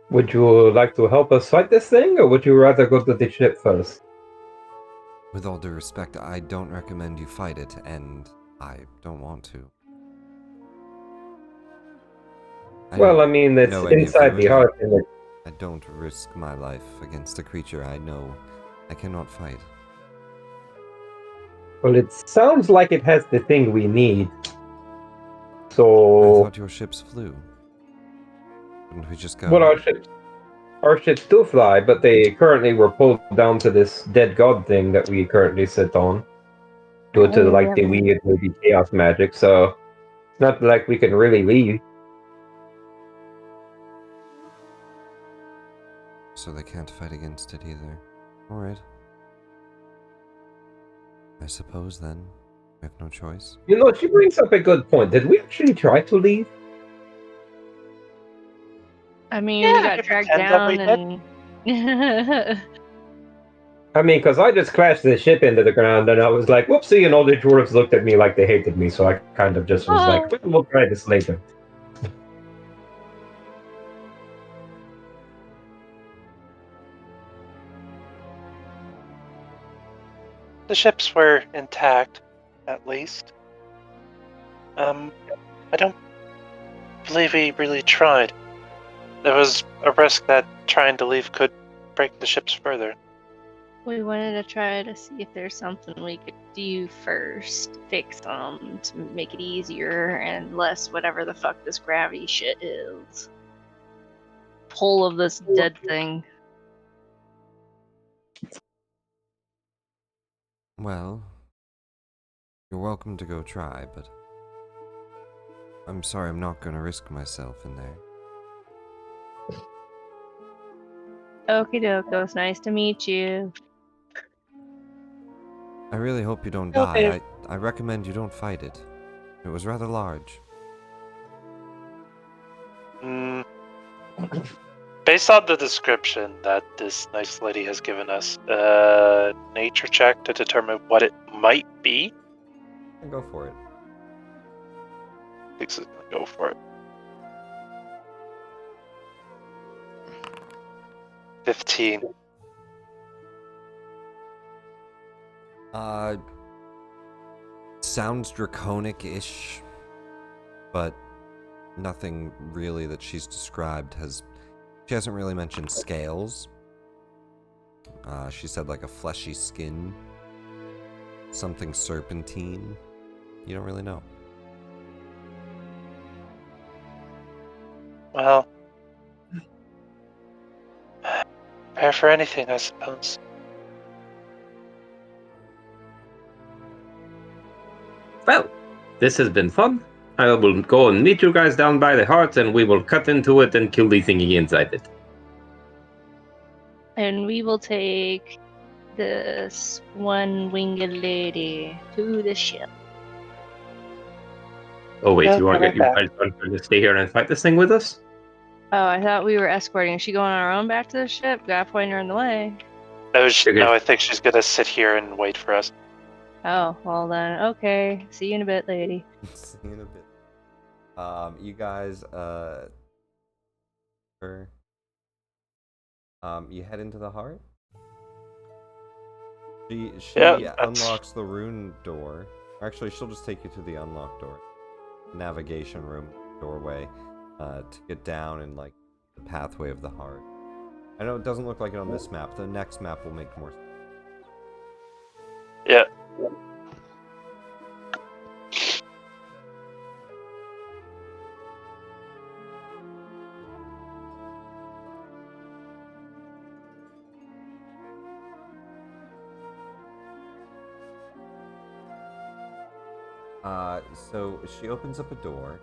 Speaker 5: Would you like to help us fight this thing, or would you rather go to the ship first?
Speaker 2: With all due respect, I don't recommend you fight it, and I don't want to.
Speaker 5: Well, I mean, it's inside the heart, and
Speaker 2: I don't risk my life against a creature I know I cannot fight.
Speaker 5: well, it sounds like it has the thing we need.
Speaker 2: I
Speaker 5: So,
Speaker 2: thought your ships flew. Wouldn't we just go?
Speaker 5: well, our ships do fly, but they currently were pulled down to this dead god thing that we currently sit on, due to like the weird maybe chaos magic. So, Not like we can really leave.
Speaker 2: So they can't fight against it either. Alright. I suppose then, we have no choice.
Speaker 5: You know, she brings up a good point. Did we actually try to leave?
Speaker 3: I mean,
Speaker 1: Yeah,
Speaker 3: we got
Speaker 1: we
Speaker 3: dragged
Speaker 1: pretend that we
Speaker 3: down and.
Speaker 5: I mean, because I just crashed the ship into the ground and I was like, whoopsie, and all the dwarves looked at me like they hated me, so I kind of just was like, well, we'll try this later.
Speaker 1: The ships were intact, at least. I don't believe we really tried. There was a risk that trying to leave could break the ships further.
Speaker 3: We wanted to try to see if there's something we could do first, fix them to make it easier and less whatever the fuck this gravity shit is. Pull of this dead thing.
Speaker 2: Well, you're welcome to go try, but I'm sorry I'm not gonna risk myself in there.
Speaker 3: Okie doke, it was nice to meet you.
Speaker 2: I really hope you don't
Speaker 1: Okay.
Speaker 2: die. I recommend you don't fight it. It was rather large.
Speaker 1: Based on the description that this nice lady has given us, nature check to determine what it might be.
Speaker 2: Go for it.
Speaker 1: Thinks it's gonna go for it. 15.
Speaker 2: Sounds draconic-ish, but nothing really that she's described has... She hasn't really mentioned scales. She said like a fleshy skin. Something serpentine. You don't really know.
Speaker 1: Well, prepare for anything, I suppose.
Speaker 5: Well, this has been fun. I will go and meet you guys down by the heart, and we will cut into it and kill the thingy inside it.
Speaker 3: And we will take this one-winged lady to the ship.
Speaker 5: Oh wait,
Speaker 1: Yeah,
Speaker 5: you
Speaker 1: come
Speaker 5: guys
Speaker 1: back.
Speaker 5: want to stay here and fight this thing with us?
Speaker 3: Oh, I thought we were escorting. Is she going on her own back to the ship? Gotta point her in the way.
Speaker 1: No, I think she's gonna sit here and wait for us.
Speaker 3: Oh, well then, okay. See you in a bit, lady.
Speaker 2: See you in a bit. You guys, you head into the heart? She
Speaker 1: Yeah,
Speaker 2: unlocks the rune door. Actually, she'll just take you to the unlocked door. Navigation room doorway, to get down in, like, the pathway of the heart. I know it doesn't look like it on this map. The next map will make more sense.
Speaker 1: Yeah.
Speaker 2: So she opens up a door.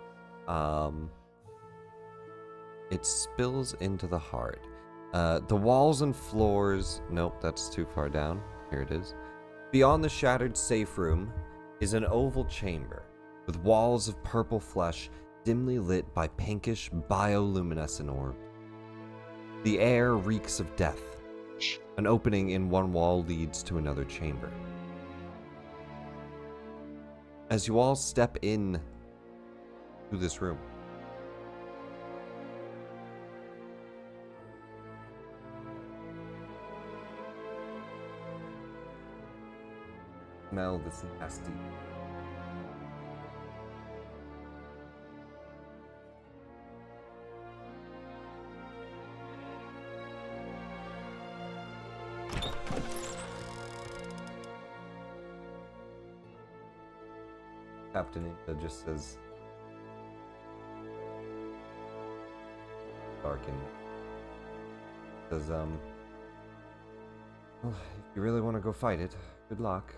Speaker 2: It spills into the heart. The walls and floors... Nope, that's too far down. Here it is. Beyond the shattered safe room is an oval chamber with walls of purple flesh dimly lit by pinkish bioluminescent orbs. The air reeks of death. An opening in one wall leads to another chamber. As you all step in to this room, smell this nasty. Captain Inca just says, Darkin says, well, if you really want to go fight it, good luck.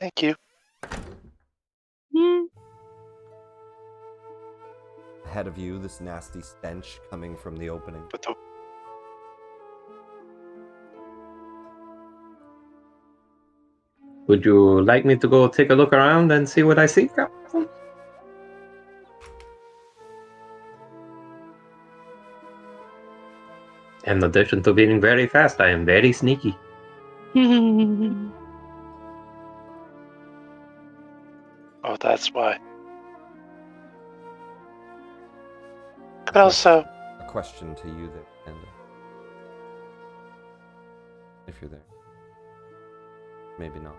Speaker 1: Thank you.
Speaker 2: Ahead of you, this nasty stench coming from the opening.
Speaker 1: But the,
Speaker 5: Would you like me to go take a look around and see what I see, Captain? In addition to being very fast, I am very sneaky.
Speaker 1: oh, that's why. Could also.
Speaker 2: A question to you there, Panda. If you're there. Maybe not.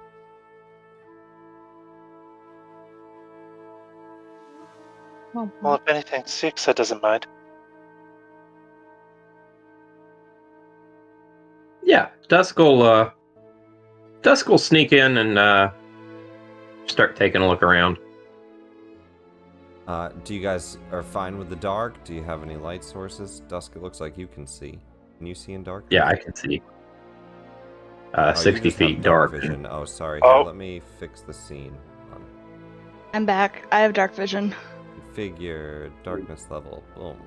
Speaker 1: Well, if anything, Sixa doesn't mind.
Speaker 5: Yeah, Dusk will sneak in and start taking a look around.
Speaker 2: Do you guys are fine with the dark? Do you have any light sources? Dusk, it looks like you can see. Can you see in dark?
Speaker 5: Yeah, I can see.
Speaker 2: Oh, you
Speaker 5: 60
Speaker 2: just have
Speaker 5: feet dark.
Speaker 2: vision. Oh, sorry.
Speaker 1: Oh.
Speaker 2: Here, let me fix the scene.
Speaker 4: I'm back. I have dark vision.
Speaker 2: Configure darkness level. Boom.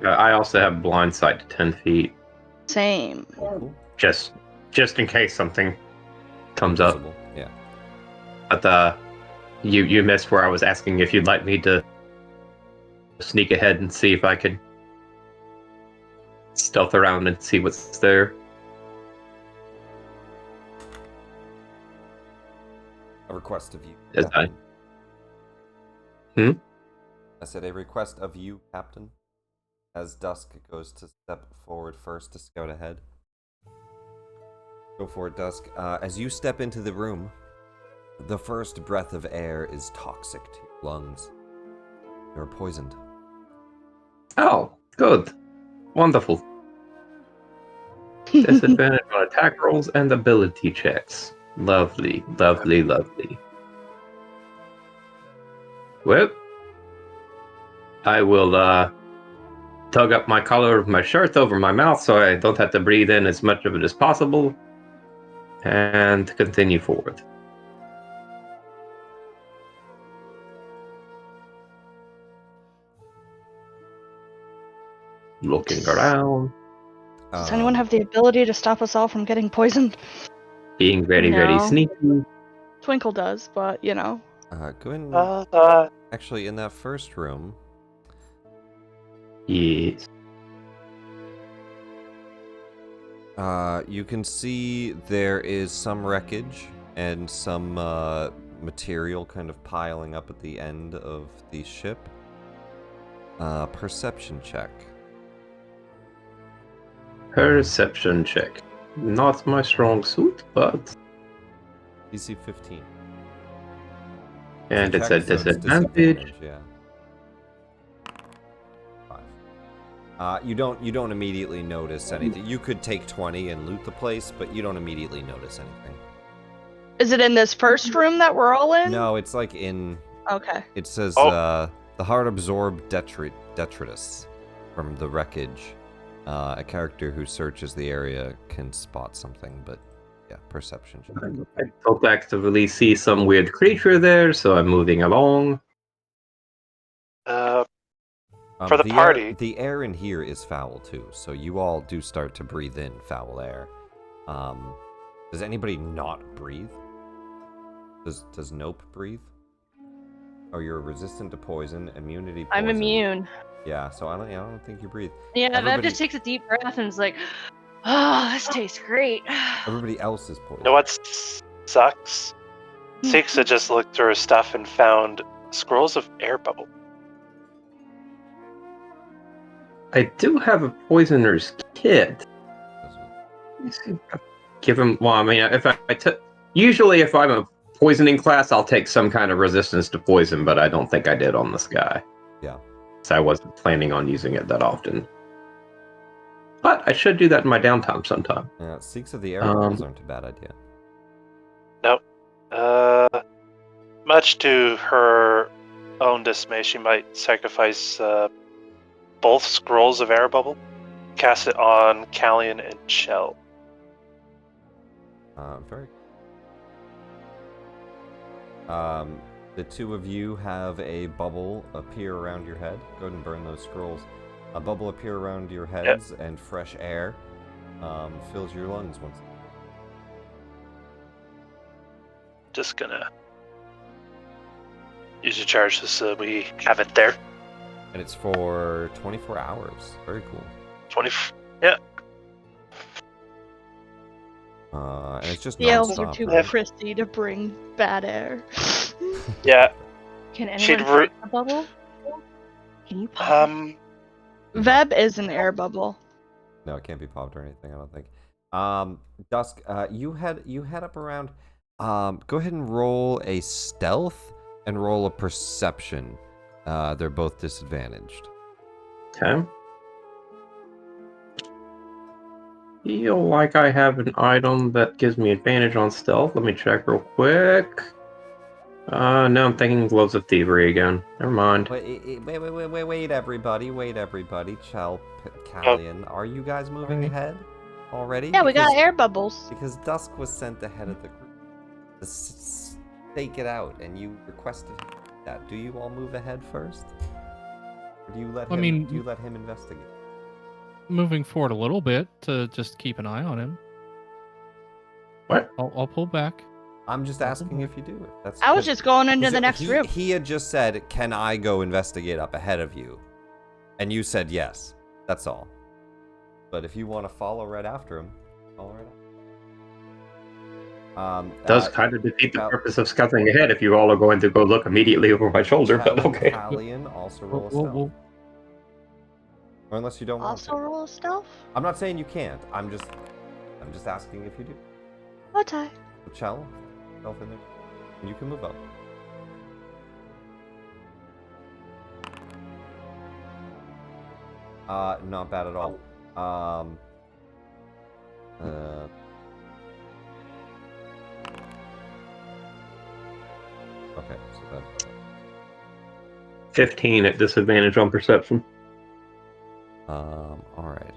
Speaker 5: I also have blind sight to 10 feet,
Speaker 4: Same.
Speaker 2: Cool.
Speaker 5: just in case something comes up.
Speaker 2: Invisible. Yeah.
Speaker 5: But you missed where I was asking if you'd like me to sneak ahead and see if I could stealth around and see what's there.
Speaker 2: A request of you.
Speaker 5: Yes,
Speaker 2: Captain.
Speaker 5: Hmm?
Speaker 2: I said a request of you, Captain. As Dusk goes to step forward first to scout ahead. Go for it, Dusk. As you step into the room, the first breath of air is toxic to your lungs. You're poisoned.
Speaker 5: Oh, good. Wonderful. Disadvantage on attack rolls and ability checks. Lovely, lovely, lovely. Well, I will tug up my collar of my shirt over my mouth so I don't have to breathe in as much of it as possible, and continue forward. Looking around,
Speaker 4: Does anyone have the ability to stop us all from getting poisoned?
Speaker 5: being very, very
Speaker 3: No.
Speaker 5: sneaky.
Speaker 4: Twinkle does, but you know.
Speaker 2: Go in. Actually, in that first room,
Speaker 5: Yes.
Speaker 2: you can see there is some wreckage and some material kind of piling up at the end of the ship. Perception check.
Speaker 5: Perception check. Not my strong suit, but...
Speaker 2: DC 15.
Speaker 5: And it's
Speaker 2: check,
Speaker 5: a
Speaker 2: so it's
Speaker 5: disadvantage.
Speaker 2: yeah. 5. You don't immediately notice anything. You could take 20 and loot the place, but you don't immediately notice anything.
Speaker 4: Is it in this first room that we're all in?
Speaker 2: No, it's like in...
Speaker 4: Okay.
Speaker 2: It says,
Speaker 1: Oh.
Speaker 2: the hard-absorbed detritus from the wreckage. A character who searches the area can spot something, but yeah, perception check.
Speaker 5: I don't actively see some weird creature there, so I'm moving along.
Speaker 1: For the party.
Speaker 2: The air in here is foul too, so you all do start to breathe in foul air. Does anybody not breathe? Does Nope breathe? Oh, you're resistant to poison, immunity.
Speaker 3: I'm
Speaker 2: poison.
Speaker 3: immune.
Speaker 2: Yeah, so I don't think you breathe.
Speaker 3: Yeah,
Speaker 2: Everybody-
Speaker 3: that just takes a deep breath and is like, oh, this tastes great.
Speaker 2: Everybody else is poisoned.
Speaker 1: You know what sucks? Sixa just looked through her stuff and found scrolls of air bubble.
Speaker 5: I do have a poisoner's kit. Give him. Well, I mean, usually if I'm a poisoning class, I'll take some kind of resistance to poison, but I don't think I did on this guy.
Speaker 2: Yeah.
Speaker 5: So I wasn't planning on using it that often. But I should do that in my downtime sometime.
Speaker 2: Yeah, Seeks of the Air bubbles aren't a bad idea.
Speaker 1: Nope. Much to her own dismay, she might sacrifice both scrolls of air bubble, cast it on Callion and Shell.
Speaker 2: Very. The two of you have a bubble appear around your head. Go ahead and burn those scrolls. A bubble appear around your heads, and fresh air fills your lungs once.
Speaker 1: Just gonna use your charge just so we have it there.
Speaker 2: And it's for 24 hours. Very cool.
Speaker 1: 20. Yeah.
Speaker 2: And it's just
Speaker 4: The elves are
Speaker 2: nonstop,
Speaker 4: too
Speaker 2: right?
Speaker 4: prissy to bring bad air.
Speaker 1: Yeah.
Speaker 3: Can
Speaker 1: She'd
Speaker 3: anyone pop a bubble? Can you pop?
Speaker 4: Veb is an air bubble.
Speaker 2: No, it can't be popped or anything, I don't think. Dusk, you head up around. Go ahead and roll a stealth and roll a perception. They're both disadvantaged.
Speaker 5: Okay. Feel like I have an item that gives me advantage on stealth. Let me check real quick. No, I'm thinking Gloves of Thievery again. Never mind.
Speaker 2: Wait, everybody. Callian, are you guys moving ahead already?
Speaker 4: Yeah, we got air bubbles.
Speaker 2: Because Dusk was sent ahead of the group to stake it out, and you requested that. Do you all move ahead first? Or do you let him investigate?
Speaker 7: Moving forward a little bit to just keep an eye on him.
Speaker 5: What?
Speaker 7: I'll pull back.
Speaker 2: I'm just asking if you do it. That's
Speaker 4: I was just going into the next room.
Speaker 2: He had just said, "Can I go investigate up ahead of you?" And you said yes. That's all. But if you want to follow right after him, follow right after.
Speaker 5: Does kind of defeat the purpose of scouting ahead if you all are going to go look immediately over my shoulder, but okay.
Speaker 2: Callian, also roll a stealth. Or unless you don't want to.
Speaker 4: Also roll a stealth?
Speaker 2: I'm not saying you can't. I'm just asking if you do.
Speaker 4: Okay.
Speaker 2: Chell, stealth in there. And you can move up. Not bad at all. Okay, so that's
Speaker 5: 15 at disadvantage on perception.
Speaker 2: all right.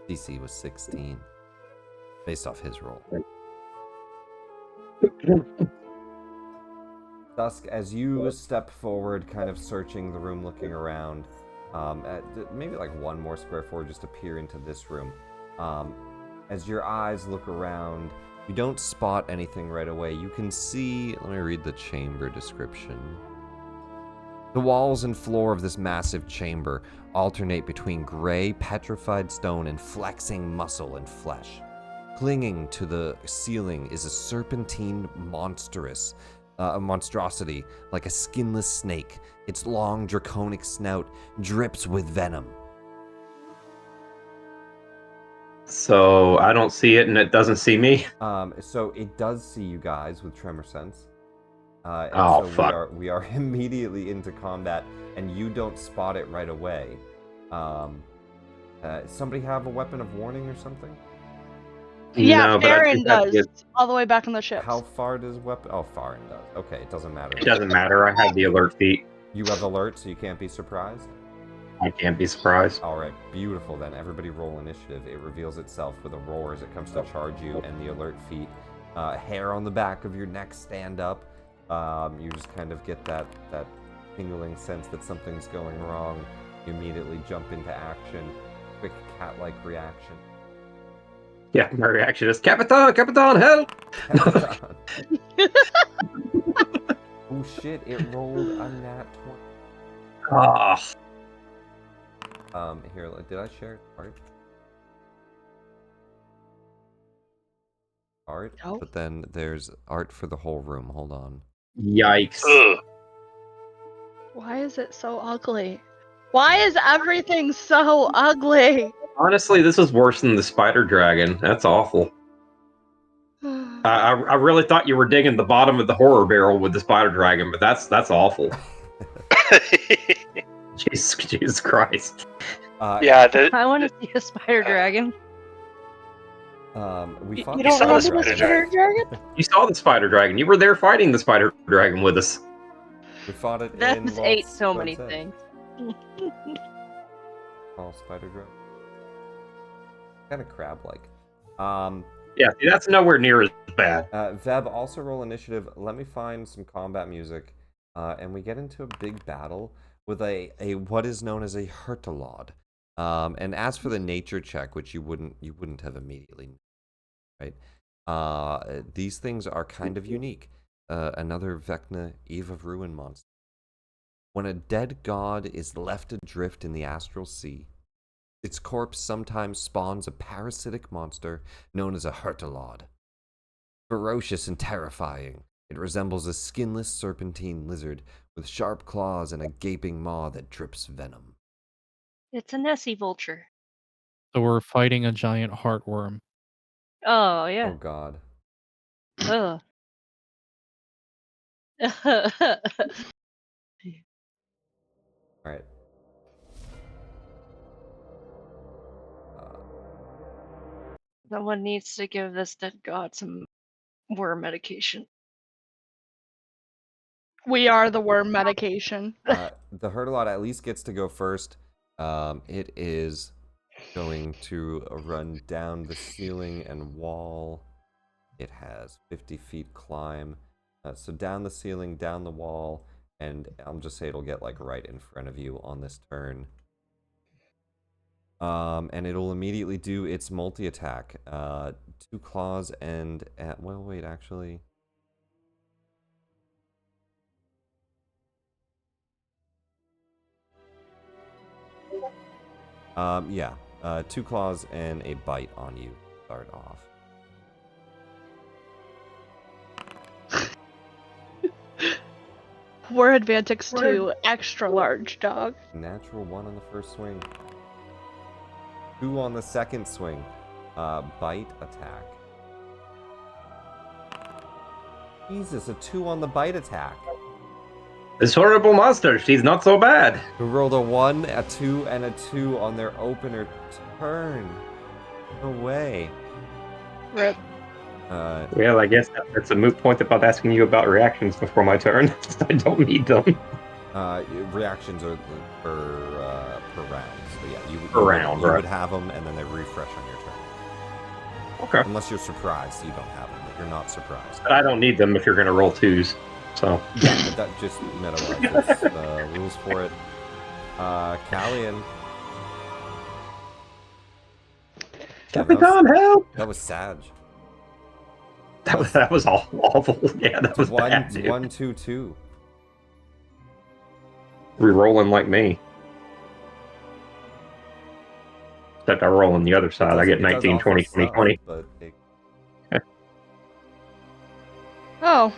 Speaker 2: DC was 16, based off his roll. Dusk, as you step forward, kind of searching the room, looking around, maybe like one more square forward, just to peer into this room. As your eyes look around, you don't spot anything right away. You can see, let me read the chamber description. The walls and floor of this massive chamber alternate between gray, petrified stone and flexing muscle and flesh. Clinging to the ceiling is a serpentine monstrosity like a skinless snake. Its long, draconic snout drips with venom.
Speaker 5: So I don't see it and it doesn't see me?
Speaker 2: So it does see you guys with tremor sense.
Speaker 5: Fuck.
Speaker 2: We are immediately into combat, and you don't spot it right away. Somebody have a weapon of warning or something?
Speaker 4: Yeah,
Speaker 5: No, but I
Speaker 4: Farron
Speaker 5: think that
Speaker 4: does.
Speaker 5: is-
Speaker 4: All the way back on the ship.
Speaker 2: How far does weapon? Oh, Farron does. Okay, it doesn't matter.
Speaker 5: It doesn't matter. I have the alert feat.
Speaker 2: You have alert, so you can't be surprised?
Speaker 5: I can't be surprised.
Speaker 2: Alright, beautiful then. Everybody roll initiative. It reveals itself with a roar as it comes to charge you, and the alert feat. Hair on the back of your neck stand up. You just kind of get that tingling sense that something's going wrong. You immediately jump into action. Quick cat-like reaction.
Speaker 5: Yeah, my reaction is, Capitan, help!
Speaker 2: Oh shit, it rolled a nat 20.
Speaker 5: Ah.
Speaker 2: Here, did I share art? Art?
Speaker 4: No.
Speaker 2: But then there's art for the whole room. Hold on.
Speaker 5: Yikes.
Speaker 1: Ugh.
Speaker 4: Why is it so ugly? Why is everything so ugly?
Speaker 5: Honestly, this is worse than the spider dragon. That's awful. I really thought you were digging the bottom of the horror barrel with the spider dragon, but that's awful. Jesus Christ.
Speaker 1: Yeah,
Speaker 3: I want to see a spider dragon.
Speaker 2: We
Speaker 4: You
Speaker 2: fought
Speaker 4: don't
Speaker 1: saw
Speaker 4: remember
Speaker 1: the
Speaker 4: the
Speaker 1: spider
Speaker 4: spider dragon?
Speaker 5: You saw the spider dragon. You were there fighting the spider dragon with us.
Speaker 2: We fought it
Speaker 3: That
Speaker 2: in
Speaker 3: was
Speaker 2: Lost
Speaker 3: ate so many
Speaker 2: Sunset.
Speaker 3: things.
Speaker 2: All spider dragon. Kind of crab-like.
Speaker 5: Yeah, see, that's nowhere near as bad.
Speaker 2: Veb, also roll initiative. Let me find some combat music, and we get into a big battle with a what is known as a Hurtalod. And as for the nature check, which you wouldn't have immediately, right? These things are kind of unique. Another Vecna Eve of Ruin monster. When a dead god is left adrift in the astral sea, its corpse sometimes spawns a parasitic monster known as a Hurtalod. Ferocious and terrifying, it resembles a skinless serpentine lizard with sharp claws and a gaping maw that drips venom.
Speaker 3: It's a Nessie vulture.
Speaker 7: So we're fighting a giant heartworm.
Speaker 3: Oh
Speaker 2: Oh
Speaker 3: yeah.
Speaker 2: god.
Speaker 3: Ugh.
Speaker 2: Alright.
Speaker 3: Someone needs to give this dead god some worm medication.
Speaker 4: We are the worm medication.
Speaker 2: The Hurtalod at least gets to go first. It is going to run down the ceiling and wall. It has 50 feet climb. So down the ceiling, down the wall, and I'll just say it'll get like right in front of you on this turn. And it'll immediately do its multi-attack. 2 claws and well, wait, actually. Yeah. 2 claws and a bite on you. Start off.
Speaker 4: We're Advantix 2, extra large dog.
Speaker 2: Natural 1 on the first swing. 2 on the second swing. Bite attack. Jesus, a 2 on the bite attack.
Speaker 5: This horrible monster, she's not so bad.
Speaker 2: Who rolled a 1, a 2, and a 2 on their opener turn. No way.
Speaker 4: Rip.
Speaker 5: Well, I guess that's a moot point about asking you about reactions before my turn. I don't need them.
Speaker 2: Reactions are per round. So yeah, you would have them, and then they refresh on your turn.
Speaker 5: Okay.
Speaker 2: Unless you're surprised, you don't have them. But you're not surprised.
Speaker 5: But I don't need them if you're going to roll 2s. So.
Speaker 2: Yeah, but that just meta-wise, that's rules for it. Callian.
Speaker 5: Capitan, help!
Speaker 2: That was Sag.
Speaker 5: That was awful. Yeah, that was bad, dude.
Speaker 2: 1, 2, 2.
Speaker 5: Rerolling like me. Except I roll on the other side. I get 19, 20, 20, 20.
Speaker 2: But
Speaker 4: Oh.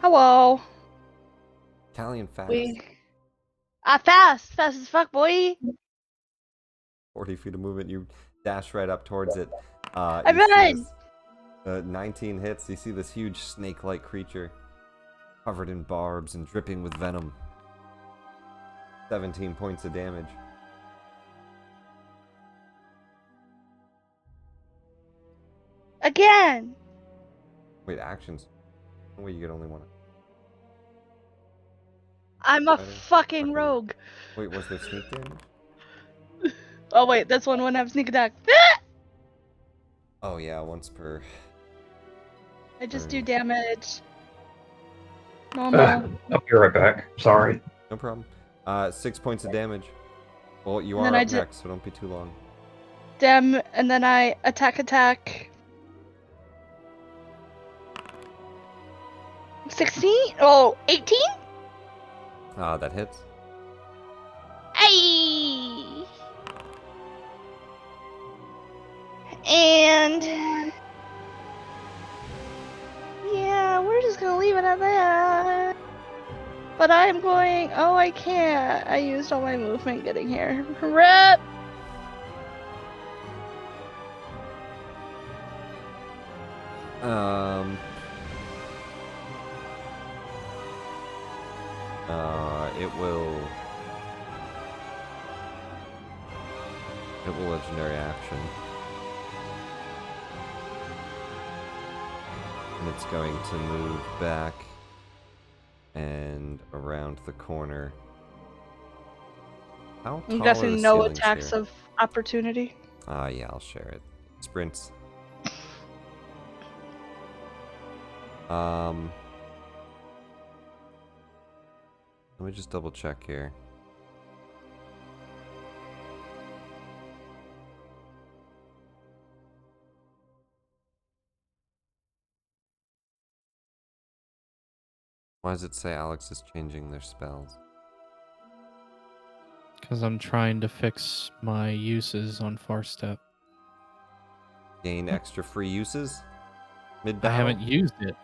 Speaker 4: Hello.
Speaker 2: Callian fast.
Speaker 4: Fast as fuck, boy.
Speaker 2: 40 feet of movement. You dash right up towards it.
Speaker 4: I
Speaker 2: you see
Speaker 4: run!
Speaker 2: this, 19 hits. You see this huge snake-like creature covered in barbs and dripping with venom. 17 points of damage.
Speaker 4: Again.
Speaker 2: Wait, actions. No way, you get only one.
Speaker 4: I'm a
Speaker 2: Better.
Speaker 4: fucking rogue.
Speaker 2: Wait, was there sneak damage?
Speaker 4: Oh wait, this one wouldn't have sneak attack.
Speaker 2: Oh yeah, once per.
Speaker 4: I just do damage. Normal.
Speaker 5: I'll be right back. Sorry.
Speaker 2: No problem. 6 points of damage. Well, you
Speaker 4: And
Speaker 2: are
Speaker 4: then
Speaker 2: up next, so don't be too long.
Speaker 4: Dem, and then I attack. 16? Oh, 18?
Speaker 2: That hits.
Speaker 4: Ay! And yeah, we're just gonna leave it at that. But I'm going. Oh, I can't. I used all my movement getting here. Rip.
Speaker 2: It will legendary action. And it's going to move back and around the corner. How
Speaker 4: I'm
Speaker 2: tall are
Speaker 4: guessing
Speaker 2: the
Speaker 4: no
Speaker 2: ceilings
Speaker 4: attacks
Speaker 2: here?
Speaker 4: of opportunity.
Speaker 2: Yeah, I'll share it. Sprints. Let me just double check here. Why does it say Alex is changing their spells?
Speaker 7: Because I'm trying to fix my uses on Far Step.
Speaker 2: Gain extra free uses?
Speaker 7: I
Speaker 2: Mid-battle?
Speaker 7: haven't used it.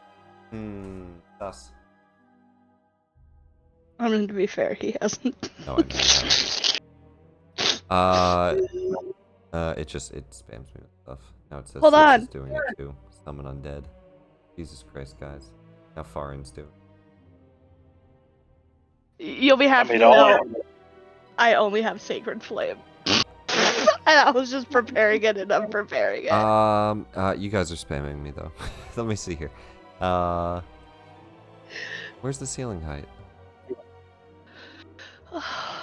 Speaker 2: Thus.
Speaker 4: I mean, to be fair, he hasn't.
Speaker 2: No, I know you haven't. It spams me with stuff. Now it says
Speaker 4: Hold
Speaker 2: Six
Speaker 4: on.
Speaker 2: is doing it too. Summon undead. Jesus Christ, guys. How Farin's doing?
Speaker 4: You'll be happy
Speaker 1: mean,
Speaker 4: to
Speaker 1: all-
Speaker 4: know I only have Sacred Flame. And I was just preparing it and I'm preparing it.
Speaker 2: You guys are spamming me though. Let me see here. Where's the ceiling height?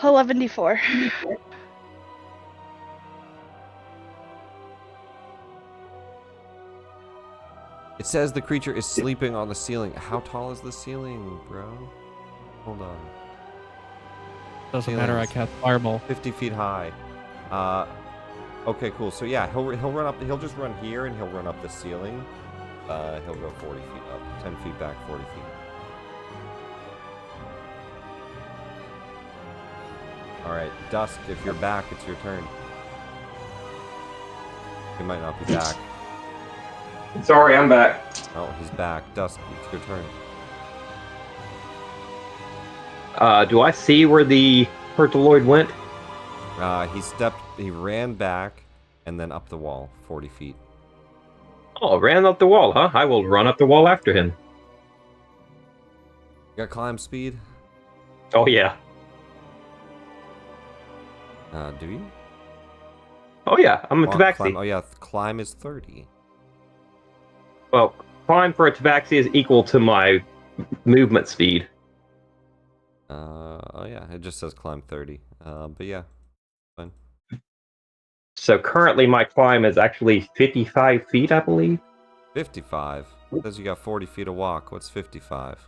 Speaker 4: 11d4.
Speaker 2: It says the creature is sleeping on the ceiling. How tall is the ceiling, bro? Hold on.
Speaker 7: Doesn't matter, I
Speaker 2: Ceilings.
Speaker 7: cast Fireball.
Speaker 2: 50 feet high. Okay, cool. So yeah, he'll run up. He'll just run here and he'll run up the ceiling. He'll go 40 feet up, 10 feet back, 40 feet. All right, Dusk. If you're back, it's your turn. He might not be back.
Speaker 5: Sorry, I'm back.
Speaker 2: Oh, he's back. Dusk, it's your turn.
Speaker 5: Do I see where the Pertoloid went?
Speaker 2: He ran back and then up the wall, 40 feet.
Speaker 5: Oh, ran up the wall, huh? I will run up the wall after him.
Speaker 2: You got climb speed?
Speaker 5: Oh, yeah.
Speaker 2: Do you?
Speaker 5: Oh, yeah. I'm a Tabaxi.
Speaker 2: Climb, oh, yeah. Climb is 30.
Speaker 5: Well, climb for a Tabaxi is equal to my movement speed.
Speaker 2: Oh, yeah. It just says climb 30. But yeah. Fine.
Speaker 5: So currently my climb is actually 55 feet, I believe.
Speaker 2: 55. It says you got 40 feet of walk. What's 55?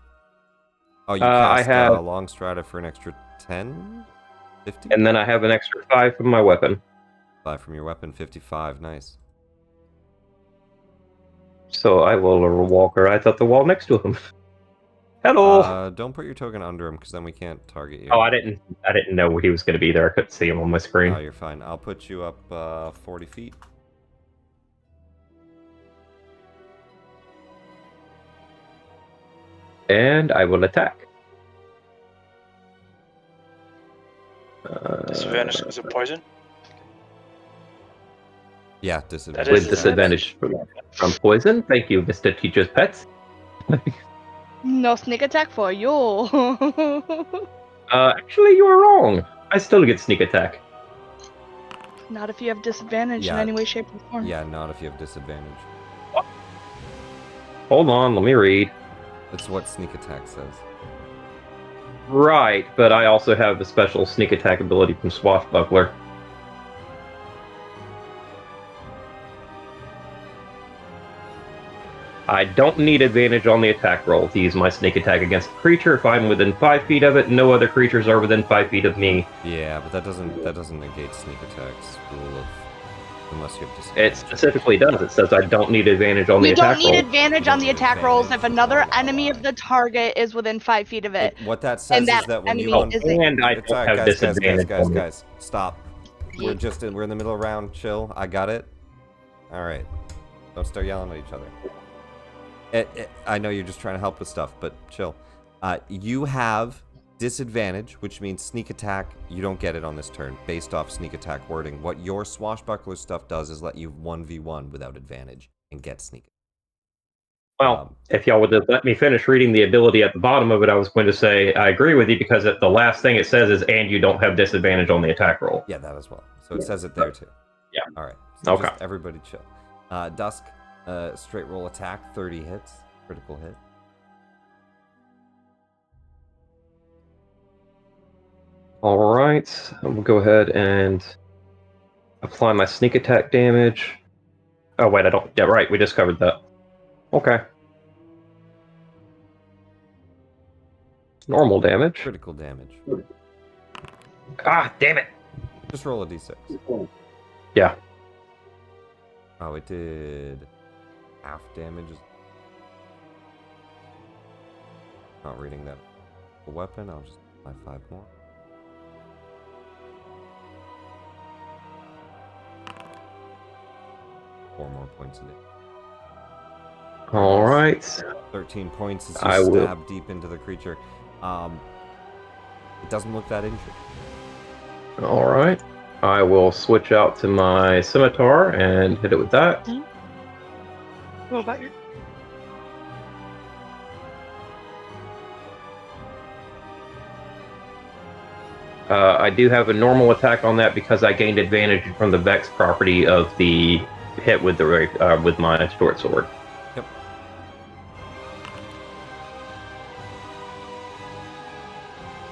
Speaker 2: Oh, you
Speaker 5: I
Speaker 2: cast
Speaker 5: have-
Speaker 2: long strata for an extra 10? 50?
Speaker 5: And then I have an extra 5 from my weapon.
Speaker 2: 5 from your weapon, 55. Nice.
Speaker 5: So I will walk right up the wall next to him. Hello!
Speaker 2: Don't put your token under him, because then we can't target you.
Speaker 5: Oh, I didn't know he was going to be there. I couldn't see him on my screen.
Speaker 2: Oh, you're fine. I'll put you up 40 feet.
Speaker 5: And I will attack.
Speaker 1: Disadvantage because of poison.
Speaker 2: Yeah,
Speaker 1: That
Speaker 2: disadvantage.
Speaker 1: is-
Speaker 5: With disadvantage from poison. Thank you, Mr. Teacher's Pets.
Speaker 4: No sneak attack for you.
Speaker 5: Actually, you are wrong. I still get sneak attack.
Speaker 4: Not if you have disadvantage
Speaker 2: Yeah.
Speaker 4: in any way, shape, or form.
Speaker 2: Yeah, not if you have disadvantage.
Speaker 5: Hold on, let me read.
Speaker 2: That's what sneak attack says.
Speaker 5: Right, but I also have a special sneak attack ability from Swashbuckler. I don't need advantage on the attack roll to use my sneak attack against a creature if I'm within 5 feet of it. No other creatures are within 5 feet of me.
Speaker 2: Yeah, but that doesn't negate sneak attacks rule of unless you have
Speaker 5: It
Speaker 2: disadvantage.
Speaker 5: specifically does. It says I don't need advantage on the
Speaker 4: You
Speaker 5: attack
Speaker 4: don't need
Speaker 5: roll.
Speaker 4: advantage
Speaker 2: You
Speaker 4: on
Speaker 2: don't
Speaker 4: the
Speaker 2: need
Speaker 4: attack rolls if
Speaker 2: advantage.
Speaker 4: another
Speaker 2: Oh,
Speaker 4: enemy of the target is within 5 feet of it.
Speaker 2: What that says
Speaker 4: that
Speaker 2: is that when you
Speaker 4: enemy
Speaker 2: un-
Speaker 4: is
Speaker 5: And I
Speaker 2: It's
Speaker 5: don't
Speaker 2: alright,
Speaker 5: have
Speaker 2: guys,
Speaker 5: disadvantage on it.
Speaker 2: guys. Stop. We're in the middle of round. Chill. I got it. All right. Don't start yelling at each other. I know you're just trying to help with stuff, but chill. You have disadvantage, which means sneak attack. You don't get it on this turn, based off sneak attack wording. What your swashbuckler stuff does is let you 1v1 without advantage and get sneak.
Speaker 5: Well, if y'all would have let me finish reading the ability at the bottom of it, I was going to say I agree with you because the last thing it says is, and you don't have disadvantage on the attack roll.
Speaker 2: Yeah, that as well. So it says it there too.
Speaker 5: Yeah.
Speaker 2: All right. So
Speaker 5: Okay.
Speaker 2: just everybody chill. Dusk, straight roll attack, 30 hits. Critical hit.
Speaker 5: Alright, I'm gonna go ahead and apply my sneak attack damage. Oh, wait, I don't. Yeah, right, we just covered that. Okay. Normal damage.
Speaker 2: Critical damage.
Speaker 5: Ah, damn it!
Speaker 2: Just roll a d6.
Speaker 5: Yeah.
Speaker 2: Oh, it did half damage. Not reading that weapon. I'll just apply 5 more. Four more points of it.
Speaker 5: Alright.
Speaker 2: 13 points as
Speaker 5: I
Speaker 2: you
Speaker 5: will-
Speaker 2: stab deep into the creature. It doesn't look that injured.
Speaker 5: Alright. I will switch out to my scimitar and hit it with that.
Speaker 4: What about your?
Speaker 5: I do have a normal attack on that because I gained advantage from the Vex property of the hit with the with my short sword.
Speaker 2: Yep.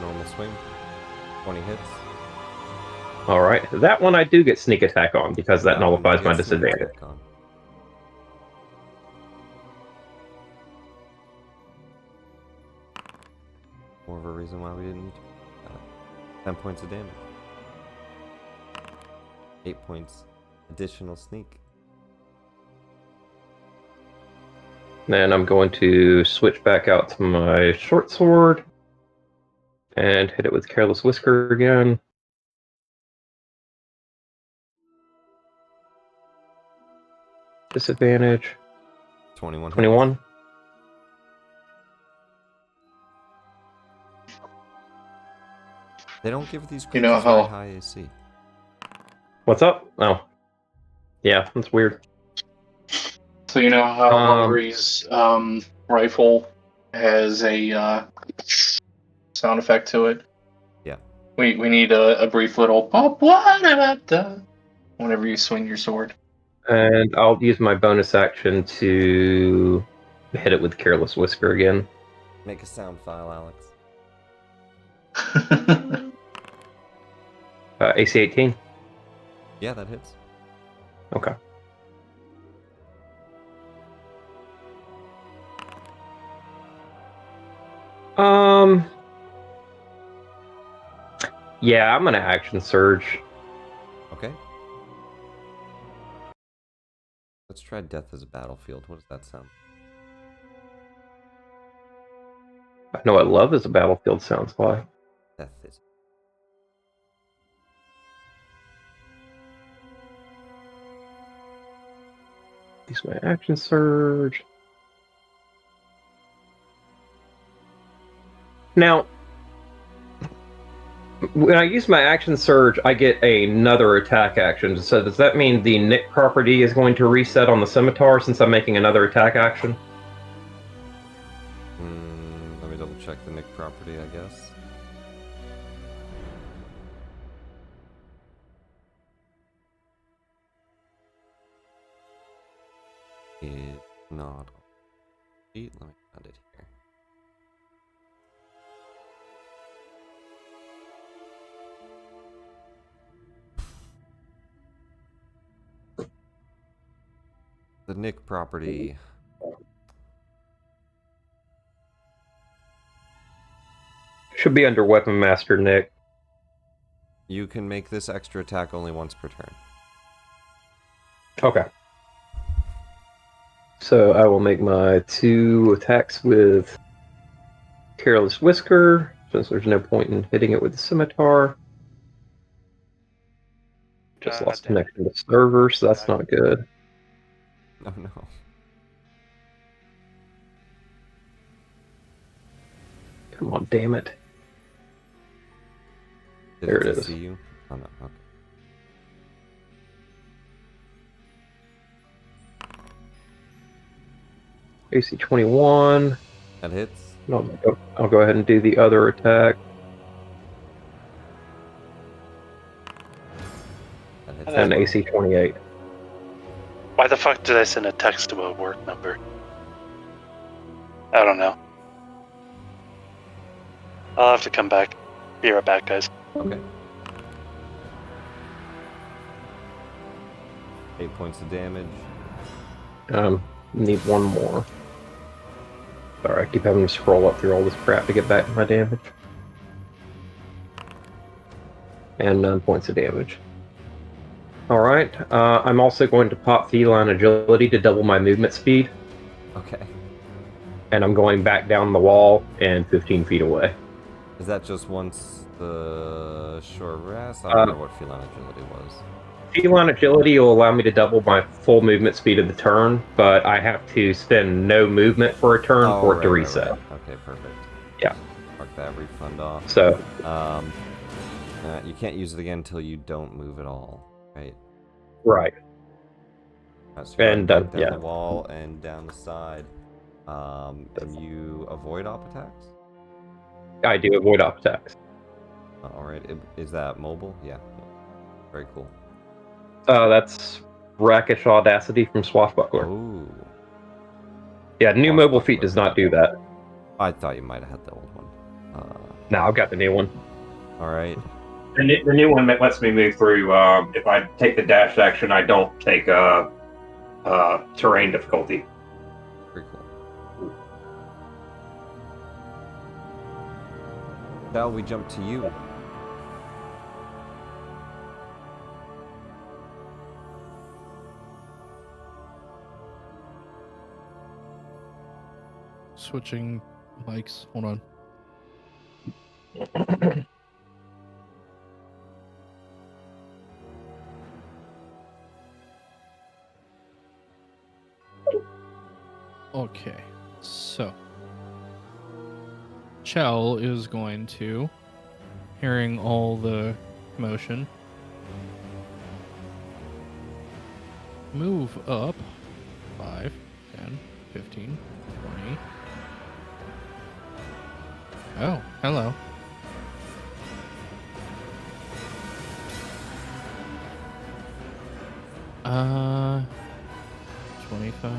Speaker 2: Normal swing. 20 hits.
Speaker 5: Alright, that one I do get sneak attack on because that
Speaker 2: one
Speaker 5: nullifies
Speaker 2: you
Speaker 5: my
Speaker 2: get sneak
Speaker 5: disadvantage.
Speaker 2: attack on. More of a reason why we didn't need to. 10 points of damage. 8 points additional sneak.
Speaker 5: Then I'm going to switch back out to my short sword and hit it with Careless Whisker again. Disadvantage.
Speaker 2: 21 hits.
Speaker 5: 21.
Speaker 2: They don't give these
Speaker 6: You
Speaker 2: creatures
Speaker 6: know
Speaker 2: very
Speaker 6: how-
Speaker 2: high AC.
Speaker 5: What's up? Oh. Yeah, that's weird.
Speaker 6: So you know how
Speaker 5: Um,
Speaker 6: Hungry's rifle has a sound effect to it?
Speaker 2: Yeah.
Speaker 6: We need a brief little pop whenever you swing your sword.
Speaker 5: And I'll use my bonus action to hit it with Careless Whisker again.
Speaker 2: Make a sound file, Alex.
Speaker 5: AC 18.
Speaker 2: Yeah, that hits.
Speaker 5: Okay. Yeah, I'm gonna action surge.
Speaker 2: Okay. Let's try death as a battlefield. What does that sound?
Speaker 5: I know what love as a battlefield sounds like.
Speaker 2: Death is.
Speaker 5: Use my action surge. Now, when I use my action surge, I get another attack action. So does that mean the Nick property is going to reset on the scimitar since I'm making another attack action?
Speaker 2: Let me double check the Nick property, I guess. It's not. Let me find it here. The Nick property.
Speaker 5: Should be under Weapon Master Nick.
Speaker 2: You can make this extra attack only once per turn.
Speaker 5: Okay. So I will make my 2 attacks with Careless Whisker, since there's no point in hitting it with the scimitar. Just lost
Speaker 1: damn it.
Speaker 5: connection to the server, so that's not good.
Speaker 2: Oh no.
Speaker 5: Come on, damn it.
Speaker 2: Did
Speaker 5: There it
Speaker 2: just
Speaker 5: is.
Speaker 2: see you? Oh no, okay.
Speaker 5: AC 21.
Speaker 2: That hits.
Speaker 5: No, I'll go ahead and do the other attack.
Speaker 2: That hits.
Speaker 5: And AC 28.
Speaker 1: Why the fuck did I send a text to a work number? I don't know. I'll have to come back. Be right back, guys.
Speaker 2: Okay. 8 points of damage.
Speaker 5: Need one more. Sorry, I keep having to scroll up through all this crap to get back to my damage. And 9 points of damage. Alright, I'm also going to pop Feline Agility to double my movement speed.
Speaker 2: Okay.
Speaker 5: And I'm going back down the wall and 15 feet away.
Speaker 2: Is that just once the short rest? I don't remember what feline agility was.
Speaker 5: Feline Agility will allow me to double my full movement speed of the turn, but I have to spend no movement for a turn for it to reset.
Speaker 2: Right. Okay, perfect.
Speaker 5: Yeah.
Speaker 2: Mark that refund off.
Speaker 5: So,
Speaker 2: you can't use it again until you don't move at all, right?
Speaker 5: right.
Speaker 2: So
Speaker 5: And,
Speaker 2: down
Speaker 5: yeah.
Speaker 2: the wall and down the side. And you avoid op attacks?
Speaker 5: I do avoid op attacks.
Speaker 2: Alright, is that mobile? Yeah. Very cool.
Speaker 5: That's Rakish Audacity from Swashbuckler.
Speaker 2: Oh.
Speaker 5: Yeah, new mobile feat does not do that.
Speaker 2: I thought you might have had the old one.
Speaker 5: No, I've got the new one.
Speaker 2: Alright.
Speaker 5: The new one that lets me move through, if I take the dash action, I don't take terrain difficulty.
Speaker 2: Very cool. Now we jump to you.
Speaker 7: Switching mics. Hold on. Okay, so Chell is going to, hearing all the commotion, move up 5, 10, 15, 20. Oh, hello. Uh, 25.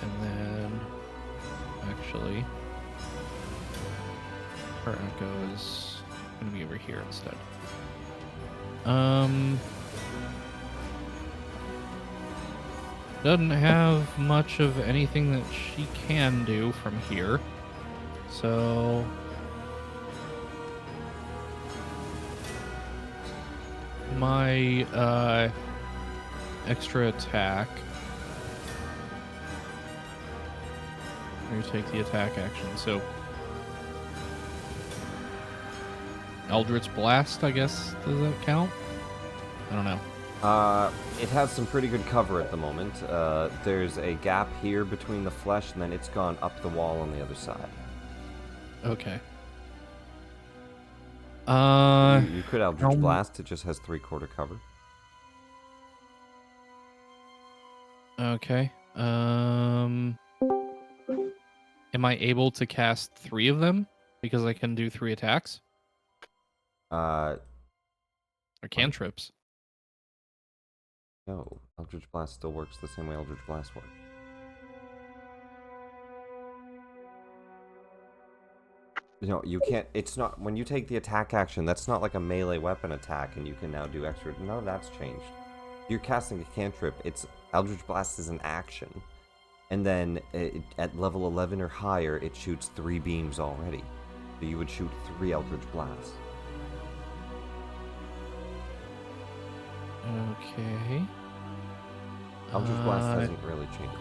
Speaker 7: And then, actually, her echo is going to be over here instead. Doesn't have much of anything that she can do from here. So my extra attack. I'm going to take the attack action. So Eldritch Blast, I guess, does that count? I don't know.
Speaker 2: It has some pretty good cover at the moment. There's a gap here between the flesh, and then it's gone up the wall on the other side.
Speaker 7: Okay.
Speaker 2: You could Eldritch Blast. It just has 3/4 cover.
Speaker 7: Okay. Am I able to cast 3 of them because I can do 3 attacks? Or cantrips?
Speaker 2: No, Eldritch Blast still works the same way Eldritch Blast works. No, you can't. It's not. When you take the attack action, that's not like a melee weapon attack, and you can now do extra. None of that's changed. You're casting a cantrip. It's Eldritch Blast is an action, and then at level 11 or higher, it shoots 3 beams already. So you would shoot 3 Eldritch Blasts.
Speaker 7: Okay.
Speaker 2: Eldritch Blast hasn't really changed.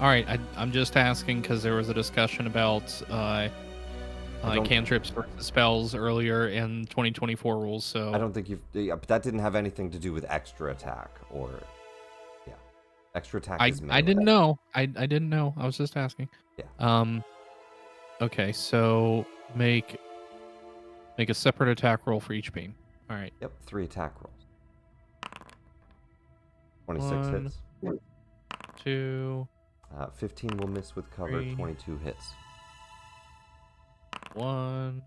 Speaker 7: All right, I'm just asking because there was a discussion about cantrips versus spells earlier in 2024 rules. So
Speaker 2: I don't think you've. But that didn't have anything to do with extra attack or. Yeah, extra attack is melee.
Speaker 7: I didn't know. I didn't know. I was just asking.
Speaker 2: Yeah.
Speaker 7: Okay, so make a separate attack roll for each beam. All right.
Speaker 2: Yep, 3 attack rolls. 26
Speaker 7: 1,
Speaker 2: hits.
Speaker 7: 2,
Speaker 2: 15 will miss with cover.
Speaker 7: 3.
Speaker 2: 22 hits.
Speaker 7: 1,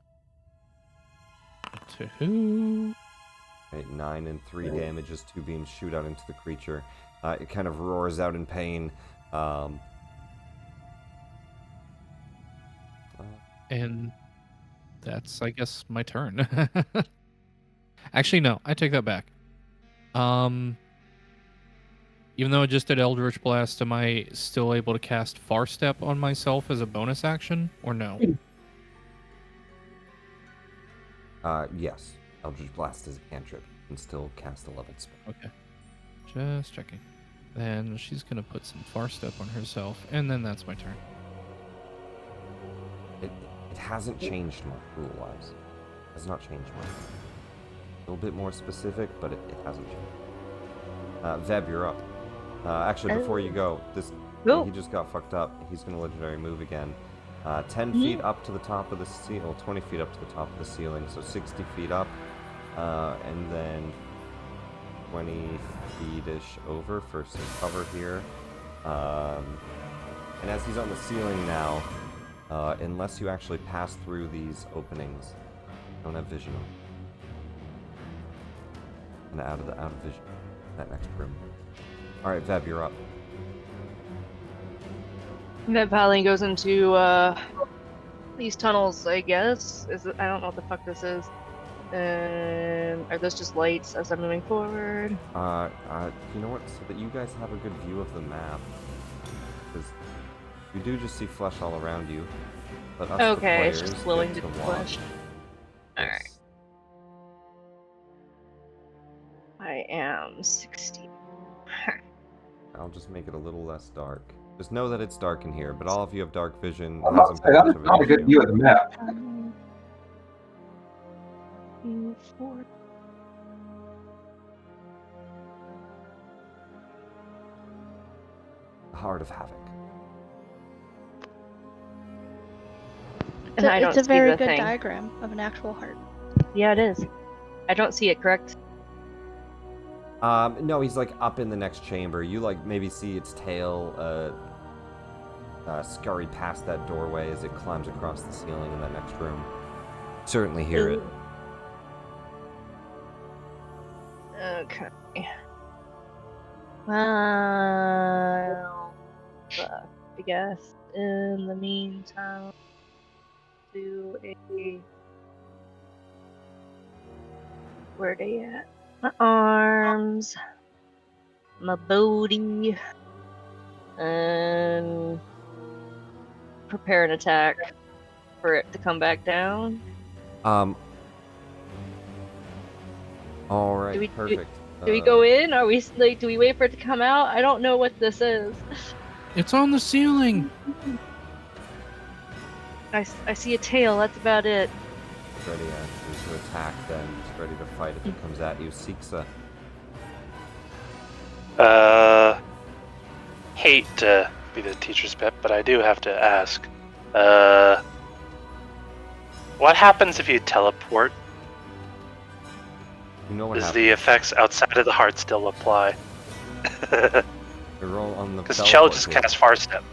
Speaker 7: 2.
Speaker 2: Right, 9 and 3 damage as 2 beams shoot out into the creature. It kind of roars out in pain.
Speaker 7: And that's, I guess, my turn. Actually, no, I take that back. Even though I just did Eldritch Blast, am I still able to cast Far Step on myself as a bonus action, or no?
Speaker 2: Yes. Eldritch Blast is a cantrip. You can still cast a level spell.
Speaker 7: Okay. Just checking. Then she's going to put some Far Step on herself, and then that's my turn.
Speaker 2: It hasn't changed much rule-wise. It has not changed much. A little bit more specific, but it hasn't changed. Veb, you're up. Actually, before you go, he just got fucked up. He's going to legendary move again. 10 feet up to the top of the ceiling, well, 20 feet up to the top of the ceiling, so 60 feet up, and then 20 feet-ish over for some cover here. And as he's on the ceiling now, unless you actually pass through these openings, you don't have vision on. And out of vision, that next room. All right, Veb, you're up.
Speaker 3: That Paladin goes into these tunnels, I guess. I don't know what the fuck this is. Are those just lights as I'm moving forward?
Speaker 2: You know what? So that you guys have a good view of the map, because you do just see flesh all around you. But us, the
Speaker 3: Okay, it's
Speaker 2: players,
Speaker 3: just glowing
Speaker 2: get
Speaker 3: to
Speaker 2: to
Speaker 3: flesh.
Speaker 2: watch.
Speaker 3: Alright.
Speaker 2: Yes.
Speaker 3: I am 60.
Speaker 2: I'll just make it a little less dark. Just know that it's dark in here, but all of you have dark vision.
Speaker 5: I'm
Speaker 2: It
Speaker 5: not
Speaker 2: hasn't
Speaker 5: saying
Speaker 2: been much
Speaker 5: that's
Speaker 2: of
Speaker 5: not a
Speaker 2: an
Speaker 5: good
Speaker 2: issue.
Speaker 5: view of the map.
Speaker 3: 4.
Speaker 2: Heart of Havoc.
Speaker 3: And I don't
Speaker 4: It's a
Speaker 3: see
Speaker 4: very
Speaker 3: the
Speaker 4: good
Speaker 3: thing.
Speaker 4: diagram of an actual heart.
Speaker 3: Yeah, it is. I don't see it, correct?
Speaker 2: No, he's like up in the next chamber. You like maybe see its tail scurry past that doorway as it climbs across the ceiling in that next room. Certainly hear it.
Speaker 3: Okay. Well, fuck, I guess. In the meantime, do a. Where they at? My arms, my booty, and prepare an attack for it to come back down.
Speaker 2: All right,
Speaker 3: Do we-
Speaker 2: perfect.
Speaker 3: Do we go in? Are we like? Do we wait for it to come out? I don't know what this is.
Speaker 7: It's on the ceiling!
Speaker 3: I see a tail. That's about it.
Speaker 2: Ready actually to attack, then it's ready to fight if it comes at you. Siksa.
Speaker 1: Hate to be the teacher's pet, but I do have to ask. What happens if you teleport?
Speaker 2: You know what
Speaker 1: Does
Speaker 2: happens.
Speaker 1: the effects outside of the heart still apply?
Speaker 2: You roll on the
Speaker 1: Because Chell just
Speaker 2: teleport.
Speaker 1: cast Far Step.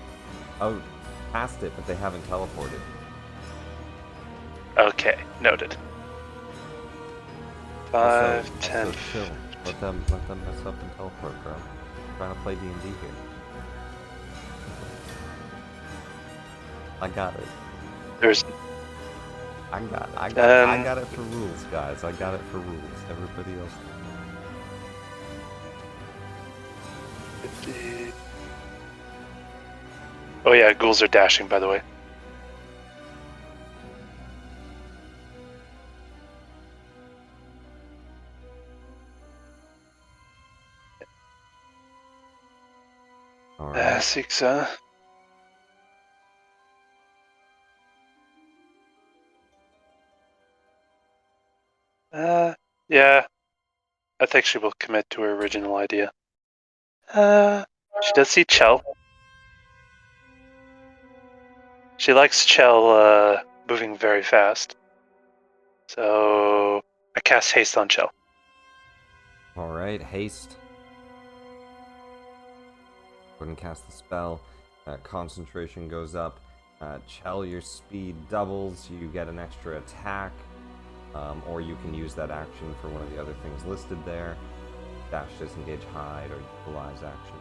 Speaker 2: Oh, past it, but they haven't teleported.
Speaker 1: Okay, noted. 5, 10.
Speaker 2: Also chill. Let them mess up and teleport, bro. I'm trying to play D&D here. I got it.
Speaker 1: There's
Speaker 2: I got it for rules, guys. I got it for rules. Everybody else.
Speaker 1: 50. Oh yeah, ghouls are dashing, by the way.
Speaker 2: All right.
Speaker 1: 6, yeah. I think she will commit to her original idea. She does see Chell. She likes Chell moving very fast. So I cast haste on Chell.
Speaker 2: All right. Haste. Go ahead and cast the spell. Concentration goes up. Chell, your speed doubles. You get an extra attack. Or you can use that action for one of the other things listed there. dash, disengage, hide, or utilize action.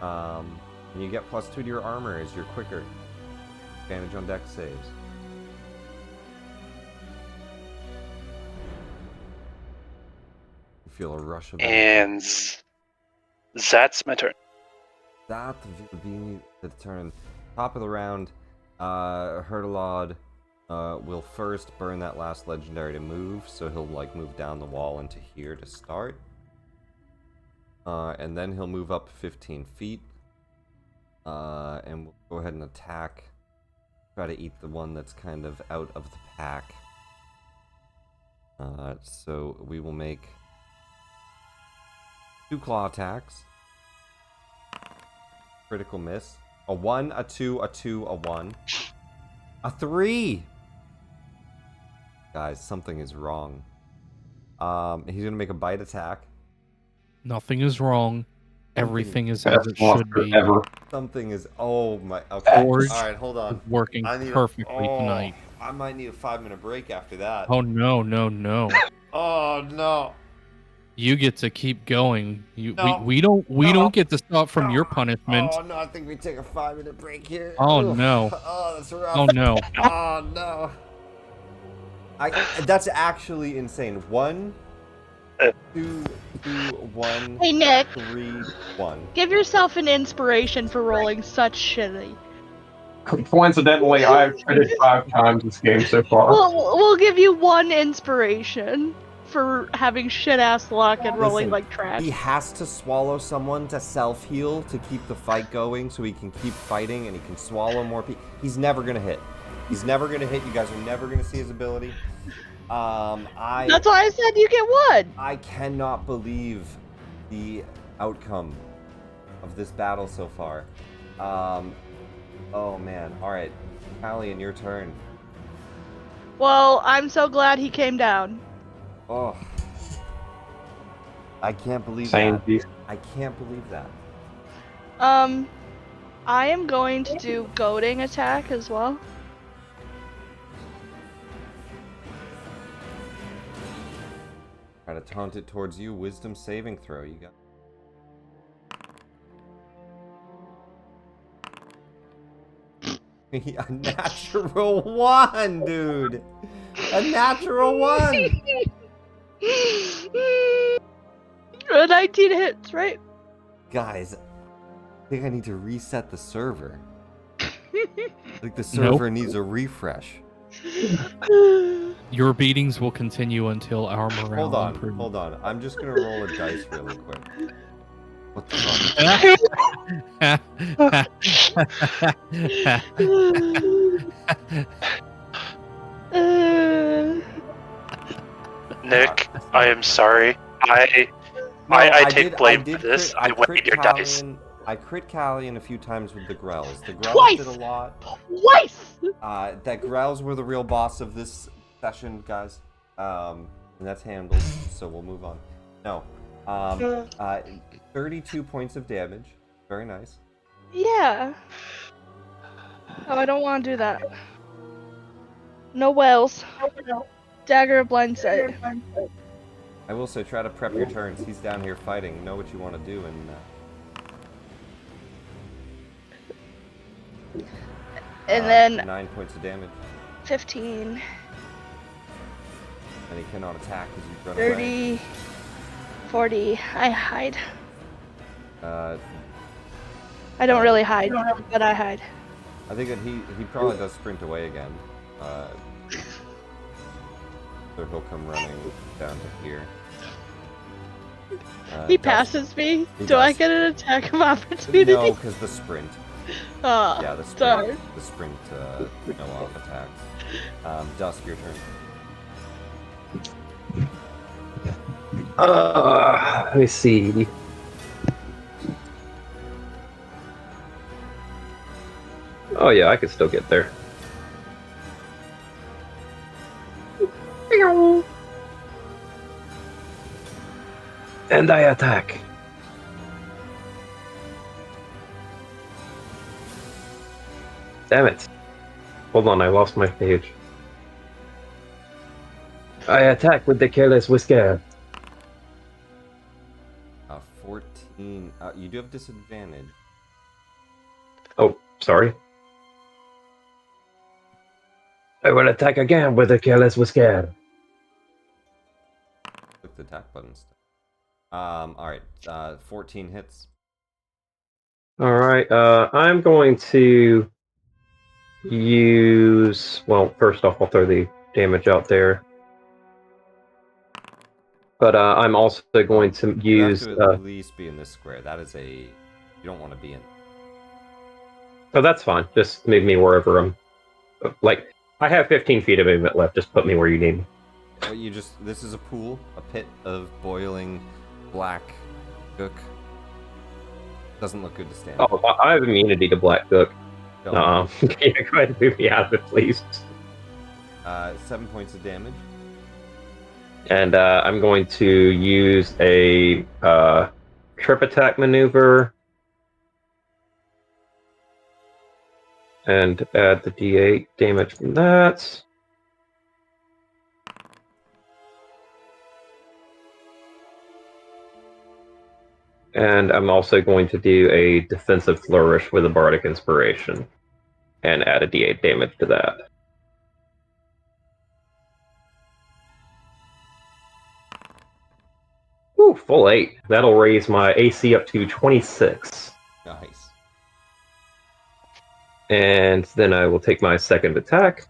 Speaker 2: And you get +2 to your armor as you're quicker. Advantage on dex saves. You feel a rush of energy.
Speaker 1: And that's my turn.
Speaker 2: That will be the turn. Top of the round, Hurtalaud will first burn that last legendary to move, so he'll like move down the wall into here to start. And then he'll move up 15 feet. And we'll go ahead and attack. Try to eat the one that's kind of out of the pack. So we will make 2 claw attacks. Critical miss. A 1, a 2, a 2, a 1. A 3! Guys, something is wrong. He's gonna make a bite attack.
Speaker 7: Nothing is wrong. Everything is as
Speaker 5: Best
Speaker 7: it should
Speaker 5: monster
Speaker 7: be.
Speaker 5: ever.
Speaker 2: Something is... Oh my... Okay.
Speaker 7: Forge
Speaker 2: Alright, hold on.
Speaker 7: Working
Speaker 2: I need
Speaker 7: perfectly tonight.
Speaker 2: I might need a 5-minute break after that.
Speaker 7: Oh no, no, no.
Speaker 2: Oh no.
Speaker 7: You get to keep going.
Speaker 2: No.
Speaker 7: We don't get to stop from
Speaker 2: No.
Speaker 7: your punishment.
Speaker 2: Oh no, I think we take a 5-minute break here.
Speaker 7: Oh,
Speaker 2: Oof.
Speaker 7: no.
Speaker 2: Oh, that's rough.
Speaker 7: Oh no.
Speaker 2: Oh no. That's actually insane. 1, 2, 1,
Speaker 4: Hey, Nick.
Speaker 2: 3, 1.
Speaker 4: Give yourself an inspiration for rolling such shitty.
Speaker 5: Coincidentally, I've critted 5 times this game so far.
Speaker 4: We'll give you one inspiration for having shit-ass luck and rolling
Speaker 2: Listen,
Speaker 4: like trash.
Speaker 2: He has to swallow someone to self-heal to keep the fight going so he can keep fighting and he can swallow more people. He's never going to hit. He's never going to hit. You guys are never going to see his ability.
Speaker 4: That's why I said you get one.
Speaker 2: I cannot believe the outcome of this battle so far. Oh man. Alright. Callian, your turn.
Speaker 4: Well, I'm so glad he came down.
Speaker 2: Oh. I can't believe
Speaker 5: Same
Speaker 2: that.
Speaker 5: piece.
Speaker 2: I can't believe that.
Speaker 4: I am going to do goading attack as well.
Speaker 2: Try to taunt it towards you. Wisdom saving throw. You got. A natural 1, dude. A natural 1.
Speaker 4: 19 hits, right?
Speaker 2: Guys, I think I need to reset the server. Like the server needs a refresh.
Speaker 7: Your beatings will continue until our morale improves.
Speaker 2: Hold on. I'm just gonna roll a dice really quick. What the
Speaker 1: Nick, I am sorry. I take blame for this. I weighed your dice.
Speaker 2: I crit Callian a few times with the Grells. The Grells
Speaker 4: Twice!
Speaker 2: did a lot.
Speaker 4: Twice!
Speaker 2: That Grells were the real boss of this session, guys. And that's handled, so we'll move on. No. 32 points of damage. Very nice.
Speaker 4: Yeah. Oh, I don't want to do that. No whales. Dagger of blind sight.
Speaker 2: I will say, try to prep your turns. He's down here fighting. Know what you want to do,
Speaker 4: And then
Speaker 2: 9 points of damage.
Speaker 4: 15,
Speaker 2: And he cannot attack because you run away.
Speaker 4: 30, 40. I hide. I don't really hide, but I hide.
Speaker 2: I think that he probably does sprint away again. So he'll come running down to here.
Speaker 4: He passes me.
Speaker 2: He
Speaker 4: Do I
Speaker 2: does.
Speaker 4: get an attack of opportunity?
Speaker 2: No, because the sprint.
Speaker 4: Oh,
Speaker 2: Yeah, the sprint.
Speaker 4: sorry.
Speaker 2: The sprint. No off attacks. Dusk, your turn.
Speaker 5: Let me see. Oh yeah, I could still get there. And I attack. Damn it. Hold on, I lost my page. I attack with the Careless Whisker.
Speaker 2: You do have disadvantage.
Speaker 5: Oh, sorry. I will attack again with a careless whisker.
Speaker 2: Click the attack button still. Alright, 14 hits.
Speaker 5: Alright, I'm going to use... Well, first off, I'll throw the damage out there. But I'm also going to use...
Speaker 2: You have to at least be in this square. That is a... You don't want to be in.
Speaker 5: Oh, that's fine. Just move me wherever I'm... Like, I have 15 feet of movement left. Just put me where you need me.
Speaker 2: Well, this is a pool, a pit of boiling black gook. Doesn't look good to stand.
Speaker 5: Oh, I have immunity to black gook. Can you go ahead and move me out of it, please?
Speaker 2: 7 points of damage.
Speaker 5: And I'm going to use a trip attack maneuver. And add the d8 damage from that. And I'm also going to do a defensive flourish with a bardic inspiration. And add a d8 damage to that. Ooh, full 8. That'll raise my AC up to 26.
Speaker 2: Nice.
Speaker 5: And then I will take my second attack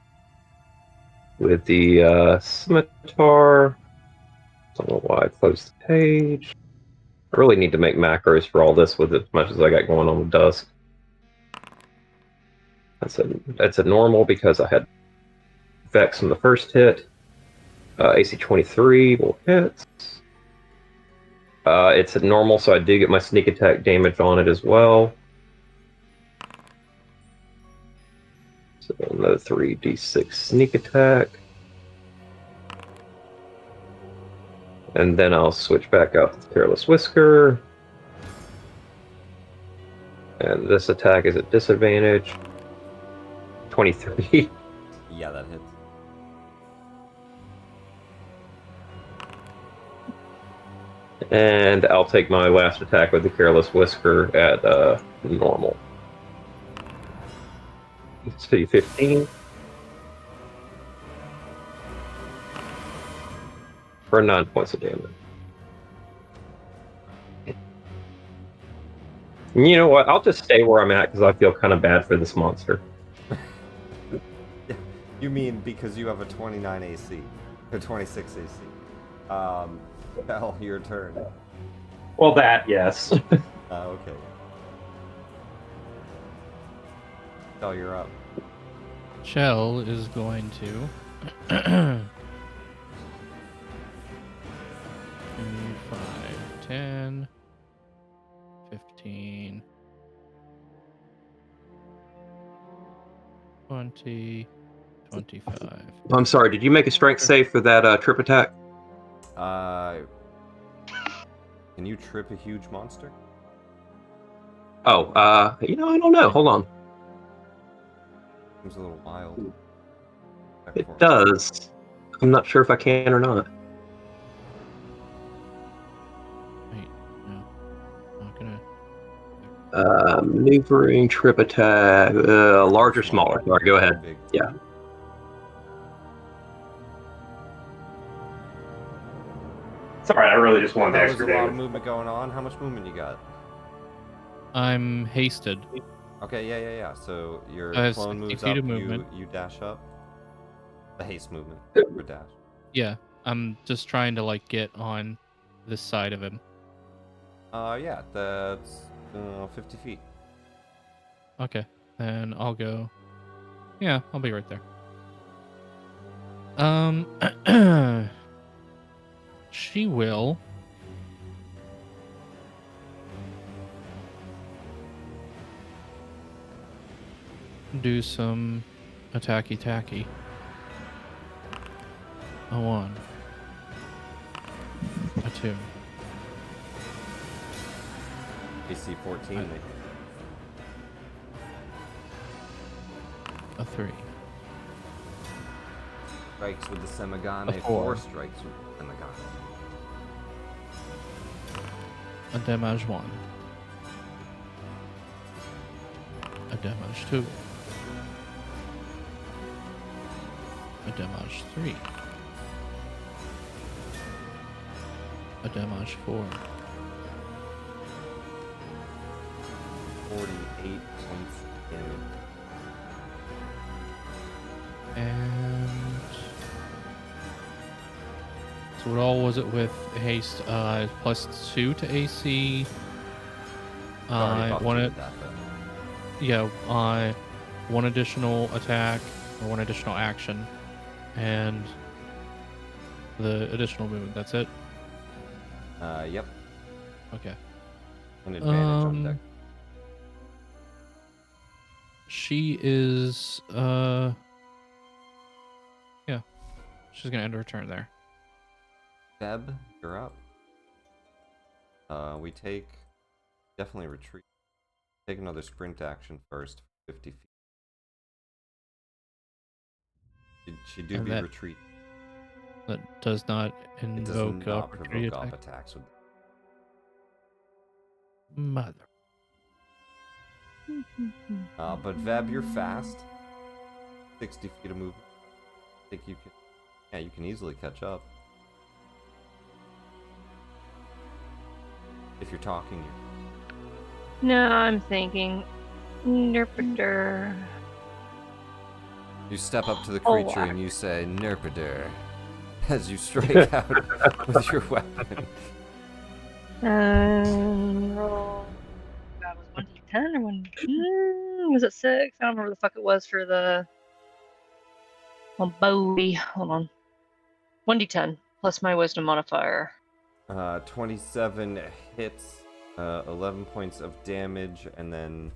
Speaker 5: with the scimitar. I don't know why I closed the page. I really need to make macros for all this with as much as I got going on with Dusk. That's a normal because I had Vex from the first hit. AC 23 will hit. It's a normal, so I do get my sneak attack damage on it as well. So another 3d6 sneak attack. And then I'll switch back out to Careless Whisker. And this attack is at disadvantage. 23.
Speaker 2: Yeah, that hits.
Speaker 5: And I'll take my last attack with the Careless Whisker at normal. Let's see, 15. For 9 points of damage. You know what? I'll just stay where I'm at because I feel kind of bad for this monster.
Speaker 2: You mean because you have a 29 AC, or 26 AC? Hell, your turn.
Speaker 5: Well, that, yes.
Speaker 2: Okay. Oh, you're up.
Speaker 7: Shell is going to 5, 10, 15, 20, 25.
Speaker 5: I'm sorry, did you make a strength save for that trip attack?
Speaker 2: Can you trip a huge monster?
Speaker 5: Oh, I don't know. Hold on.
Speaker 2: Seems a little wild.
Speaker 5: It does. I'm not sure if I can or not.
Speaker 7: Wait, no. Not gonna.
Speaker 5: Maneuvering, trip attack, large or smaller? All right, go ahead.
Speaker 2: Big.
Speaker 5: Yeah. Sorry, I really just wanted the
Speaker 2: There's
Speaker 5: extra
Speaker 2: a lot of
Speaker 5: damage.
Speaker 2: movement going on. How much movement you got?
Speaker 7: I'm hasted.
Speaker 2: Okay, yeah. So your
Speaker 7: I have
Speaker 2: clone
Speaker 7: 60
Speaker 2: moves
Speaker 7: feet
Speaker 2: up,
Speaker 7: of movement.
Speaker 2: you dash up. The haste movement for dash.
Speaker 7: Yeah, I'm just trying to like get on this side of him.
Speaker 2: Yeah, that's 50 feet.
Speaker 7: Okay, then I'll go. Yeah, I'll be right there. She will. Do some attacky-tacky. A 1. A 2.
Speaker 2: AC 14.
Speaker 7: A 3.
Speaker 2: Strikes with the Semigane.
Speaker 7: A 4.
Speaker 2: 4 strikes with the Semigane.
Speaker 7: A A damage 1. A damage 2. A damage 3. A damage 4.
Speaker 2: 48 points damage.
Speaker 7: And so what all was it with haste? +2 to AC.
Speaker 2: Already buffed
Speaker 7: One
Speaker 2: you
Speaker 7: it.
Speaker 2: with that, though.
Speaker 7: Yeah. One additional attack or one additional action, and the additional movement. That's it.
Speaker 2: Yep.
Speaker 7: Okay.
Speaker 2: An advantage on deck.
Speaker 7: She is yeah. She's gonna end her turn there.
Speaker 2: Feb, you're up. We take definitely retreat. Take another sprint action first, 50 feet. She do
Speaker 7: And
Speaker 2: be
Speaker 7: that-
Speaker 2: retreat.
Speaker 7: That does not
Speaker 2: It does
Speaker 7: invoke
Speaker 2: not
Speaker 7: opportunity
Speaker 2: provoke
Speaker 7: attack.
Speaker 2: up attacks with.
Speaker 7: Mother.
Speaker 2: But Veb, you're fast. 60 feet of movement. I think you can. Yeah, you can easily catch up. If you're talking,
Speaker 3: No, I'm thinking. Nerpader.
Speaker 2: you step up to the
Speaker 3: Oh,
Speaker 2: creature and you say "Nerpader" as you strike out with your weapon.
Speaker 3: Roll. That was 1d10 or 1. Was it 6? I don't remember what the fuck it was for the. Bowie. Hold on. 1d10 plus my wisdom modifier.
Speaker 2: 27 hits, 11 points of damage, and then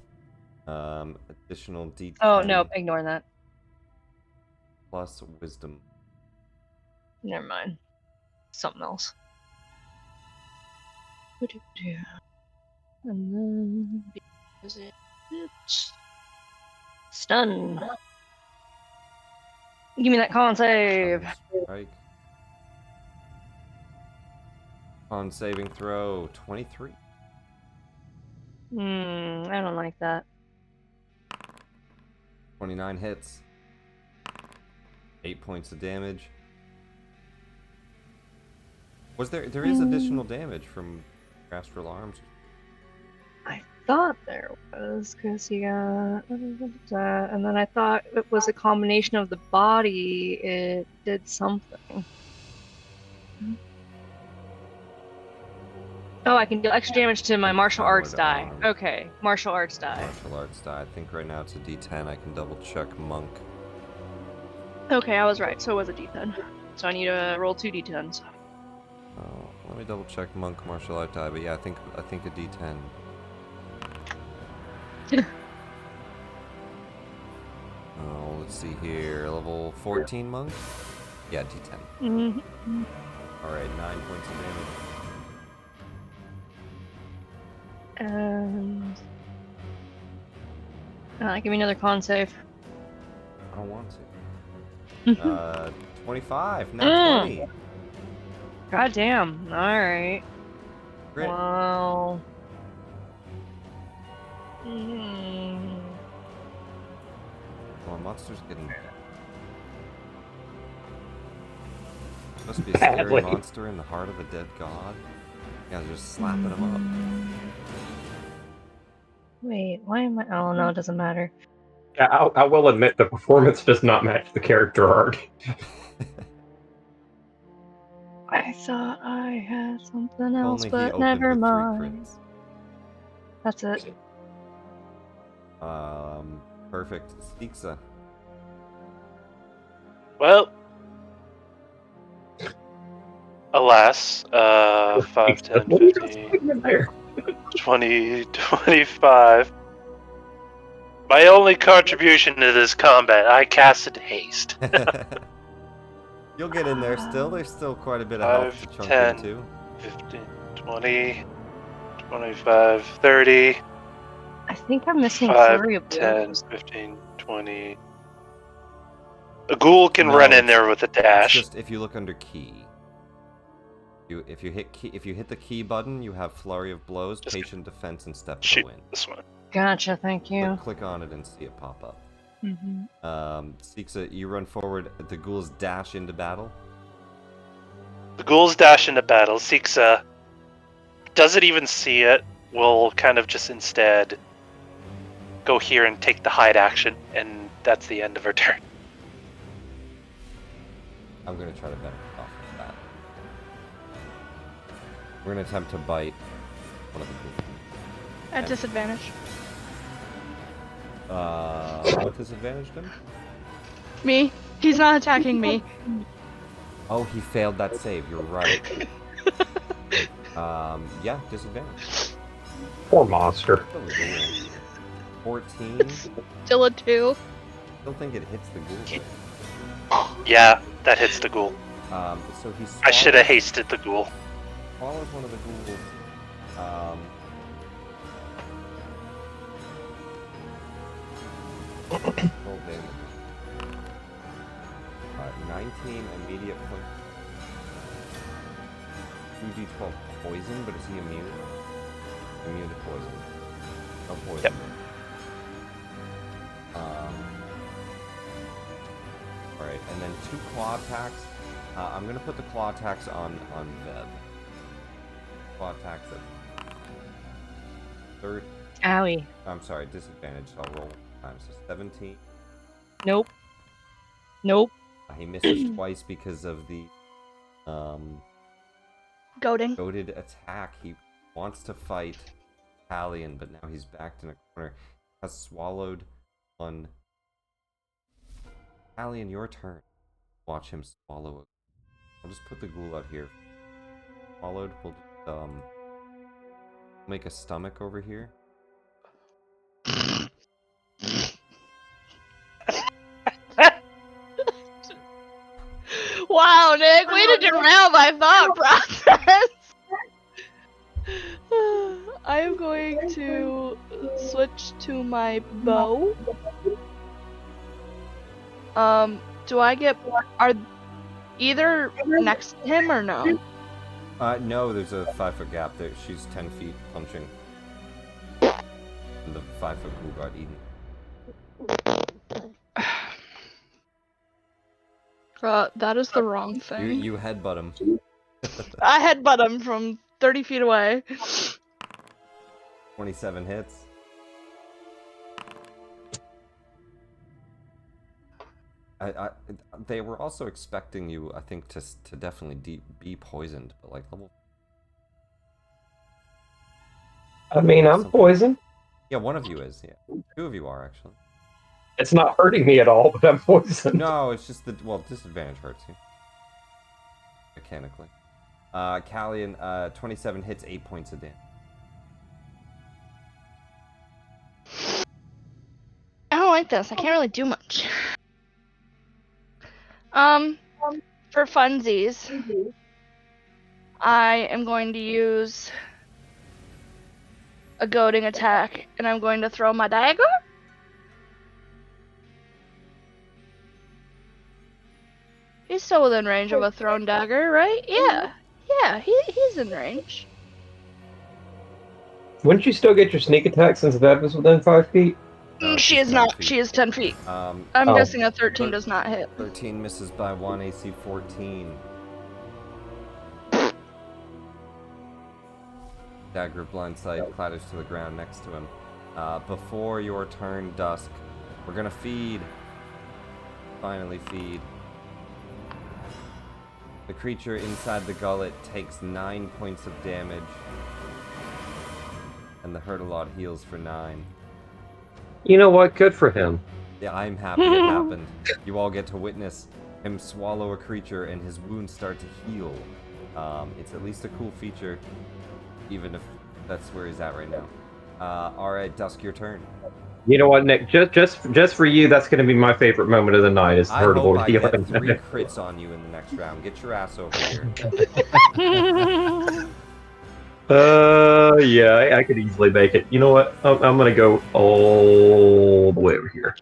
Speaker 2: additional D10
Speaker 3: Oh, no, ignore that.
Speaker 2: plus wisdom.
Speaker 3: Never mind. Something else. And then. Is it? Stun. Give me that con save.
Speaker 2: Strike. On saving throw, 23.
Speaker 3: I don't like that.
Speaker 2: 29 hits. 8 points of damage. Was there is additional damage from astral arms?
Speaker 3: I thought there was, because you got. And then I thought it was a combination of the body, it did something. Oh, I can deal extra damage to my martial arts die. Okay, martial arts die.
Speaker 2: Martial arts die. I think right now it's a D10. I can double check monk.
Speaker 3: Okay, I was right. So it was a d10. So I need to roll 2 d10s.
Speaker 2: Oh, let me double check monk martial art die. But yeah, I think a D10. Oh, let's see here. Level 14 monk? Yeah, D10.
Speaker 3: Mm-hmm.
Speaker 2: Alright, 9 points of damage.
Speaker 3: And give me another con save.
Speaker 2: I don't want to. 25, not 20.
Speaker 3: God damn. Alright.
Speaker 2: Crit.
Speaker 3: Wow.
Speaker 2: Well, monster's getting bad. Must be a scary
Speaker 5: Badly.
Speaker 2: monster in the heart of a dead god. Yeah, just slapping him up.
Speaker 3: Wait, why am I? Oh no, it doesn't matter.
Speaker 5: Yeah, I will admit the performance does not match the character art.
Speaker 3: I thought I had something
Speaker 2: If
Speaker 3: else,
Speaker 2: only he
Speaker 3: but
Speaker 2: opened
Speaker 3: never
Speaker 2: with 3
Speaker 3: mind.
Speaker 2: crits.
Speaker 3: That's it.
Speaker 2: Perfect. Stixa.
Speaker 1: Well, alas, 5, 10, 15, 20, 25. My only contribution to this combat, I casted haste.
Speaker 2: You'll get in there still. There's still quite a bit of health to
Speaker 1: 5,
Speaker 2: chunk
Speaker 1: 10,
Speaker 2: into.
Speaker 1: 15, 20, 25, 30,
Speaker 3: I think I'm missing
Speaker 1: 5,
Speaker 3: Flurry of
Speaker 1: 10,
Speaker 3: Blows.
Speaker 1: 15, 20. A ghoul can
Speaker 2: No,
Speaker 1: run in
Speaker 2: it's-
Speaker 1: there with a
Speaker 2: It's
Speaker 1: dash.
Speaker 2: just if you look under key. If you hit the key button, you have flurry of blows,
Speaker 1: Just
Speaker 2: patient defense, and step to
Speaker 1: Shoot
Speaker 2: win.
Speaker 1: this one.
Speaker 3: Gotcha, thank you.
Speaker 2: Click on it and see it pop up.
Speaker 4: Mm-hmm.
Speaker 2: Sixa, you run forward. The ghouls dash into battle.
Speaker 1: The ghouls dash into battle. Sixa doesn't even see it. Will kind of just instead go here and take the hide action, and that's the end of her turn.
Speaker 2: I'm gonna try to benefit off of that. We're gonna attempt to bite one of the ghouls.
Speaker 4: At disadvantage.
Speaker 2: What disadvantaged him?
Speaker 4: Me? He's not attacking me.
Speaker 2: Oh, he failed that save. You're right. Yeah, disadvantage.
Speaker 5: Poor monster.
Speaker 2: Still a ghoul. 14.
Speaker 4: Still a 2.
Speaker 2: Still think it hits the ghoul.
Speaker 1: Yeah, that hits the ghoul.
Speaker 2: So he.
Speaker 1: I should have hasted the ghoul.
Speaker 2: Swallows one of the ghouls. 19 immediate point. 2d12 poison, but is he immune? Immune to poison. No poison.
Speaker 1: Yep.
Speaker 2: Alright, and then 2 claw attacks. I'm gonna put the claw attacks on Veb. Claw attacks at third.
Speaker 3: Owie.
Speaker 2: I'm sorry, disadvantage, so I'll roll times. So 17.
Speaker 3: Nope. Nope.
Speaker 2: He misses twice because of the
Speaker 4: Goading.
Speaker 2: goaded attack. He wants to fight Talion, but now he's backed in a corner. Has swallowed one. Talion, your turn. Watch him swallow. I'll just put the ghoul out here. Swallowed. We'll make a stomach over here.
Speaker 4: Wow, Nick, way to derail my thought process. I am going to switch to my bow. Do I get... Are either next to him or no?
Speaker 2: No, there's a 5-foot gap there. She's 10 feet punching. And the 5-foot ghoul got eaten.
Speaker 4: That is the wrong thing.
Speaker 2: You headbutt him.
Speaker 4: I headbutt him from 30 feet away.
Speaker 2: 27 hits. They were also expecting you, I think, to definitely be poisoned, but like level.
Speaker 5: I mean, I'm poisoned.
Speaker 2: Yeah, one of you is. Yeah, 2 of you are actually.
Speaker 5: It's not hurting me at all, but I'm poisoned.
Speaker 2: No, it's just disadvantage hurts you mechanically. Callian, 27 hits, 8 points of damage.
Speaker 4: I don't like this. I can't really do much. For funsies, I am going to use a goading attack, and I'm going to throw my dagger. He's still within range of a thrown dagger, right? Yeah, he's in range.
Speaker 5: Wouldn't you still get your sneak attack since that was within 5 feet?
Speaker 2: No,
Speaker 4: She
Speaker 2: she's
Speaker 4: is
Speaker 2: 10
Speaker 4: not.
Speaker 2: feet.
Speaker 4: She is 10 feet.
Speaker 2: Um,
Speaker 4: I'm
Speaker 5: Oh.
Speaker 4: guessing a 13 does not hit.
Speaker 2: 13 misses by 1, AC 14. Dagger of blind sight clatters to the ground next to him. Before your turn, Dusk, we're gonna feed. Finally feed. The creature inside the gullet takes 9 points of damage. And the Hurt-a-Lot heals for 9.
Speaker 5: You know what? Good for him.
Speaker 2: Yeah, I'm happy it happened. You all get to witness him swallow a creature and his wounds start to heal. It's at least a cool feature, even if that's where he's at right now. Alright, Dusk, your turn.
Speaker 5: You know what, Nick? Just for you, that's going to be my favorite moment of the night. Is the
Speaker 2: I hope
Speaker 5: Hurt-a-Lot
Speaker 2: I get
Speaker 5: healing.
Speaker 2: 3 crits on you in the next round. Get your ass over here.
Speaker 5: Yeah, I could easily make it. You know what? I'm gonna go all the way over here.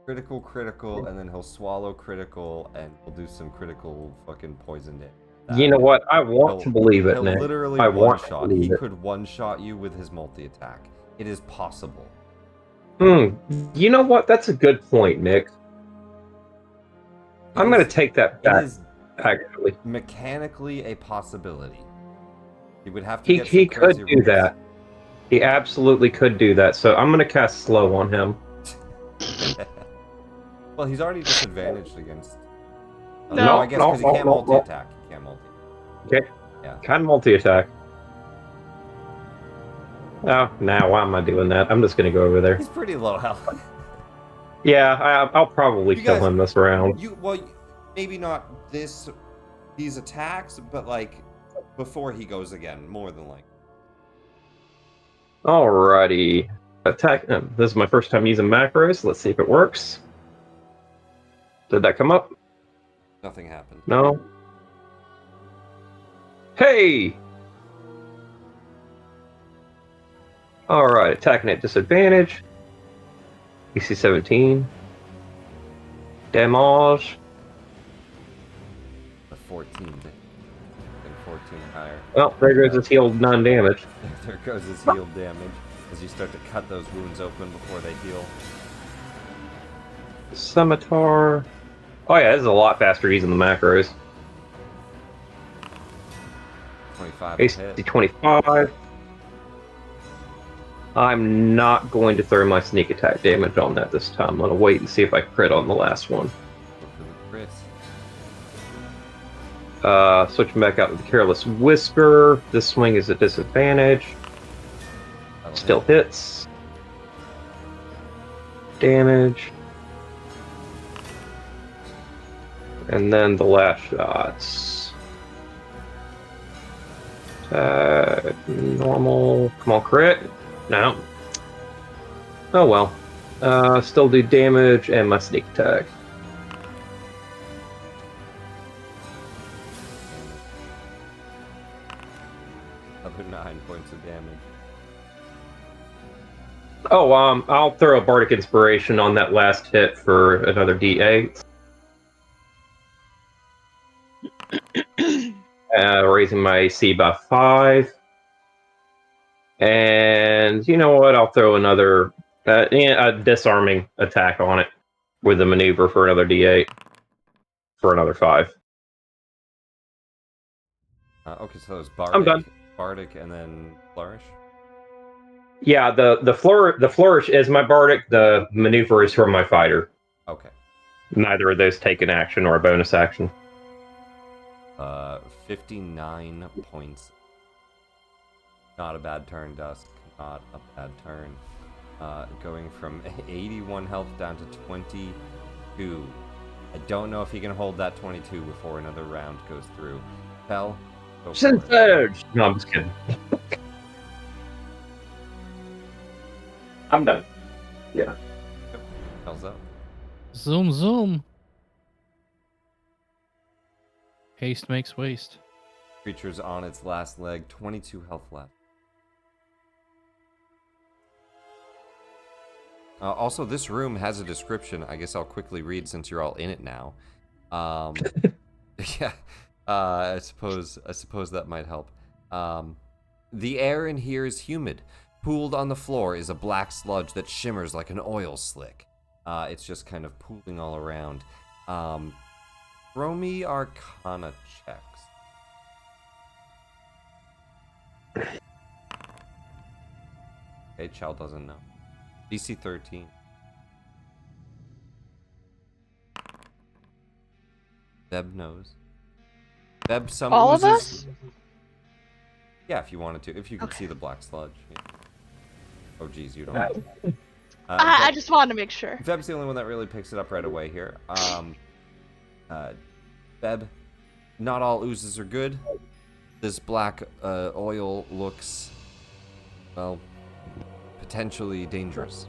Speaker 2: Critical, and then he'll swallow critical, and we'll do some critical fucking poison damage. that.
Speaker 5: You know what? I want to believe it,
Speaker 2: He'll
Speaker 5: Nick.
Speaker 2: literally
Speaker 5: I want to
Speaker 2: one-shot.
Speaker 5: believe
Speaker 2: He
Speaker 5: it.
Speaker 2: could one-shot you with his multi-attack. It is possible.
Speaker 5: You know what? That's a good point, Nick. I'm going to take that back.
Speaker 2: It is
Speaker 5: actually
Speaker 2: mechanically a possibility. He would have to get some
Speaker 5: he
Speaker 2: crazy
Speaker 5: could do
Speaker 2: rules.
Speaker 5: that. He absolutely could do that. So I'm going to cast slow on him.
Speaker 2: Well, he's already disadvantaged against.
Speaker 4: No.
Speaker 2: I guess because he can't multi-attack. He can't multi.
Speaker 5: Okay.
Speaker 2: Yeah.
Speaker 5: Can multi-attack. Oh, now why am I doing that? I'm just going to go over there.
Speaker 2: He's pretty low health.
Speaker 5: Yeah, I'll probably
Speaker 2: You
Speaker 5: kill
Speaker 2: guys-
Speaker 5: him this round.
Speaker 2: Maybe not these attacks, but like before he goes again, more than like.
Speaker 5: Alrighty. Attack. This is my first time using macros. Let's see if it works. Did that come up?
Speaker 2: Nothing happened.
Speaker 5: No. Hey! Alright, attacking at disadvantage. DC 17. Damage.
Speaker 2: The 14. And 14 higher.
Speaker 5: Well, there goes his healed non-damage.
Speaker 2: There goes his healed damage as you start to cut those wounds open before they heal.
Speaker 5: Scimitar. Oh yeah, this is a lot faster using the macros.
Speaker 2: 25
Speaker 5: AC
Speaker 2: hit.
Speaker 5: 25. I'm not going to throw my sneak attack damage on that this time. I'm going to wait and see if I crit on the last one.
Speaker 2: Look for the crit.
Speaker 5: Switching back out with the Careless Whisper. This swing is at disadvantage.
Speaker 2: That'll
Speaker 5: Still
Speaker 2: hit.
Speaker 5: hits. Damage. And then the last shots. Normal. Come on, crit. No. Oh well. Still do damage and my sneak attack.
Speaker 2: Another 9 points of damage.
Speaker 5: Oh, I'll throw a Bardic Inspiration on that last hit for another D8. Raising my AC by 5. And you know what? I'll throw another a disarming attack on it with the maneuver for another D8 for another 5.
Speaker 2: Okay, so it's
Speaker 5: I'm done.
Speaker 2: Bardic, and then Flourish.
Speaker 5: Yeah, the flourish is my Bardic. The maneuver is from my fighter.
Speaker 2: Okay.
Speaker 5: Neither of those take an action or a bonus action.
Speaker 2: 59 points. Not a bad turn, Dusk. Not a bad turn. Going from 81 health down to 22. I don't know if he can hold that 22 before another round goes through. Bell, go for it.
Speaker 5: Surge! No, I'm just kidding. I'm done. Yeah.
Speaker 2: Bell's up.
Speaker 7: Zoom, zoom. Haste makes waste.
Speaker 2: Creature's on its last leg. 22 health left. Also, this room has a description. I guess I'll quickly read since you're all in it now. Yeah, I suppose that might help. The air in here is humid. Pooled on the floor is a black sludge that shimmers like an oil slick. It's just kind of pooling all around. Throw me Arcana checks. Okay, Chow doesn't know. DC 13. Deb knows. Deb, some
Speaker 4: All of
Speaker 2: oozes-
Speaker 4: us?
Speaker 2: Yeah, if you wanted to. If you could
Speaker 4: Okay.
Speaker 2: see the black sludge. Yeah. Oh, geez, you don't.
Speaker 4: I just wanted to make sure.
Speaker 2: Beb's the only one that really picks it up right away here. Beb, not all oozes are good. This black oil looks, well, potentially dangerous.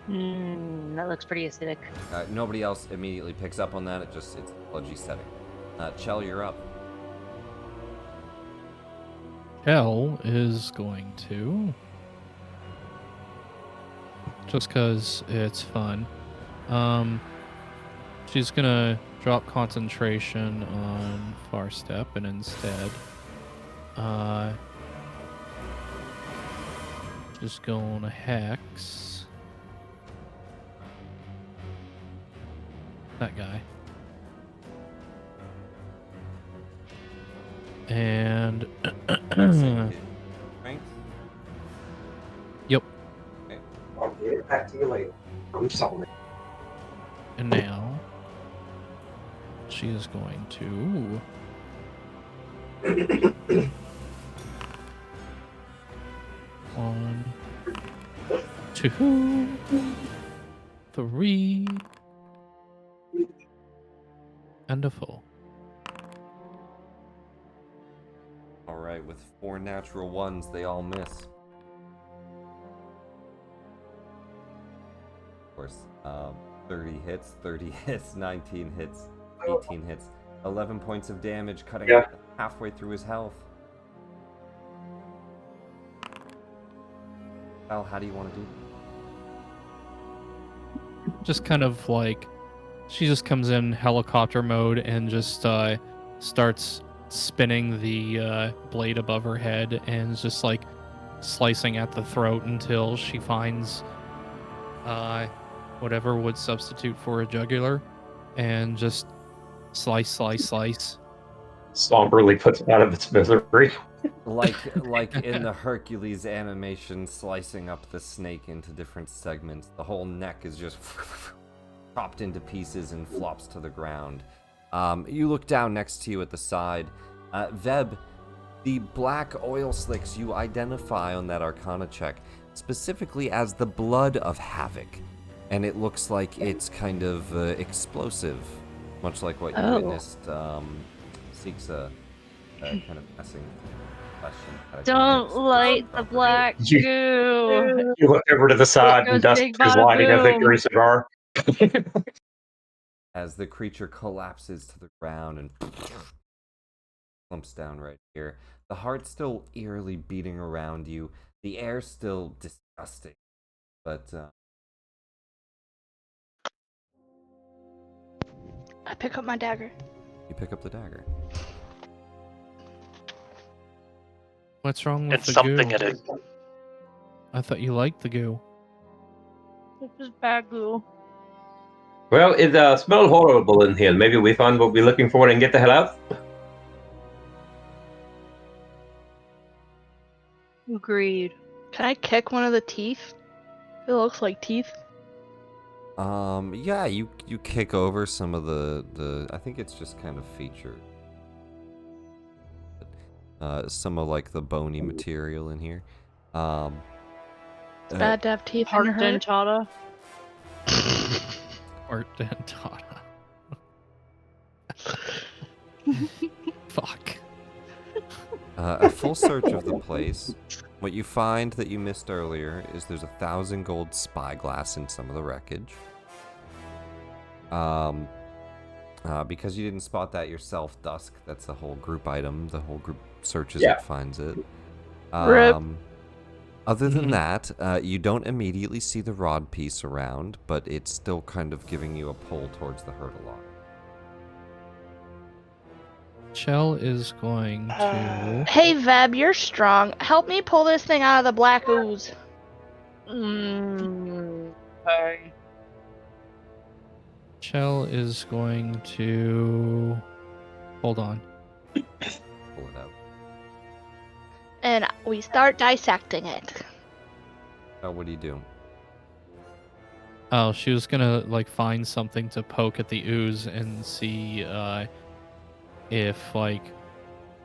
Speaker 3: That looks pretty acidic.
Speaker 2: Nobody else immediately picks up on that. It's a sludgy setting. Chell, you're up.
Speaker 7: Hell is going to, just because it's fun, She's gonna drop concentration on Far Step and instead, just gonna hex that guy. And
Speaker 2: Right?
Speaker 7: yep.
Speaker 5: I'll get it back to you later. I'm sorry.
Speaker 7: And now she is going to one, two, three, and a 4.
Speaker 2: All right, with 4 natural ones, they all miss. Of course, 30 hits, 19 hits, 18 hits, 11 points of damage, cutting halfway through his health. Al, how do you want to do that?
Speaker 7: Just kind of like, she just comes in helicopter mode and just starts spinning the blade above her head and is just like slicing at the throat until she finds whatever would substitute for a jugular, and just slice, slice, slice.
Speaker 5: Somberly puts it out of its misery.
Speaker 2: Like in the Hercules animation, slicing up the snake into different segments. The whole neck is just chopped into pieces and flops to the ground. You look down next to you at the side. Veb, the black oil slicks you identify on that Arcana check specifically as the blood of havoc. And it looks like it's kind of explosive, much like what you witnessed. Seeks a kind of messing question.
Speaker 3: Don't light the black goo.
Speaker 5: You look over to the side
Speaker 3: goes
Speaker 5: and Dusk
Speaker 3: big,
Speaker 5: is
Speaker 3: bada
Speaker 5: lighting a
Speaker 3: boom.
Speaker 5: victory cigar.
Speaker 2: As the creature collapses to the ground and plumps down right here. The heart still eerily beating around you. The air still disgusting. But
Speaker 4: I pick up my dagger.
Speaker 2: you pick up the dagger.
Speaker 7: What's wrong with
Speaker 1: It's
Speaker 7: the
Speaker 1: something
Speaker 7: goo?
Speaker 1: it is.
Speaker 7: I thought you liked the goo.
Speaker 3: It's just bad goo.
Speaker 5: Well, it smells horrible in here. Maybe we find what we're looking for and get the hell out.
Speaker 3: Agreed.
Speaker 4: Can I kick one of the teeth? It looks like teeth.
Speaker 2: Yeah, you kick over some of the I think it's just kind of featured. Some of like the bony material in here.
Speaker 4: It's bad to have teeth in
Speaker 3: Heart
Speaker 4: your heart.
Speaker 3: dentata.
Speaker 7: Art dentata. Fuck.
Speaker 2: A full search of the place. What you find that you missed earlier is there's 1,000 gold spyglass in some of the wreckage. Because you didn't spot that yourself, Dusk, that's a whole group item. The whole group searches it, finds it.
Speaker 4: Rip.
Speaker 2: Other than that, you don't immediately see the rod piece around, but it's still kind of giving you a pull towards the hurt a lot.
Speaker 7: Chell is going to.
Speaker 4: Hey, Veb, you're strong. Help me pull this thing out of the black ooze.
Speaker 3: Okay.
Speaker 7: Chell is going to. Hold on.
Speaker 2: Pull it out.
Speaker 4: And we start dissecting it.
Speaker 2: Oh, what do you do?
Speaker 7: Oh, she was gonna like find something to poke at the ooze and see if like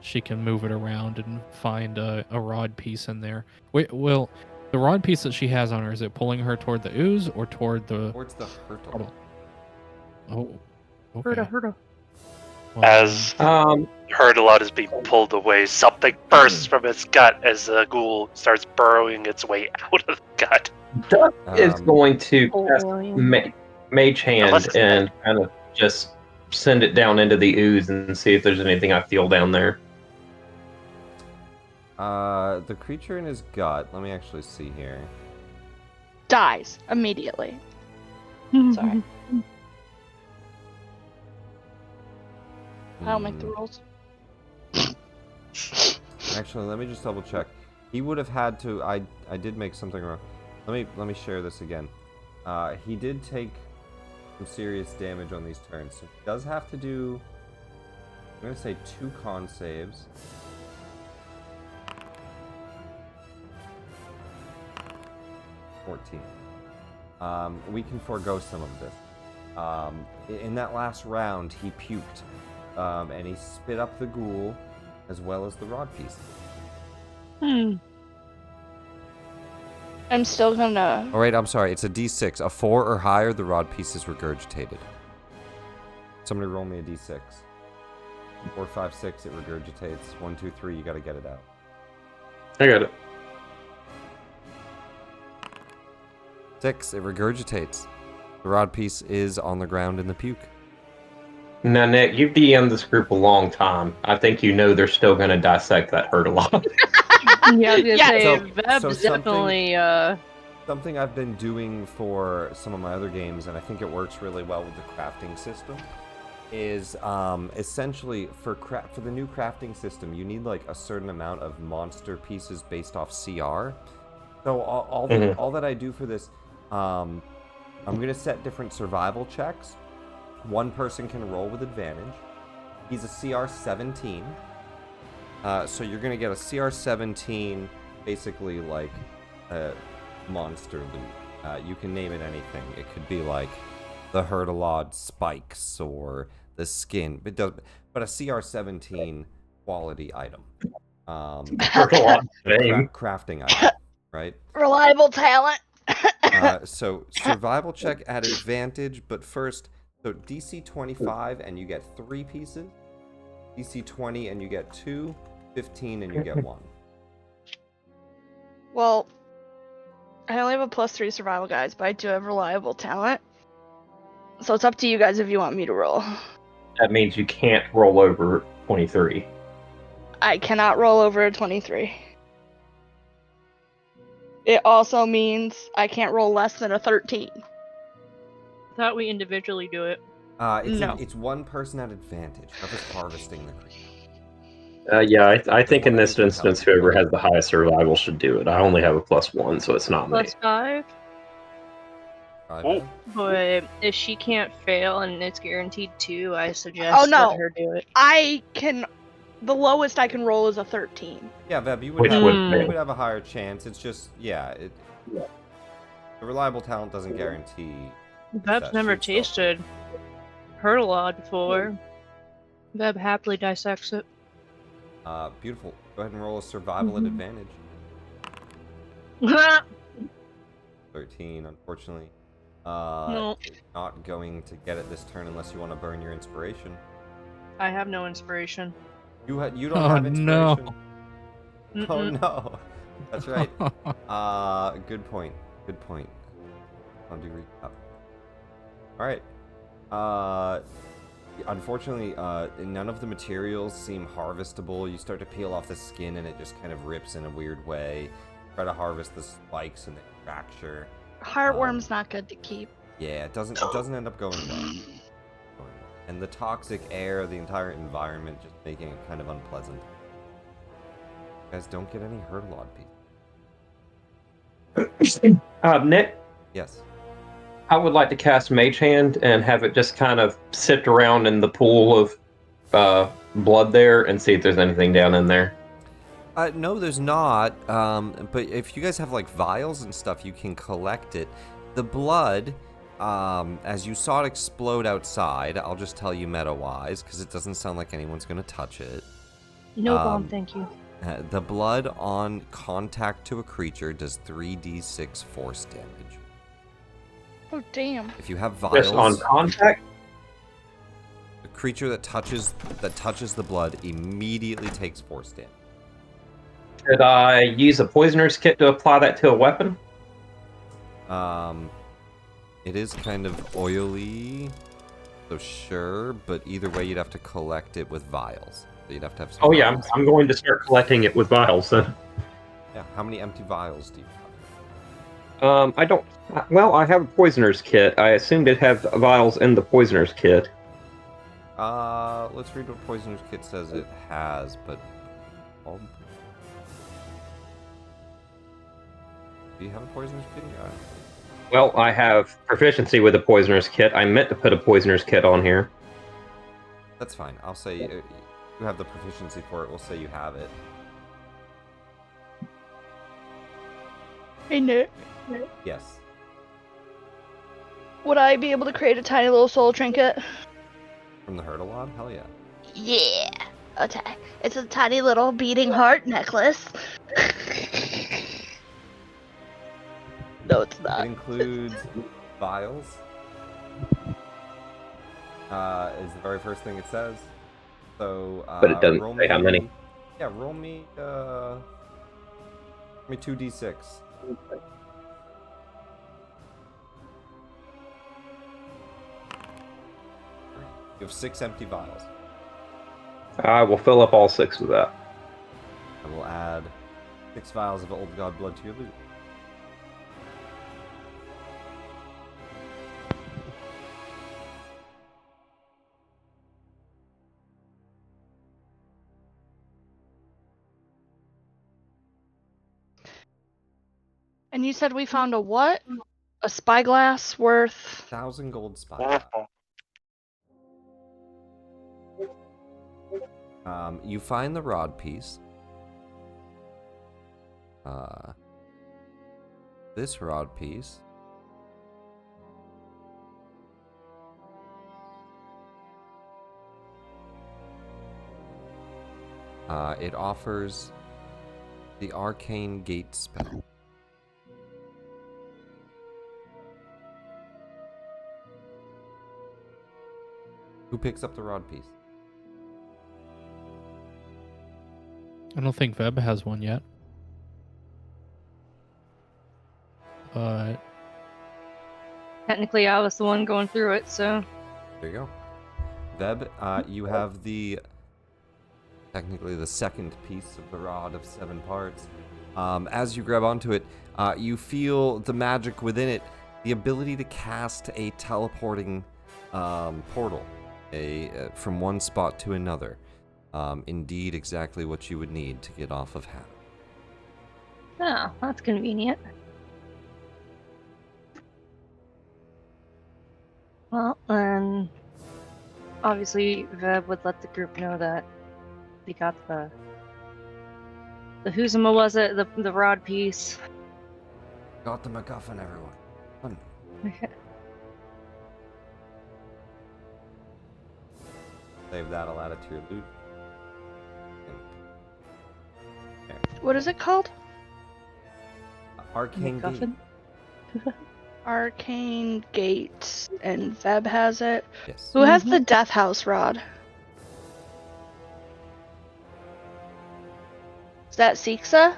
Speaker 7: she can move it around and find a rod piece in there. Wait, well, the rod piece that she has on her, is it pulling her toward the ooze or toward the?
Speaker 2: Towards the hurtle.
Speaker 7: Oh, okay.
Speaker 3: Hurta.
Speaker 7: Well,
Speaker 1: As Hurtalot is being pulled away, something bursts from its gut as the ghoul starts burrowing its way out of the gut.
Speaker 5: Dusk is going to
Speaker 3: Oh,
Speaker 5: cast Mage Hand
Speaker 1: Unless it's
Speaker 5: and kind of just send it down into the ooze and see if there's anything I feel down there.
Speaker 2: The creature in his gut, let me actually see here.
Speaker 4: Dies immediately. Sorry. I don't make the rules.
Speaker 2: Actually, let me just double check. He would have had to. I did make something wrong. Let me share this again. He did take some serious damage on these turns, so he does have to do. I'm gonna say 2 con saves. We can forego some of this. In that last round, he puked, and he spit up the ghoul, as well as the rod piece.
Speaker 4: I'm still gonna.
Speaker 2: Oh wait, I'm sorry. It's a D6. A 4 or higher, the rod piece is regurgitated. Somebody roll me a D6. 4, 5, 6, it regurgitates. 1, 2, 3, you gotta get it out.
Speaker 5: I got it.
Speaker 2: 6, it regurgitates. The rod piece is on the ground in the puke.
Speaker 5: Now, Nick, you've DM'd this group a long time. I think you know they're still going to dissect that hurt a lot.
Speaker 3: Yeah, I was gonna say,
Speaker 2: So
Speaker 3: Veb's
Speaker 2: something-
Speaker 3: definitely,
Speaker 2: Something I've been doing for some of my other games, and I think it works really well with the crafting system, is essentially for the new crafting system, you need like a certain amount of monster pieces based off CR. So all that I do for this, I'm gonna set different survival checks. One person can roll with advantage. He's a CR 17, so you're gonna get a CR 17, basically like a monster loot. You can name it anything. It could be like the Hurtalod spikes or the skin, but a CR 17 quality item. Crafting item, right?
Speaker 4: Reliable talent.
Speaker 2: So survival check at advantage, but first, so DC 25 and you get 3 pieces. DC 20 and you get 2. 15 and you get 1.
Speaker 4: Well, I only have a +3 survival, guys, but I do have reliable talent. So it's up to you guys if you want me to roll.
Speaker 5: That means you can't roll over 23.
Speaker 4: I cannot roll over a 23. It also means I can't roll less than a 13.
Speaker 3: thought we individually do it.
Speaker 4: No.
Speaker 2: It's one person at advantage. Whoever's harvesting the creature.
Speaker 5: I think in this instance, whoever has the highest survival should do it. I only have a +1, so it's not me.
Speaker 3: +5.
Speaker 1: Oh.
Speaker 3: But if she can't fail and it's guaranteed 2, I suggest
Speaker 4: no.
Speaker 3: let her do it.
Speaker 4: The lowest I can roll is a 13.
Speaker 2: Yeah, Veb, you
Speaker 5: Which
Speaker 2: would,
Speaker 5: would
Speaker 2: you
Speaker 5: fail.
Speaker 2: would have a higher chance. It's just, the reliable talent doesn't guarantee.
Speaker 3: Veb's
Speaker 2: that
Speaker 3: never
Speaker 2: she'd still-
Speaker 3: tasted Hurtalod before. Veb happily dissects it.
Speaker 2: Beautiful. Go ahead and roll a survival at advantage. 13, unfortunately.
Speaker 3: No.
Speaker 2: Not going to get it this turn unless you want to burn your inspiration.
Speaker 3: I have no inspiration.
Speaker 2: You don't
Speaker 7: Oh,
Speaker 2: have
Speaker 7: no.
Speaker 2: inspiration. Oh
Speaker 3: Mm-mm.
Speaker 2: no. That's right. Good point. Good point. I'll do recap. Alright. Unfortunately, none of the materials seem harvestable. You start to peel off the skin and it just kind of rips in a weird way. Try to harvest the spikes and they fracture.
Speaker 4: Heartworm's not good to keep.
Speaker 2: Yeah, it doesn't end up going well. And the toxic air, the entire environment, just making it kind of unpleasant. You guys don't get any Hurtalod pieces.
Speaker 5: Nick,
Speaker 2: Yes.
Speaker 5: I would like to cast Mage Hand and have it just kind of sift around in the pool of blood there and see if there's anything down in there.
Speaker 2: No, there's not. But if you guys have like vials and stuff, you can collect it. The blood, as you saw it explode outside, I'll just tell you meta-wise, because it doesn't sound like anyone's going to touch it.
Speaker 3: No bomb, thank you.
Speaker 2: The blood on contact to a creature does 3d6 force damage.
Speaker 4: Oh, damn.
Speaker 2: If you have
Speaker 5: Just on
Speaker 2: vials,
Speaker 5: contact?
Speaker 2: the creature that touches the blood immediately takes force damage.
Speaker 5: Could I use a poisoner's kit to apply that to a weapon?
Speaker 2: It is kind of oily, so sure, but either way you'd have to collect it with vials. So you'd have to have some
Speaker 5: Oh yeah,
Speaker 2: vials.
Speaker 5: I'm going to start collecting it with vials then.
Speaker 2: Yeah, how many empty vials do you have?
Speaker 5: I don't. Well, I have a poisoner's kit. I assumed it had vials in the poisoner's kit.
Speaker 2: Let's read what Poisoner's Kit says it has, but... Do you have a Poisoner's Kit?
Speaker 5: Well, I have proficiency with a Poisoner's Kit. I meant to put a Poisoner's Kit on here.
Speaker 2: That's fine. I'll say you have the proficiency for it. We'll say you have it.
Speaker 4: Hey, Nick.
Speaker 2: Yes.
Speaker 4: Would I be able to create a tiny little soul trinket?
Speaker 2: From the Hurtlelod? Hell yeah.
Speaker 4: Yeah. Okay. It's a tiny little beating heart necklace. No, it's
Speaker 2: It
Speaker 4: not.
Speaker 2: includes vials. Is the very first thing it says. So,
Speaker 5: But it doesn't
Speaker 2: roll
Speaker 5: say how many.
Speaker 2: me- Yeah, roll me 2d6. You have 6 empty vials.
Speaker 5: I will fill up all 6 with that.
Speaker 2: I will add 6 vials of Old God blood to your loot.
Speaker 4: And you said we found a what? A spyglass worth...
Speaker 2: 1,000 gold spyglass. You find the rod piece. This rod piece. It offers the Arcane Gate spell. Who picks up the rod piece?
Speaker 7: I don't think Veb has one yet. But
Speaker 3: Technically, I was the one going through it, so
Speaker 2: There you go. Veb, you have technically the second piece of the rod of 7 parts. As you grab onto it, you feel the magic within it, the ability to cast a teleporting portal from one spot to another. Indeed, exactly what you would need to get off of Hannah.
Speaker 3: oh, that's convenient. Well, then obviously Veb would let the group know that we got the whoozama was it, the rod piece.
Speaker 2: Got the MacGuffin, everyone. Fun. Save that, I'll add it to your loot.
Speaker 4: What is it called?
Speaker 2: Arcane Gate.
Speaker 3: MacGuffin?
Speaker 4: Arcane Gate. And Veb has it.
Speaker 2: Yes.
Speaker 4: Who has the Death House rod? Is that Sixa?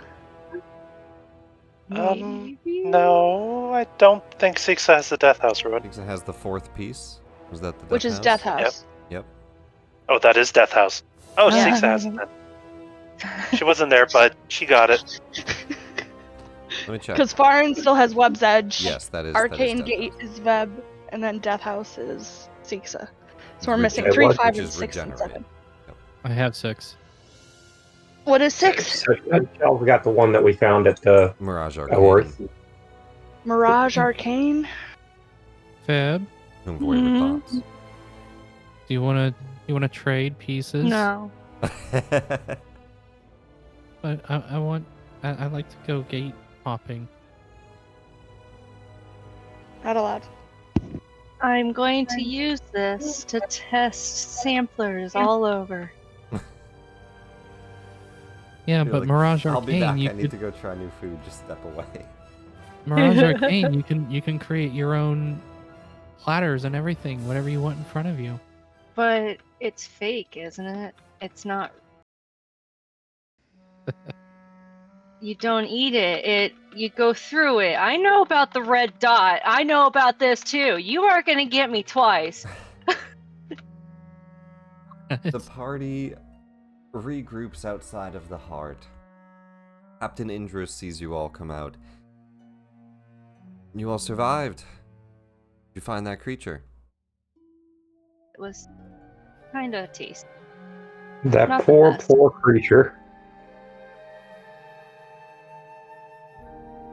Speaker 1: No, I don't think Sixa has the Death House Road.
Speaker 2: Sixa has the 4th piece. Was that the
Speaker 4: Which is Death House.
Speaker 2: Yep.
Speaker 1: Oh, that is Death House. Oh,
Speaker 3: Yeah.
Speaker 1: Sixa has it then. She wasn't there, but she got it.
Speaker 2: Let me check.
Speaker 4: Because Farin still has Web's Edge.
Speaker 2: Yes, that is.
Speaker 4: Arcane
Speaker 2: that is Death
Speaker 4: Gate
Speaker 2: House.
Speaker 4: is Veb, and then Death House is Sixa. So we're
Speaker 2: Which-
Speaker 4: missing
Speaker 5: which
Speaker 4: 3,
Speaker 5: is
Speaker 4: 5, and
Speaker 2: is
Speaker 4: 6, and
Speaker 2: regenerated.
Speaker 4: 7.
Speaker 7: I have 6.
Speaker 4: What is 6?
Speaker 5: We got the one that we found at the
Speaker 2: Mirage Arcane.
Speaker 5: Worth.
Speaker 4: Mirage Arcane?
Speaker 7: Feb,
Speaker 2: Whom void with thoughts.
Speaker 7: do you wanna trade pieces?
Speaker 3: No.
Speaker 7: But I like to go gate hopping.
Speaker 4: Not allowed.
Speaker 3: I'm going to use this to test samplers all over.
Speaker 7: Yeah,
Speaker 2: You're
Speaker 7: but
Speaker 2: like,
Speaker 7: Mirage
Speaker 2: I'll be back.
Speaker 7: Arcane, you
Speaker 2: I need
Speaker 7: could
Speaker 2: to go try new food. Just step away.
Speaker 7: Mirage Arcane, you can create your own platters and everything, whatever you want in front of you.
Speaker 3: But it's fake, isn't it? It's not. You don't eat it. You go through it. I know about the red dot. I know about this too. You aren't gonna get me twice.
Speaker 2: The party regroups outside of the heart. Captain Indra sees you all come out. You all survived. Did you find that creature?
Speaker 3: It was kind of taste.
Speaker 5: That
Speaker 3: Not the
Speaker 5: poor,
Speaker 3: best.
Speaker 5: poor creature.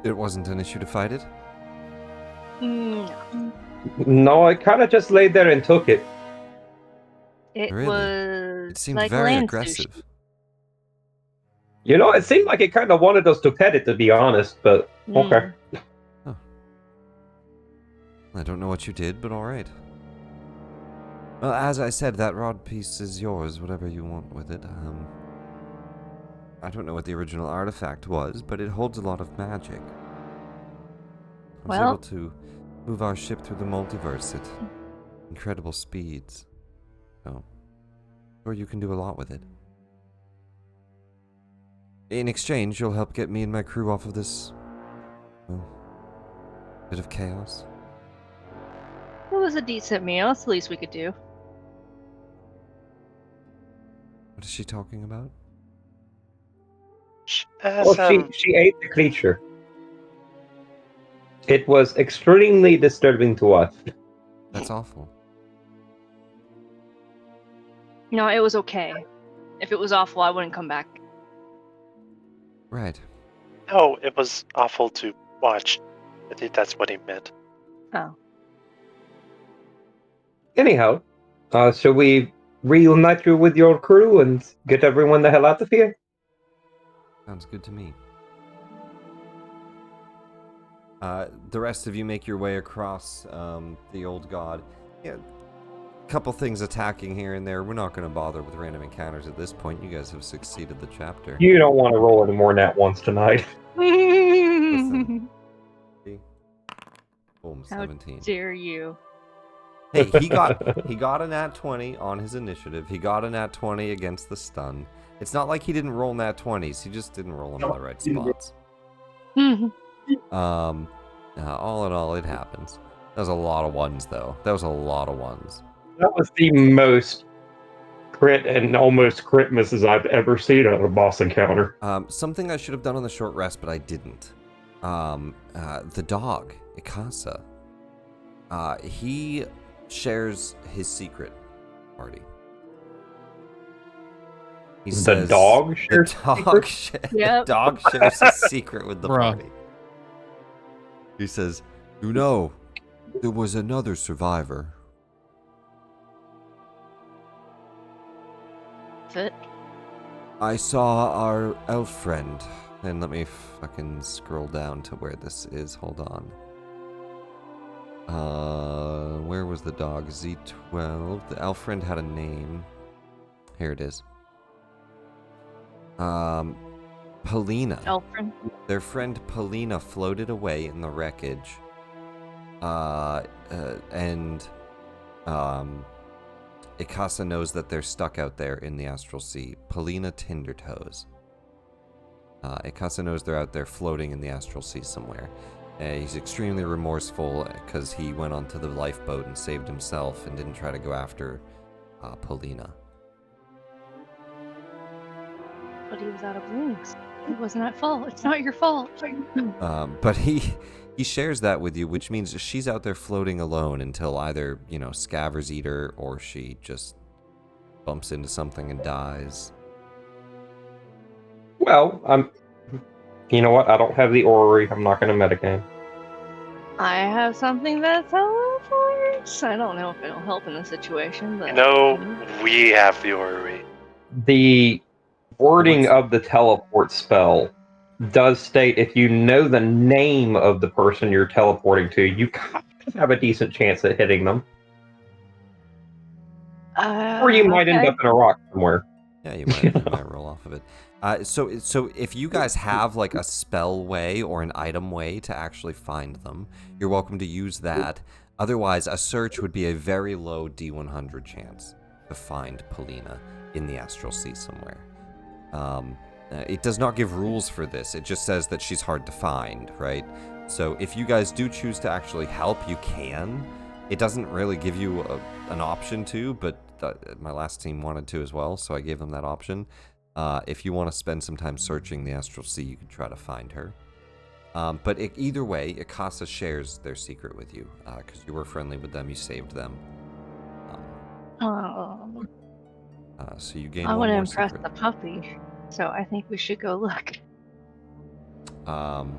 Speaker 2: It wasn't an issue to fight it?
Speaker 3: No.
Speaker 5: No, I kind of just laid there and took it.
Speaker 3: It
Speaker 2: Really?
Speaker 3: was
Speaker 2: It seemed
Speaker 3: like
Speaker 2: very
Speaker 3: land
Speaker 2: aggressive.
Speaker 3: sushi.
Speaker 5: You know, it seemed like it kind of wanted us to pet it, to be honest, but okay.
Speaker 2: Huh. I don't know what you did, but alright. Well, as I said, that rod piece is yours, whatever you want with it. I don't know what the original artifact was, but it holds a lot of magic. I was
Speaker 3: Well-
Speaker 2: able to move our ship through the multiverse at incredible speeds. So, or you can do a lot with it. In exchange, you'll help get me and my crew off of this, well, bit of chaos.
Speaker 3: It was a decent meal. It's the least we could do.
Speaker 2: What is she talking about?
Speaker 1: She has,
Speaker 5: Well, she ate the creature. It was extremely disturbing to us.
Speaker 2: That's awful.
Speaker 3: No, it was okay. If it was awful, I wouldn't come back.
Speaker 2: Right.
Speaker 1: no, it was awful to watch. I think that's what he meant.
Speaker 3: Oh.
Speaker 5: Anyhow, shall we reunite you with your crew and get everyone the hell out of here?
Speaker 2: Sounds good to me. The rest of you make your way across the old god. Yeah, couple things attacking here and there. We're not going to bother with random encounters at this point. You guys have succeeded the chapter.
Speaker 5: You don't want to roll any more nat ones tonight.
Speaker 2: Listen. Boom,
Speaker 3: How
Speaker 2: 17.
Speaker 3: dare you?
Speaker 2: Hey, he got a nat 20 on his initiative. He got a nat 20 against the stun. It's not like he didn't roll nat 20s. He just didn't roll them in the right spots. All in all, it happens. That was a lot of ones, though. That was a lot of ones.
Speaker 5: That was the most crit and almost crit misses I've ever seen on a boss encounter.
Speaker 2: Something I should have done on the short rest, but I didn't. The dog, Ikasa. He shares his secret party. He says
Speaker 5: The dog shares
Speaker 3: Yep.
Speaker 2: the dog shares his secret with the
Speaker 7: Bruh.
Speaker 2: party. He says, "You know, there was another survivor."
Speaker 3: Fit.
Speaker 2: I saw our elf friend. And let me fucking scroll down to where this is. Hold on. Where was the dog? Z12. The elf friend had a name. Here it is. Polina.
Speaker 3: Elfrin.
Speaker 2: Their friend Polina floated away in the wreckage. Ikasa knows that they're stuck out there in the astral sea. Polina Tindertoes. Ikasa knows they're out there floating in the astral sea somewhere. He's extremely remorseful because he went onto the lifeboat and saved himself and didn't try to go after Polina.
Speaker 3: But he was out of wings. It wasn't at fault. It's not your fault.
Speaker 2: But he shares that with you, which means she's out there floating alone until either, scavers eat her or she just bumps into something and dies.
Speaker 5: Well, you know what? I don't have the orrery. I'm not going to metagame.
Speaker 3: I have something that teleports. I don't know if it'll help in this situation, but
Speaker 1: We have the orrery.
Speaker 5: The wording of the teleport spell does state if you know the name of the person you're teleporting to, you kind of have a decent chance at hitting them. Or you might end up in a rock somewhere.
Speaker 2: Yeah, you might roll off of it. So if you guys have like a spell way or an item way to actually find them, you're welcome to use that. Otherwise, a search would be a very low D100 chance to find Polina in the astral sea somewhere. It does not give rules for this. It just says that she's hard to find, right? So if you guys do choose to actually help, you can. It doesn't really give you an option to, but my last team wanted to as well, so I gave them that option. If you want to spend some time searching the astral sea, you can try to find her. But either way, Ikasa shares their secret with you, because you were friendly with them, you saved them.
Speaker 3: Oh.
Speaker 2: So you gain
Speaker 3: I
Speaker 2: one
Speaker 3: want to
Speaker 2: more
Speaker 3: impress
Speaker 2: secret.
Speaker 3: the puppy, so I think we should go look.
Speaker 2: Um,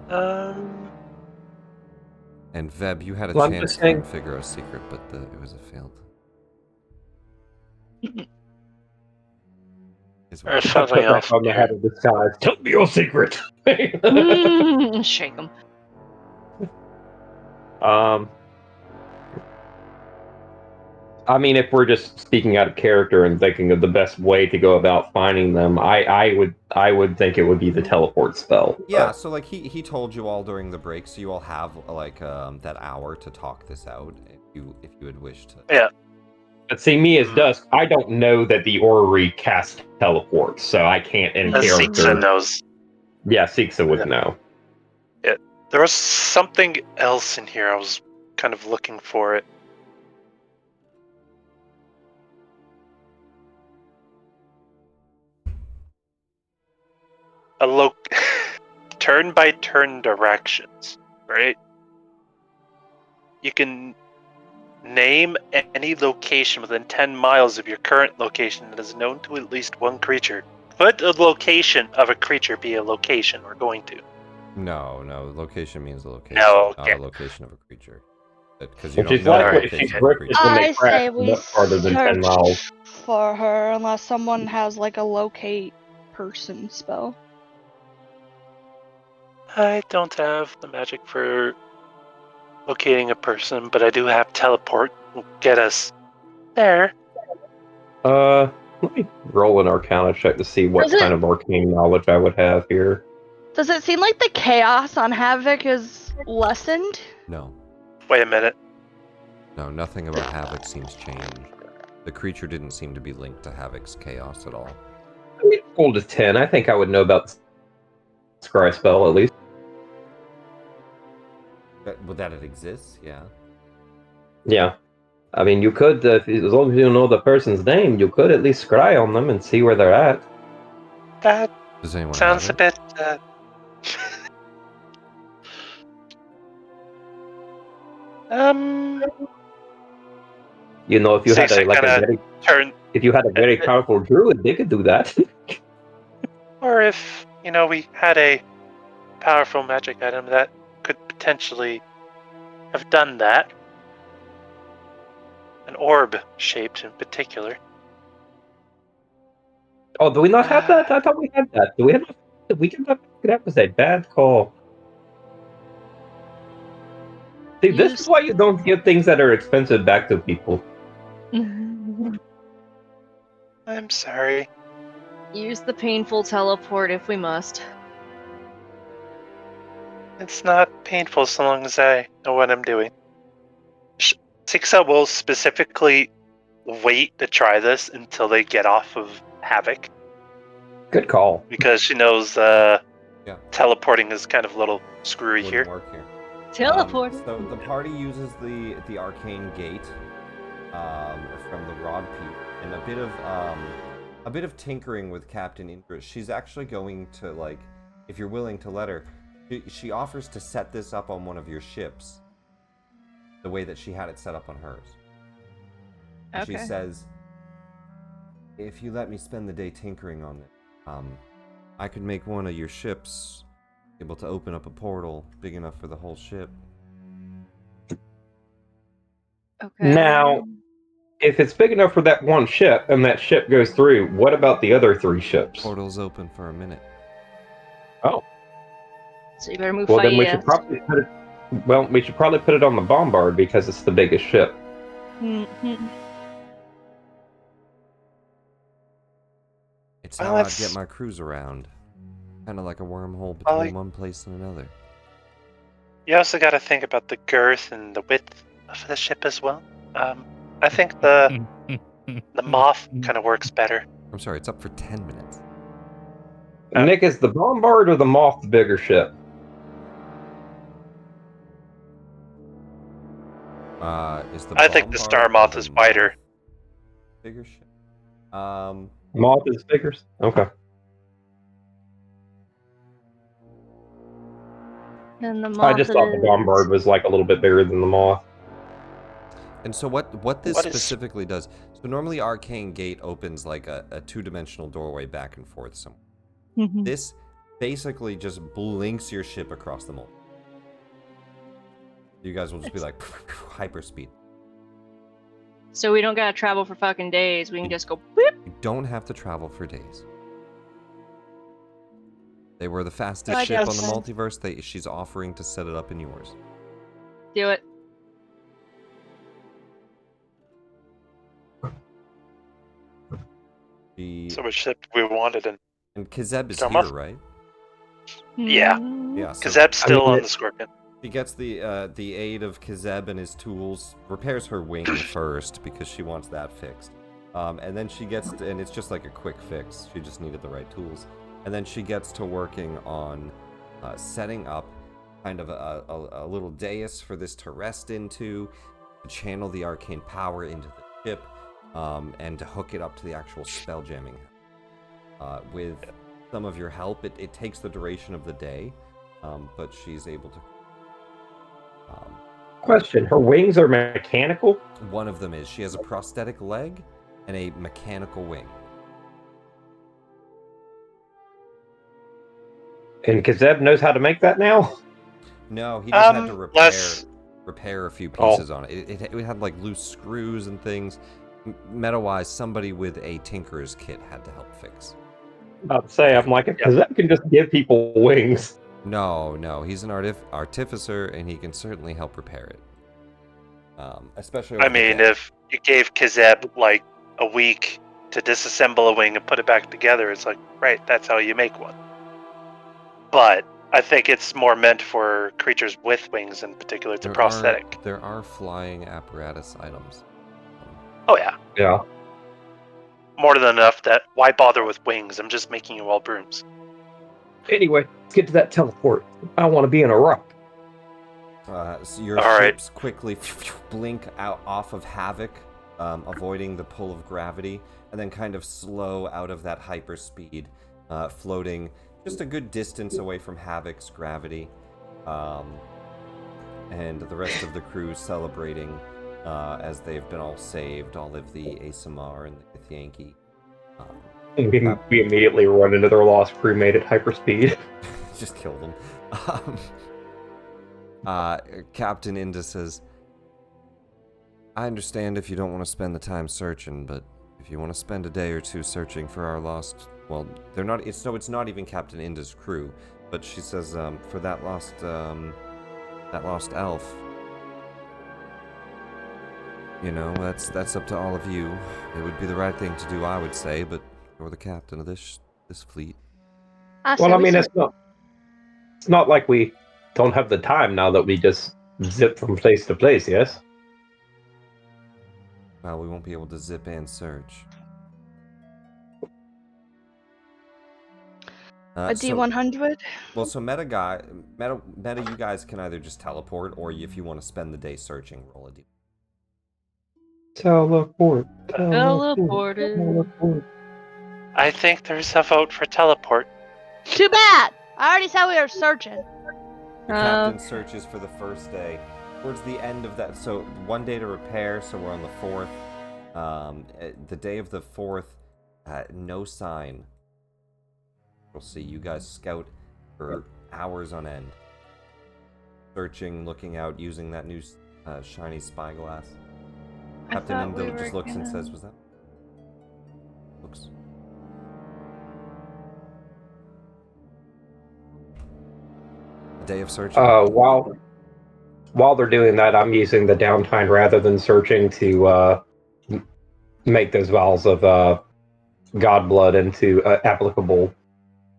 Speaker 2: and Veb, you had a
Speaker 5: Well, I'm
Speaker 2: chance
Speaker 5: just
Speaker 2: to learn
Speaker 5: saying-
Speaker 2: Figaro's secret, but it was a failed. Is
Speaker 1: Or
Speaker 2: what
Speaker 5: I
Speaker 1: something
Speaker 5: put back
Speaker 1: else.
Speaker 5: on the hat of disguise. Tell me your secret.
Speaker 3: Shake him.
Speaker 5: I mean, if we're just speaking out of character and thinking of the best way to go about finding them, I would think it would be the teleport spell.
Speaker 2: Yeah, so like he told you all during the break, so you all have like that hour to talk this out if you had wished to.
Speaker 1: Yeah.
Speaker 5: But see, me as Dusk, I don't know that the orrery cast teleports, so I can't in
Speaker 1: Sixa
Speaker 5: character.
Speaker 1: knows.
Speaker 5: Yeah, Sixa would
Speaker 1: Yeah.
Speaker 5: know.
Speaker 1: There was something else in here. I was kind of looking for it. A turn-by-turn directions, right? You can name any location within 10 miles of your current location that is known to at least one creature. Could a location of a creature be a location we're going to?
Speaker 2: No, location means a location,
Speaker 1: No,
Speaker 2: not
Speaker 1: okay.
Speaker 2: a location of a creature. Because you
Speaker 5: Which
Speaker 2: don't
Speaker 5: is
Speaker 2: know the
Speaker 5: likely
Speaker 2: location
Speaker 5: she's
Speaker 2: of a
Speaker 5: drifted
Speaker 2: creature.
Speaker 5: when they
Speaker 4: I
Speaker 5: crash
Speaker 4: say we
Speaker 5: much farther than 10 miles.
Speaker 4: search for her unless someone has like a locate person spell.
Speaker 1: I don't have the magic for locating a person, but I do have teleport. Will get us there.
Speaker 5: Let me roll an Arcana check to see what
Speaker 4: Does it-
Speaker 5: kind of arcane knowledge I would have here.
Speaker 4: Does it seem like the chaos on Havoc is lessened?
Speaker 2: No,
Speaker 1: Wait a minute.
Speaker 2: nothing about Havoc seems changed. The creature didn't seem to be linked to Havoc's chaos at all.
Speaker 5: I mean, rolled a 10. I think I would know about the Scry spell at least.
Speaker 2: That it exists, yeah.
Speaker 5: Yeah. I mean, you could, as long as you know the person's name, you could at least scry on them and see where they're at.
Speaker 1: That
Speaker 2: Does anyone
Speaker 1: sounds
Speaker 2: have
Speaker 1: a
Speaker 2: it?
Speaker 1: bit.
Speaker 5: You know, if you had
Speaker 1: Sixa kinda turn,
Speaker 5: if you had a very powerful druid, they could do that.
Speaker 1: or if we had a powerful magic item that could potentially have done that. An orb shaped in particular.
Speaker 5: Oh, do we not have that? I thought we had that. Do we have? We can. That was a bad call. See, this is why you don't give things that are expensive back to people.
Speaker 1: I'm sorry.
Speaker 3: Use the painful teleport if we must.
Speaker 1: It's not painful so long as I know what I'm doing. Sixa will specifically wait to try this until they get off of Havoc.
Speaker 5: Good call.
Speaker 1: Because she knows teleporting is kind of a little screwy
Speaker 2: Wouldn't
Speaker 1: here.
Speaker 2: work here.
Speaker 3: Teleport.
Speaker 2: So the party uses the arcane gate from the Rod Peak, and a bit of tinkering with Captain Indra. She's actually going to, like, if you're willing to let her, she offers to set this up on one of your ships, the way that she had it set up on hers. And
Speaker 3: Okay.
Speaker 2: she says, if you let me spend the day tinkering on it, I could make one of your ships able to open up a portal big enough for the whole ship.
Speaker 3: Okay.
Speaker 5: Now, if it's big enough for that one ship and that ship goes through, what about the other 3 ships?
Speaker 2: Portal's open for a minute.
Speaker 5: Oh.
Speaker 3: So you better move
Speaker 5: Well,
Speaker 3: fast.
Speaker 5: then we should probably put it. Well, we should probably put it on the bombard because it's the biggest ship.
Speaker 2: It's
Speaker 1: Well,
Speaker 2: how I'd
Speaker 1: that's-
Speaker 2: get my crews around. Kind of like a wormhole
Speaker 1: Well,
Speaker 2: between one place and another.
Speaker 1: You also got to think about the girth and the width of the ship as well. I think the moth kind of works better.
Speaker 2: I'm sorry, it's up for 10 minutes.
Speaker 5: Nick, is the bombard or the moth the bigger ship?
Speaker 2: Is the
Speaker 1: I think the
Speaker 2: Bombard
Speaker 1: Star
Speaker 2: or
Speaker 1: Moth
Speaker 2: the
Speaker 1: is wider.
Speaker 2: Moth bigger ship?
Speaker 5: Moth is bigger? Okay.
Speaker 3: And the
Speaker 5: I
Speaker 3: moth
Speaker 5: just thought the bombard was like a little bit bigger than the moth.
Speaker 2: And so what this
Speaker 1: What is-
Speaker 2: specifically does, so normally Arcane Gate opens like a two-dimensional doorway back and forth somewhere. This basically just blinks your ship across the mold. You guys will just be like hyperspeed.
Speaker 3: So we don't gotta travel for fucking days. We can just go boop.
Speaker 2: You don't have to travel for days. They were the fastest
Speaker 4: I
Speaker 2: ship on the
Speaker 4: guess.
Speaker 2: multiverse. She's offering to set it up in yours.
Speaker 3: Do it.
Speaker 1: So which ship we wanted, and
Speaker 2: Kazeb is
Speaker 1: Drum
Speaker 2: here,
Speaker 1: off.
Speaker 2: right?
Speaker 1: Yeah.
Speaker 2: Yeah. So
Speaker 1: Kazeb's still on the Scorpion.
Speaker 2: she gets the aid of Kazeb and his tools, repairs her wing first because she wants that fixed. And then she gets to, and it's just like a quick fix. She just needed the right tools. And then she gets to working on setting up kind of a little dais for this to rest into, to channel the arcane power into the ship, and to hook it up to the actual spell jamming. With some of your help, it takes the duration of the day, but she's able to.
Speaker 5: Question: her wings are mechanical?
Speaker 2: One of them is she has a prosthetic leg and a mechanical wing.
Speaker 5: And Kazeb knows how to make that now?
Speaker 2: No, he just had to
Speaker 1: less-
Speaker 2: repair a few pieces on it. It had like loose screws and things. Meta-wise, somebody with a tinkerer's kit had to help fix.
Speaker 5: I'd say, I'm like, if Kazeb can just give people wings.
Speaker 2: No, he's an artificer, and he can certainly help repair it. Especially.
Speaker 1: I
Speaker 2: over the
Speaker 1: mean,
Speaker 2: day.
Speaker 1: if you gave Kazeb like a week to disassemble a wing and put it back together, it's like, right, that's how you make one. But I think it's more meant for creatures with wings in particular. It's a prosthetic.
Speaker 2: There are flying apparatus items.
Speaker 1: Oh yeah,
Speaker 5: Yeah.
Speaker 1: more than enough. That why bother with wings? I'm just making you all brooms.
Speaker 5: Anyway, let's get to that teleport. I want to be in a rock.
Speaker 2: So your
Speaker 1: All right.
Speaker 2: ships quickly blink out off of Havoc, avoiding the pull of gravity, and then kind of slow out of that hyperspeed, floating just a good distance away from Havoc's gravity, and the rest of the crew celebrating as they've been all saved, all of the ASMR and the Githyanki.
Speaker 5: We immediately run into their lost crewmate at hyperspeed.
Speaker 2: Just kill them. Captain Inda says, I understand if you don't want to spend the time searching, but if you want to spend a day or two searching for our lost, well, they're not. It's not even Captain Inda's crew, but she says for that lost elf. You know, that's up to all of you. It would be the right thing to do, I would say, but you're the captain of this fleet.
Speaker 5: Well, I mean, it's not like we don't have the time now that we just zip from place to place, yes?
Speaker 2: Well, we won't be able to zip and search.
Speaker 4: A D100?
Speaker 2: Well, so meta, you guys can either just teleport, or if you want to spend the day searching, roll a D.
Speaker 5: Teleport.
Speaker 3: Teleported.
Speaker 1: I think there's a vote for teleport.
Speaker 4: Too bad! I already said we were searching.
Speaker 2: The captain searches for the first day. Towards the end of that, so 1 day to repair, so we're on the 4th. The day of the 4th, no sign. We'll see you guys scout for hours on end. Searching, looking out, using that new shiny spyglass. Captain Indo just looks and says, was that? Looks. A day of searching?
Speaker 5: While they're doing that, I'm using the downtime rather than searching to make those vials of Godblood into applicable.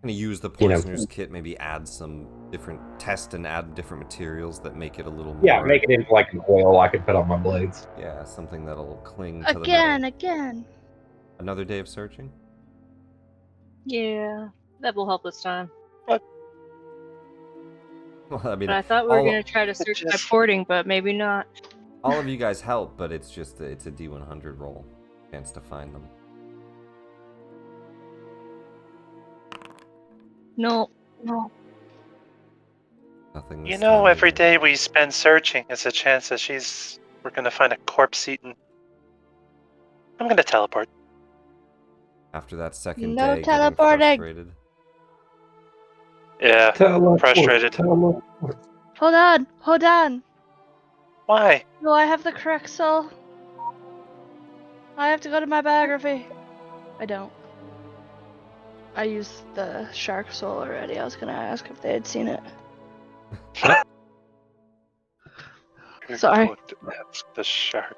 Speaker 2: Gonna use the poisoner's kit, maybe add some different test and add different materials that make it a little more.
Speaker 5: Yeah, make it into like an oil I could put on my blades.
Speaker 2: Yeah, something that'll cling to the metal.
Speaker 4: Again.
Speaker 2: Another day of searching?
Speaker 3: Yeah, that will help this time.
Speaker 2: Well, I mean,
Speaker 3: But I thought we were gonna try to search by porting, but maybe not.
Speaker 2: all of you guys help, but it's just it's a D100 roll. Chance to find them.
Speaker 3: No.
Speaker 2: Nothing.
Speaker 1: You
Speaker 2: this
Speaker 1: know,
Speaker 2: time
Speaker 1: every
Speaker 2: either.
Speaker 1: day we spend searching is a chance that she's we're gonna find a corpse eaten. I'm gonna teleport.
Speaker 2: After that second
Speaker 4: No
Speaker 2: day,
Speaker 4: teleporting.
Speaker 2: getting frustrated.
Speaker 1: Yeah, frustrated.
Speaker 5: Teleport.
Speaker 4: Hold on.
Speaker 1: Why?
Speaker 4: Do I have the correct soul? I have to go to my biography. I don't. I used the shark soul already. I was gonna ask if they had seen it. Sorry.
Speaker 1: That's the shark.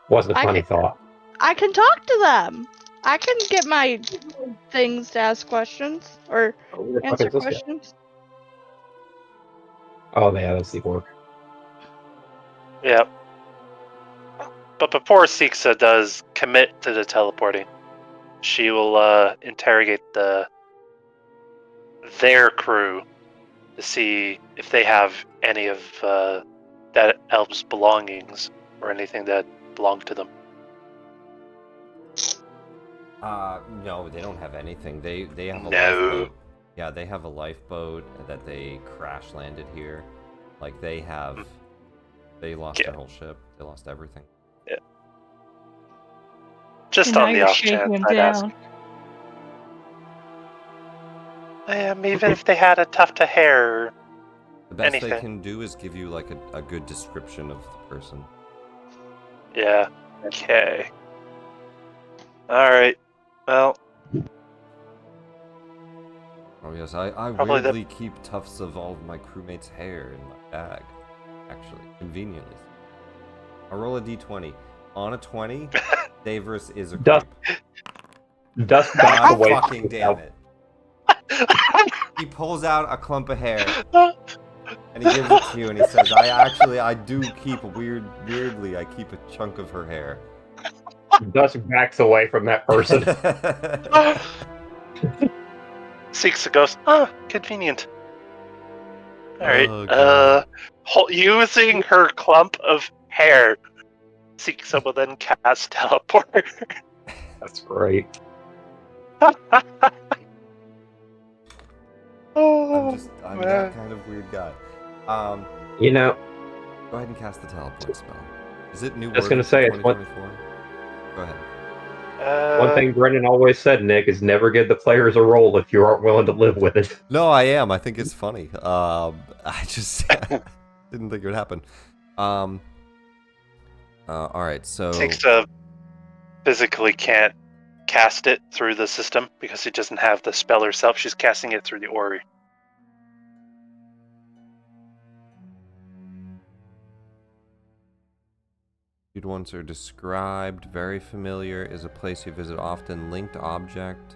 Speaker 5: Wasn't a
Speaker 4: I
Speaker 5: funny
Speaker 4: can-
Speaker 5: thought.
Speaker 4: I can talk to them. I can get my things to ask questions or
Speaker 5: Oh, where the fuck
Speaker 4: answer
Speaker 5: is this guy?
Speaker 4: questions.
Speaker 5: Oh, yeah, that's the orc.
Speaker 1: Yeah. But before Siksa does commit to the teleporting, she will interrogate their crew to see if they have any of that elf's belongings or anything that belonged to them.
Speaker 2: No, they don't have anything. They have a
Speaker 1: No.
Speaker 2: lifeboat. Yeah, they have a lifeboat that they crash landed here. Like they have, they lost their whole ship. They lost everything.
Speaker 1: Just
Speaker 3: And now
Speaker 1: on the
Speaker 3: you're
Speaker 1: off
Speaker 3: shaking
Speaker 1: chance,
Speaker 3: him
Speaker 1: I'd ask.
Speaker 3: down.
Speaker 1: Even if they had a tuft of hair.
Speaker 2: The best they
Speaker 1: Anything.
Speaker 2: can do is give you like a good description of the person.
Speaker 1: Yeah. Okay. Alright. Well,
Speaker 2: Oh yes, I
Speaker 1: Probably the-
Speaker 2: weirdly keep tufts of all of my crewmates' hair in my bag. Actually, conveniently. I roll a d20. On a 20, Davros is a
Speaker 5: Dust.
Speaker 2: creep.
Speaker 5: Dust back
Speaker 2: God
Speaker 5: away.
Speaker 2: fucking damn it. He pulls out a clump of hair and he gives it to you and he says, I do keep weirdly, I keep a chunk of her hair.
Speaker 5: Dust backs away from that person.
Speaker 1: Seeks a ghost. Convenient. Alright.
Speaker 2: Oh, God.
Speaker 1: Using her clump of hair, Seeksa will then cast teleport.
Speaker 5: That's great.
Speaker 1: Oh,
Speaker 2: I'm
Speaker 1: man.
Speaker 2: that kind of weird guy.
Speaker 5: You know,
Speaker 2: Go ahead and cast the teleport spell. Is it new
Speaker 5: Just
Speaker 2: word
Speaker 5: gonna
Speaker 2: for
Speaker 5: say, it's what-
Speaker 2: 2024? Go ahead.
Speaker 5: one thing Brendan always said, Nick, is never give the players a roll if you aren't willing to live with it.
Speaker 2: No, I am. I think it's funny. I just didn't think it would happen. All right, so
Speaker 1: Seeksa physically can't cast it through the system because she doesn't have the spell herself. She's casting it through the Ori.
Speaker 2: viewed once are described. Very familiar. Is a place you visit often. Linked object.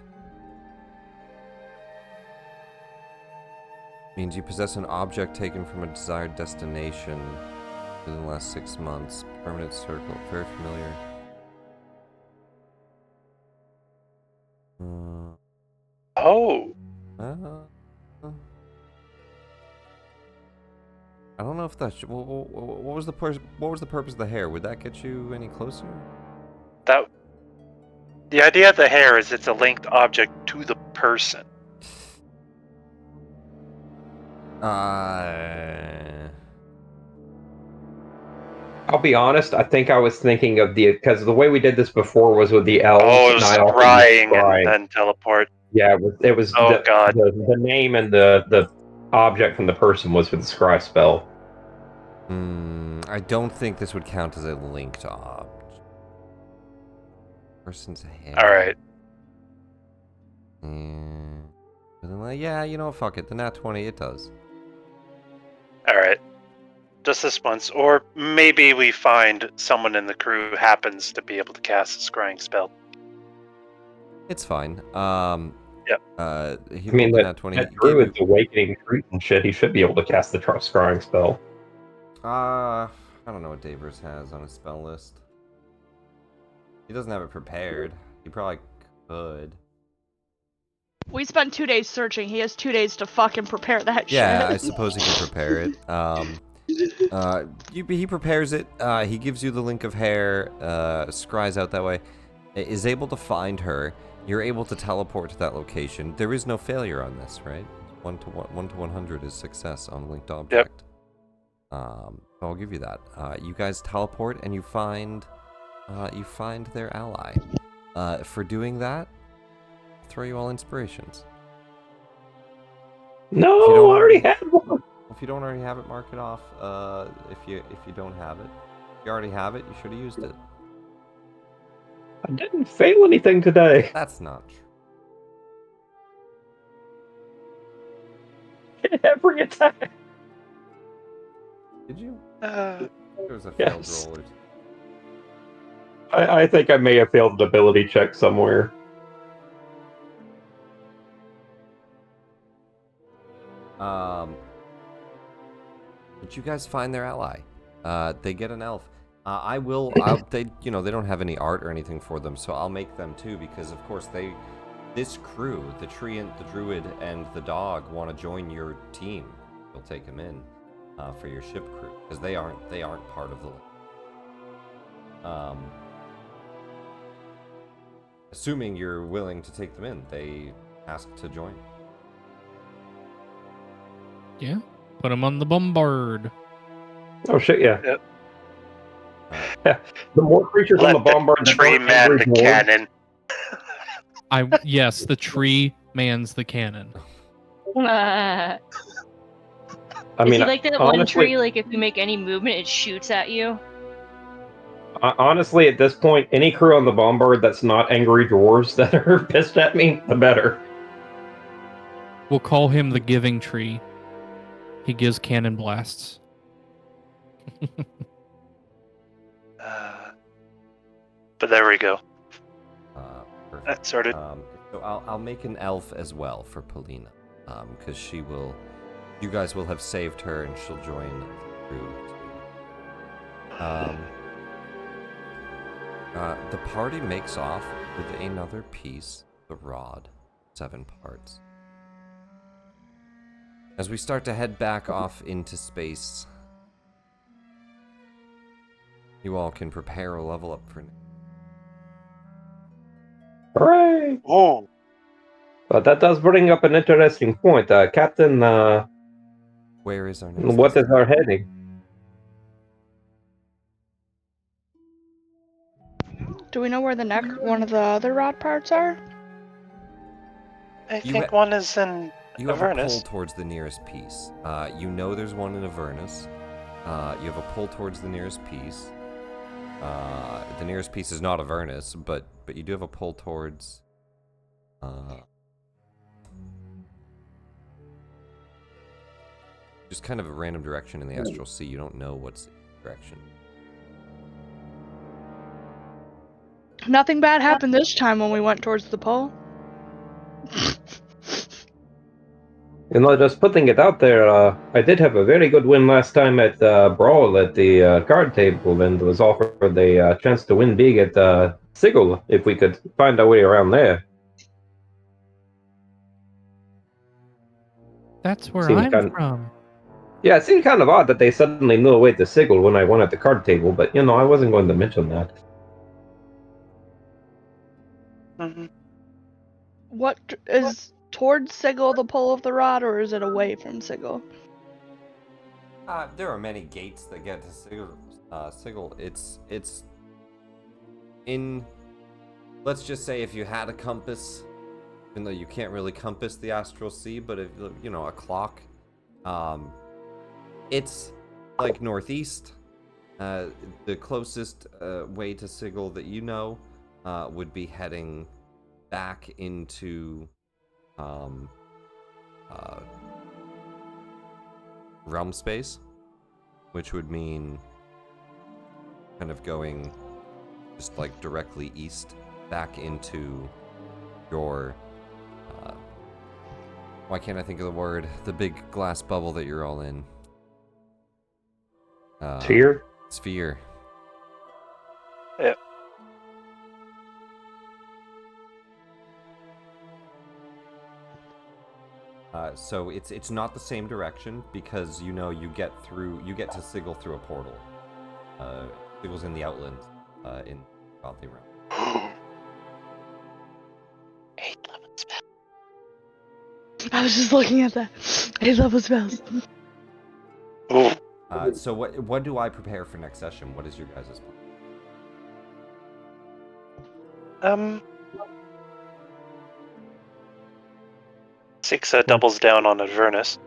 Speaker 2: Means you possess an object taken from a desired destination within the last 6 months. Permanent circle. Very familiar.
Speaker 1: Oh,
Speaker 2: I don't know if that's what was the purpose of the hair? Would that get you any closer?
Speaker 1: the idea of the hair is it's a linked object to the person.
Speaker 5: I'll be honest, I think I was thinking of because the way we did this before was with the elves.
Speaker 1: Oh, it was
Speaker 5: and I also used
Speaker 1: scrying
Speaker 5: scry.
Speaker 1: and then teleport.
Speaker 5: Yeah, it was
Speaker 1: Oh, God.
Speaker 5: the name and the object from the person was for the scry spell.
Speaker 2: I don't think this would count as a linked object. Person's hair.
Speaker 1: All right.
Speaker 2: Yeah, you know, fuck it. The nat 20, it does.
Speaker 1: All right. Just this once, or maybe we find someone in the crew who happens to be able to cast a scrying spell.
Speaker 2: It's fine.
Speaker 1: Yep.
Speaker 2: He
Speaker 5: I
Speaker 2: rolled
Speaker 5: mean,
Speaker 2: the
Speaker 5: that
Speaker 2: nat 20.
Speaker 5: that
Speaker 2: He gave
Speaker 5: druid's awakening truth and shit. He should be able to cast the scrying spell.
Speaker 2: I don't know what Davers has on his spell list. He doesn't have it prepared. He probably could.
Speaker 4: We spent 2 days searching. He has 2 days to fucking prepare that
Speaker 2: Yeah, I
Speaker 4: shit.
Speaker 2: suppose he can prepare it. He prepares it. He gives you the link of hair. Scries out that way. Is able to find her. You're able to teleport to that location. There is no failure on this, right? 1 to 100 is success on linked object. I'll give you that. You guys teleport and you find their ally. For doing that, throw you all inspirations.
Speaker 5: No,
Speaker 2: If you don't
Speaker 5: I already had one.
Speaker 2: If you don't already have it, mark it off. If you don't have it, if you already have it, you should have used it.
Speaker 5: I didn't fail anything today.
Speaker 2: That's not true.
Speaker 5: Every attack.
Speaker 2: Did you?
Speaker 1: Uh,
Speaker 2: There was a failed
Speaker 5: Yes.
Speaker 2: roll or two.
Speaker 5: I think I may have failed an ability check somewhere.
Speaker 2: But you guys find their ally. They get an elf. They don't have any art or anything for them, so I'll make them too, because of course this crew, the treant, the druid, and the dog want to join your team. You'll take them in for your ship crew, because they aren't part of the. Assuming you're willing to take them in, they ask to join.
Speaker 7: Yeah. Put him on the bombard.
Speaker 5: Oh shit, yeah.
Speaker 1: Yep.
Speaker 5: The more creatures on the
Speaker 1: let the
Speaker 5: bombard, the
Speaker 1: tree
Speaker 5: more
Speaker 1: man
Speaker 5: angry
Speaker 1: the
Speaker 5: dwarves.
Speaker 1: cannon.
Speaker 7: Yes, the tree mans the cannon.
Speaker 5: I
Speaker 3: Is
Speaker 5: mean,
Speaker 3: he like that one
Speaker 5: honestly,
Speaker 3: tree? Like if you make any movement, it shoots at you.
Speaker 5: honestly, at this point, any crew on the bombard that's not angry dwarves that are pissed at me, the better.
Speaker 7: We'll call him the giving tree. He gives cannon blasts.
Speaker 1: But there we go.
Speaker 2: Perfect.
Speaker 1: That's sorted.
Speaker 2: So I'll make an elf as well for Polina, because you guys will have saved her and she'll join the crew. The party makes off with another piece, the rod, 7 parts. As we start to head back off into space, you all can prepare a level up for.
Speaker 5: Hooray!
Speaker 1: Oh,
Speaker 5: But that does bring up an interesting point. Captain,
Speaker 2: Where is our next?
Speaker 5: what is our heading?
Speaker 4: Do we know where the next one of the other rod parts are?
Speaker 1: I
Speaker 2: You
Speaker 1: think
Speaker 2: ha-
Speaker 1: one is in
Speaker 2: You have a pull
Speaker 1: Avernus.
Speaker 2: towards the nearest piece. You know there's one in Avernus. You have a pull towards the nearest piece. The nearest piece is not Avernus, but you do have a pull towards. Just kind of a random direction in the astral sea. You don't know what's the direction.
Speaker 4: Nothing bad happened this time when we went towards the pole.
Speaker 5: You know, just putting it out there, I did have a very good win last time at Brawl at the card table, and was offered the chance to win big at Sigil if we could find our way around there.
Speaker 7: That's where
Speaker 5: Seems
Speaker 7: I'm
Speaker 5: kind-
Speaker 7: from.
Speaker 5: Yeah, it seemed kind of odd that they suddenly knew a way to Sigil when I won at the card table, but I wasn't going to mention that.
Speaker 1: Mm-hmm.
Speaker 4: What is towards Sigil the pull of the rod, or is it away from Sigil?
Speaker 2: There are many gates that get to Sigil. It's in. Let's just say if you had a compass, even though you can't really compass the astral sea, but if a clock, it's like northeast. The closest way to Sigil that would be heading back into realm space, which would mean kind of going just like directly east back into your why can't I think of the word? The big glass bubble that you're all in.
Speaker 5: Sphere?
Speaker 2: Sphere.
Speaker 1: Yep.
Speaker 2: So it's not the same direction because you get to Sigil through a portal. Sigil's in the outlands, in Godly Realm.
Speaker 1: 8 level spell.
Speaker 4: I was just looking at that. 8 level spells.
Speaker 1: Oh,
Speaker 2: So what do I prepare for next session? What is your guys' plan?
Speaker 1: Six doubles down on Avernus.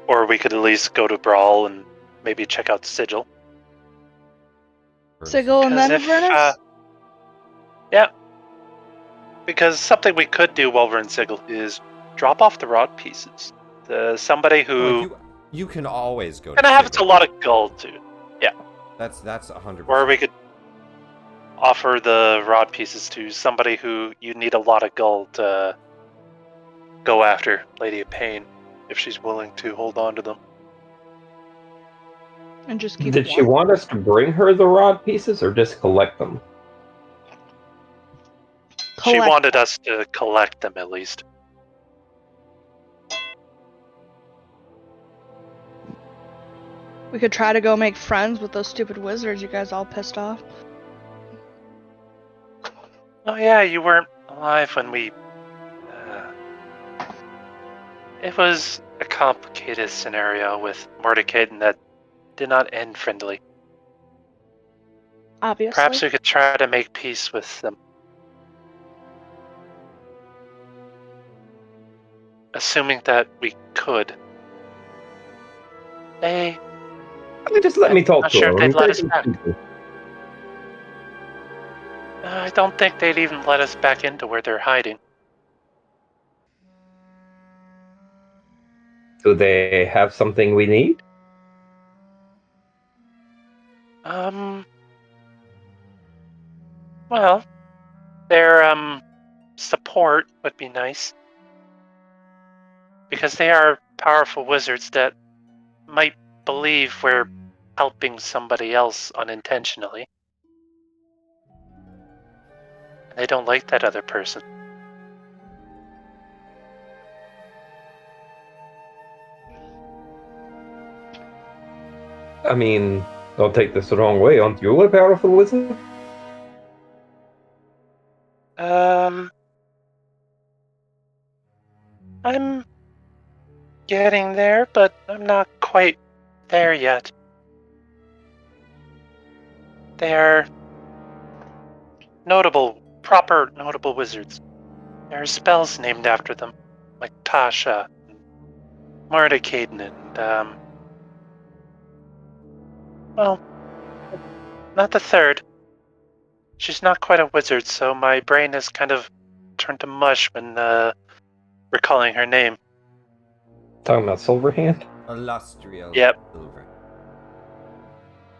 Speaker 1: Or we could at least go to Brawl and maybe check out Sigil.
Speaker 4: Sigil and then Avernus?
Speaker 1: Yeah. Because something we could do while we're in Sigil is drop off the rod pieces. Somebody who...
Speaker 2: you can always go to
Speaker 1: Sigil. And have a lot of gold, too. Yeah.
Speaker 2: That's 100%.
Speaker 1: Or we could offer the rod pieces to somebody who you need a lot of gold to go after, Lady of Pain, if she's willing to hold on to them.
Speaker 4: And just keep
Speaker 5: Did she want us to bring her the rod pieces or just collect them?
Speaker 1: She wanted us to collect them, at least.
Speaker 4: We could try to go make friends with those stupid wizards you guys all pissed off.
Speaker 1: Oh yeah, you weren't alive when we... It was a complicated scenario with Mordecai that did not end friendly.
Speaker 4: Obviously.
Speaker 1: Perhaps we could try to make peace with them. Assuming that we could.
Speaker 5: Just let me talk to
Speaker 1: sure
Speaker 5: her.
Speaker 1: they'd let us back. I don't think they'd even let us back into where they're hiding.
Speaker 5: Do they have something we need?
Speaker 1: Well, their support would be nice. Because they are powerful wizards that might believe we're helping somebody else unintentionally. And they don't like that other person.
Speaker 5: I mean, don't take this the wrong way. Aren't you a powerful wizard?
Speaker 1: I'm getting there, but I'm not quite there yet. They are proper notable wizards. There are spells named after them, like Tasha, and Mordekaden, and, well, not the third. She's not quite a wizard, so my brain has kind of turned to mush when, recalling her name.
Speaker 5: Talking about Silverhand?
Speaker 2: Illustrial
Speaker 1: Yep.
Speaker 2: Silver.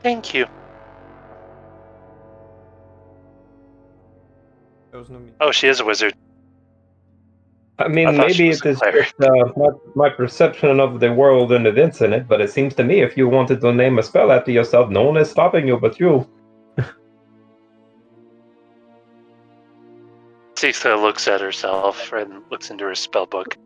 Speaker 1: Thank you. Oh, she is a wizard.
Speaker 5: I mean, maybe it is just my perception of the world and events in it, but it seems to me if you wanted to name a spell after yourself, no one is stopping you but you.
Speaker 1: Sixta looks at herself and looks into her spell book.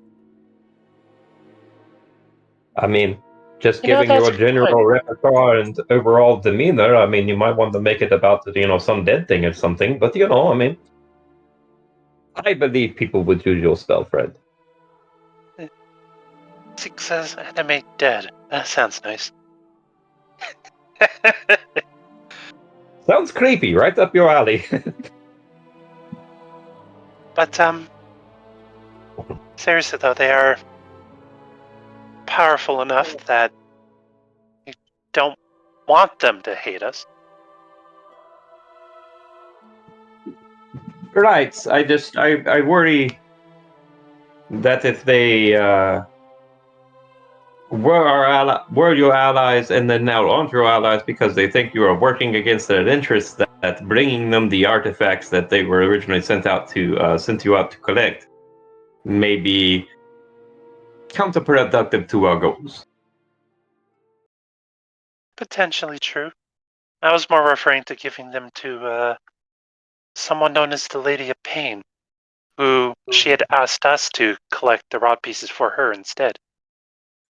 Speaker 5: I mean, just giving your general repertoire and overall demeanor, I mean, you might want to make it about, some dead thing or something, but I mean, I believe people would use your spell, Fred.
Speaker 1: Six says animate dead. That sounds nice.
Speaker 5: Sounds creepy, right up your alley.
Speaker 1: But, seriously though, they are powerful enough that you don't want them to hate us.
Speaker 5: Right, I worry that if they were your allies and then now aren't your allies because they think you are working against their interests, that bringing them the artifacts that they were originally sent you out to collect may be counterproductive to our goals.
Speaker 1: Potentially true. I was more referring to giving them to someone known as the Lady of Pain, who she had asked us to collect the rod pieces for her instead.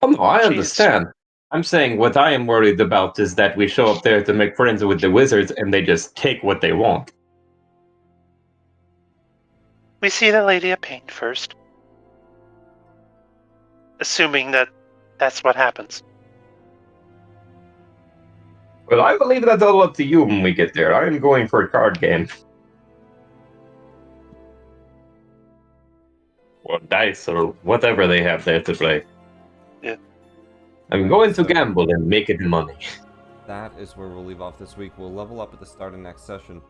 Speaker 5: Oh no, I understand. I'm saying what I am worried about is that we show up there to make friends with the wizards and they just take what they want.
Speaker 1: We see the Lady of Pain first. Assuming that that's what happens.
Speaker 5: Well, I believe that's all up to you when we get there. I am going for a card game. Or dice, or whatever they have there to play.
Speaker 1: Yeah.
Speaker 5: I'm going to gamble and make it money.
Speaker 2: That is where we'll leave off this week. We'll level up at the start of next session.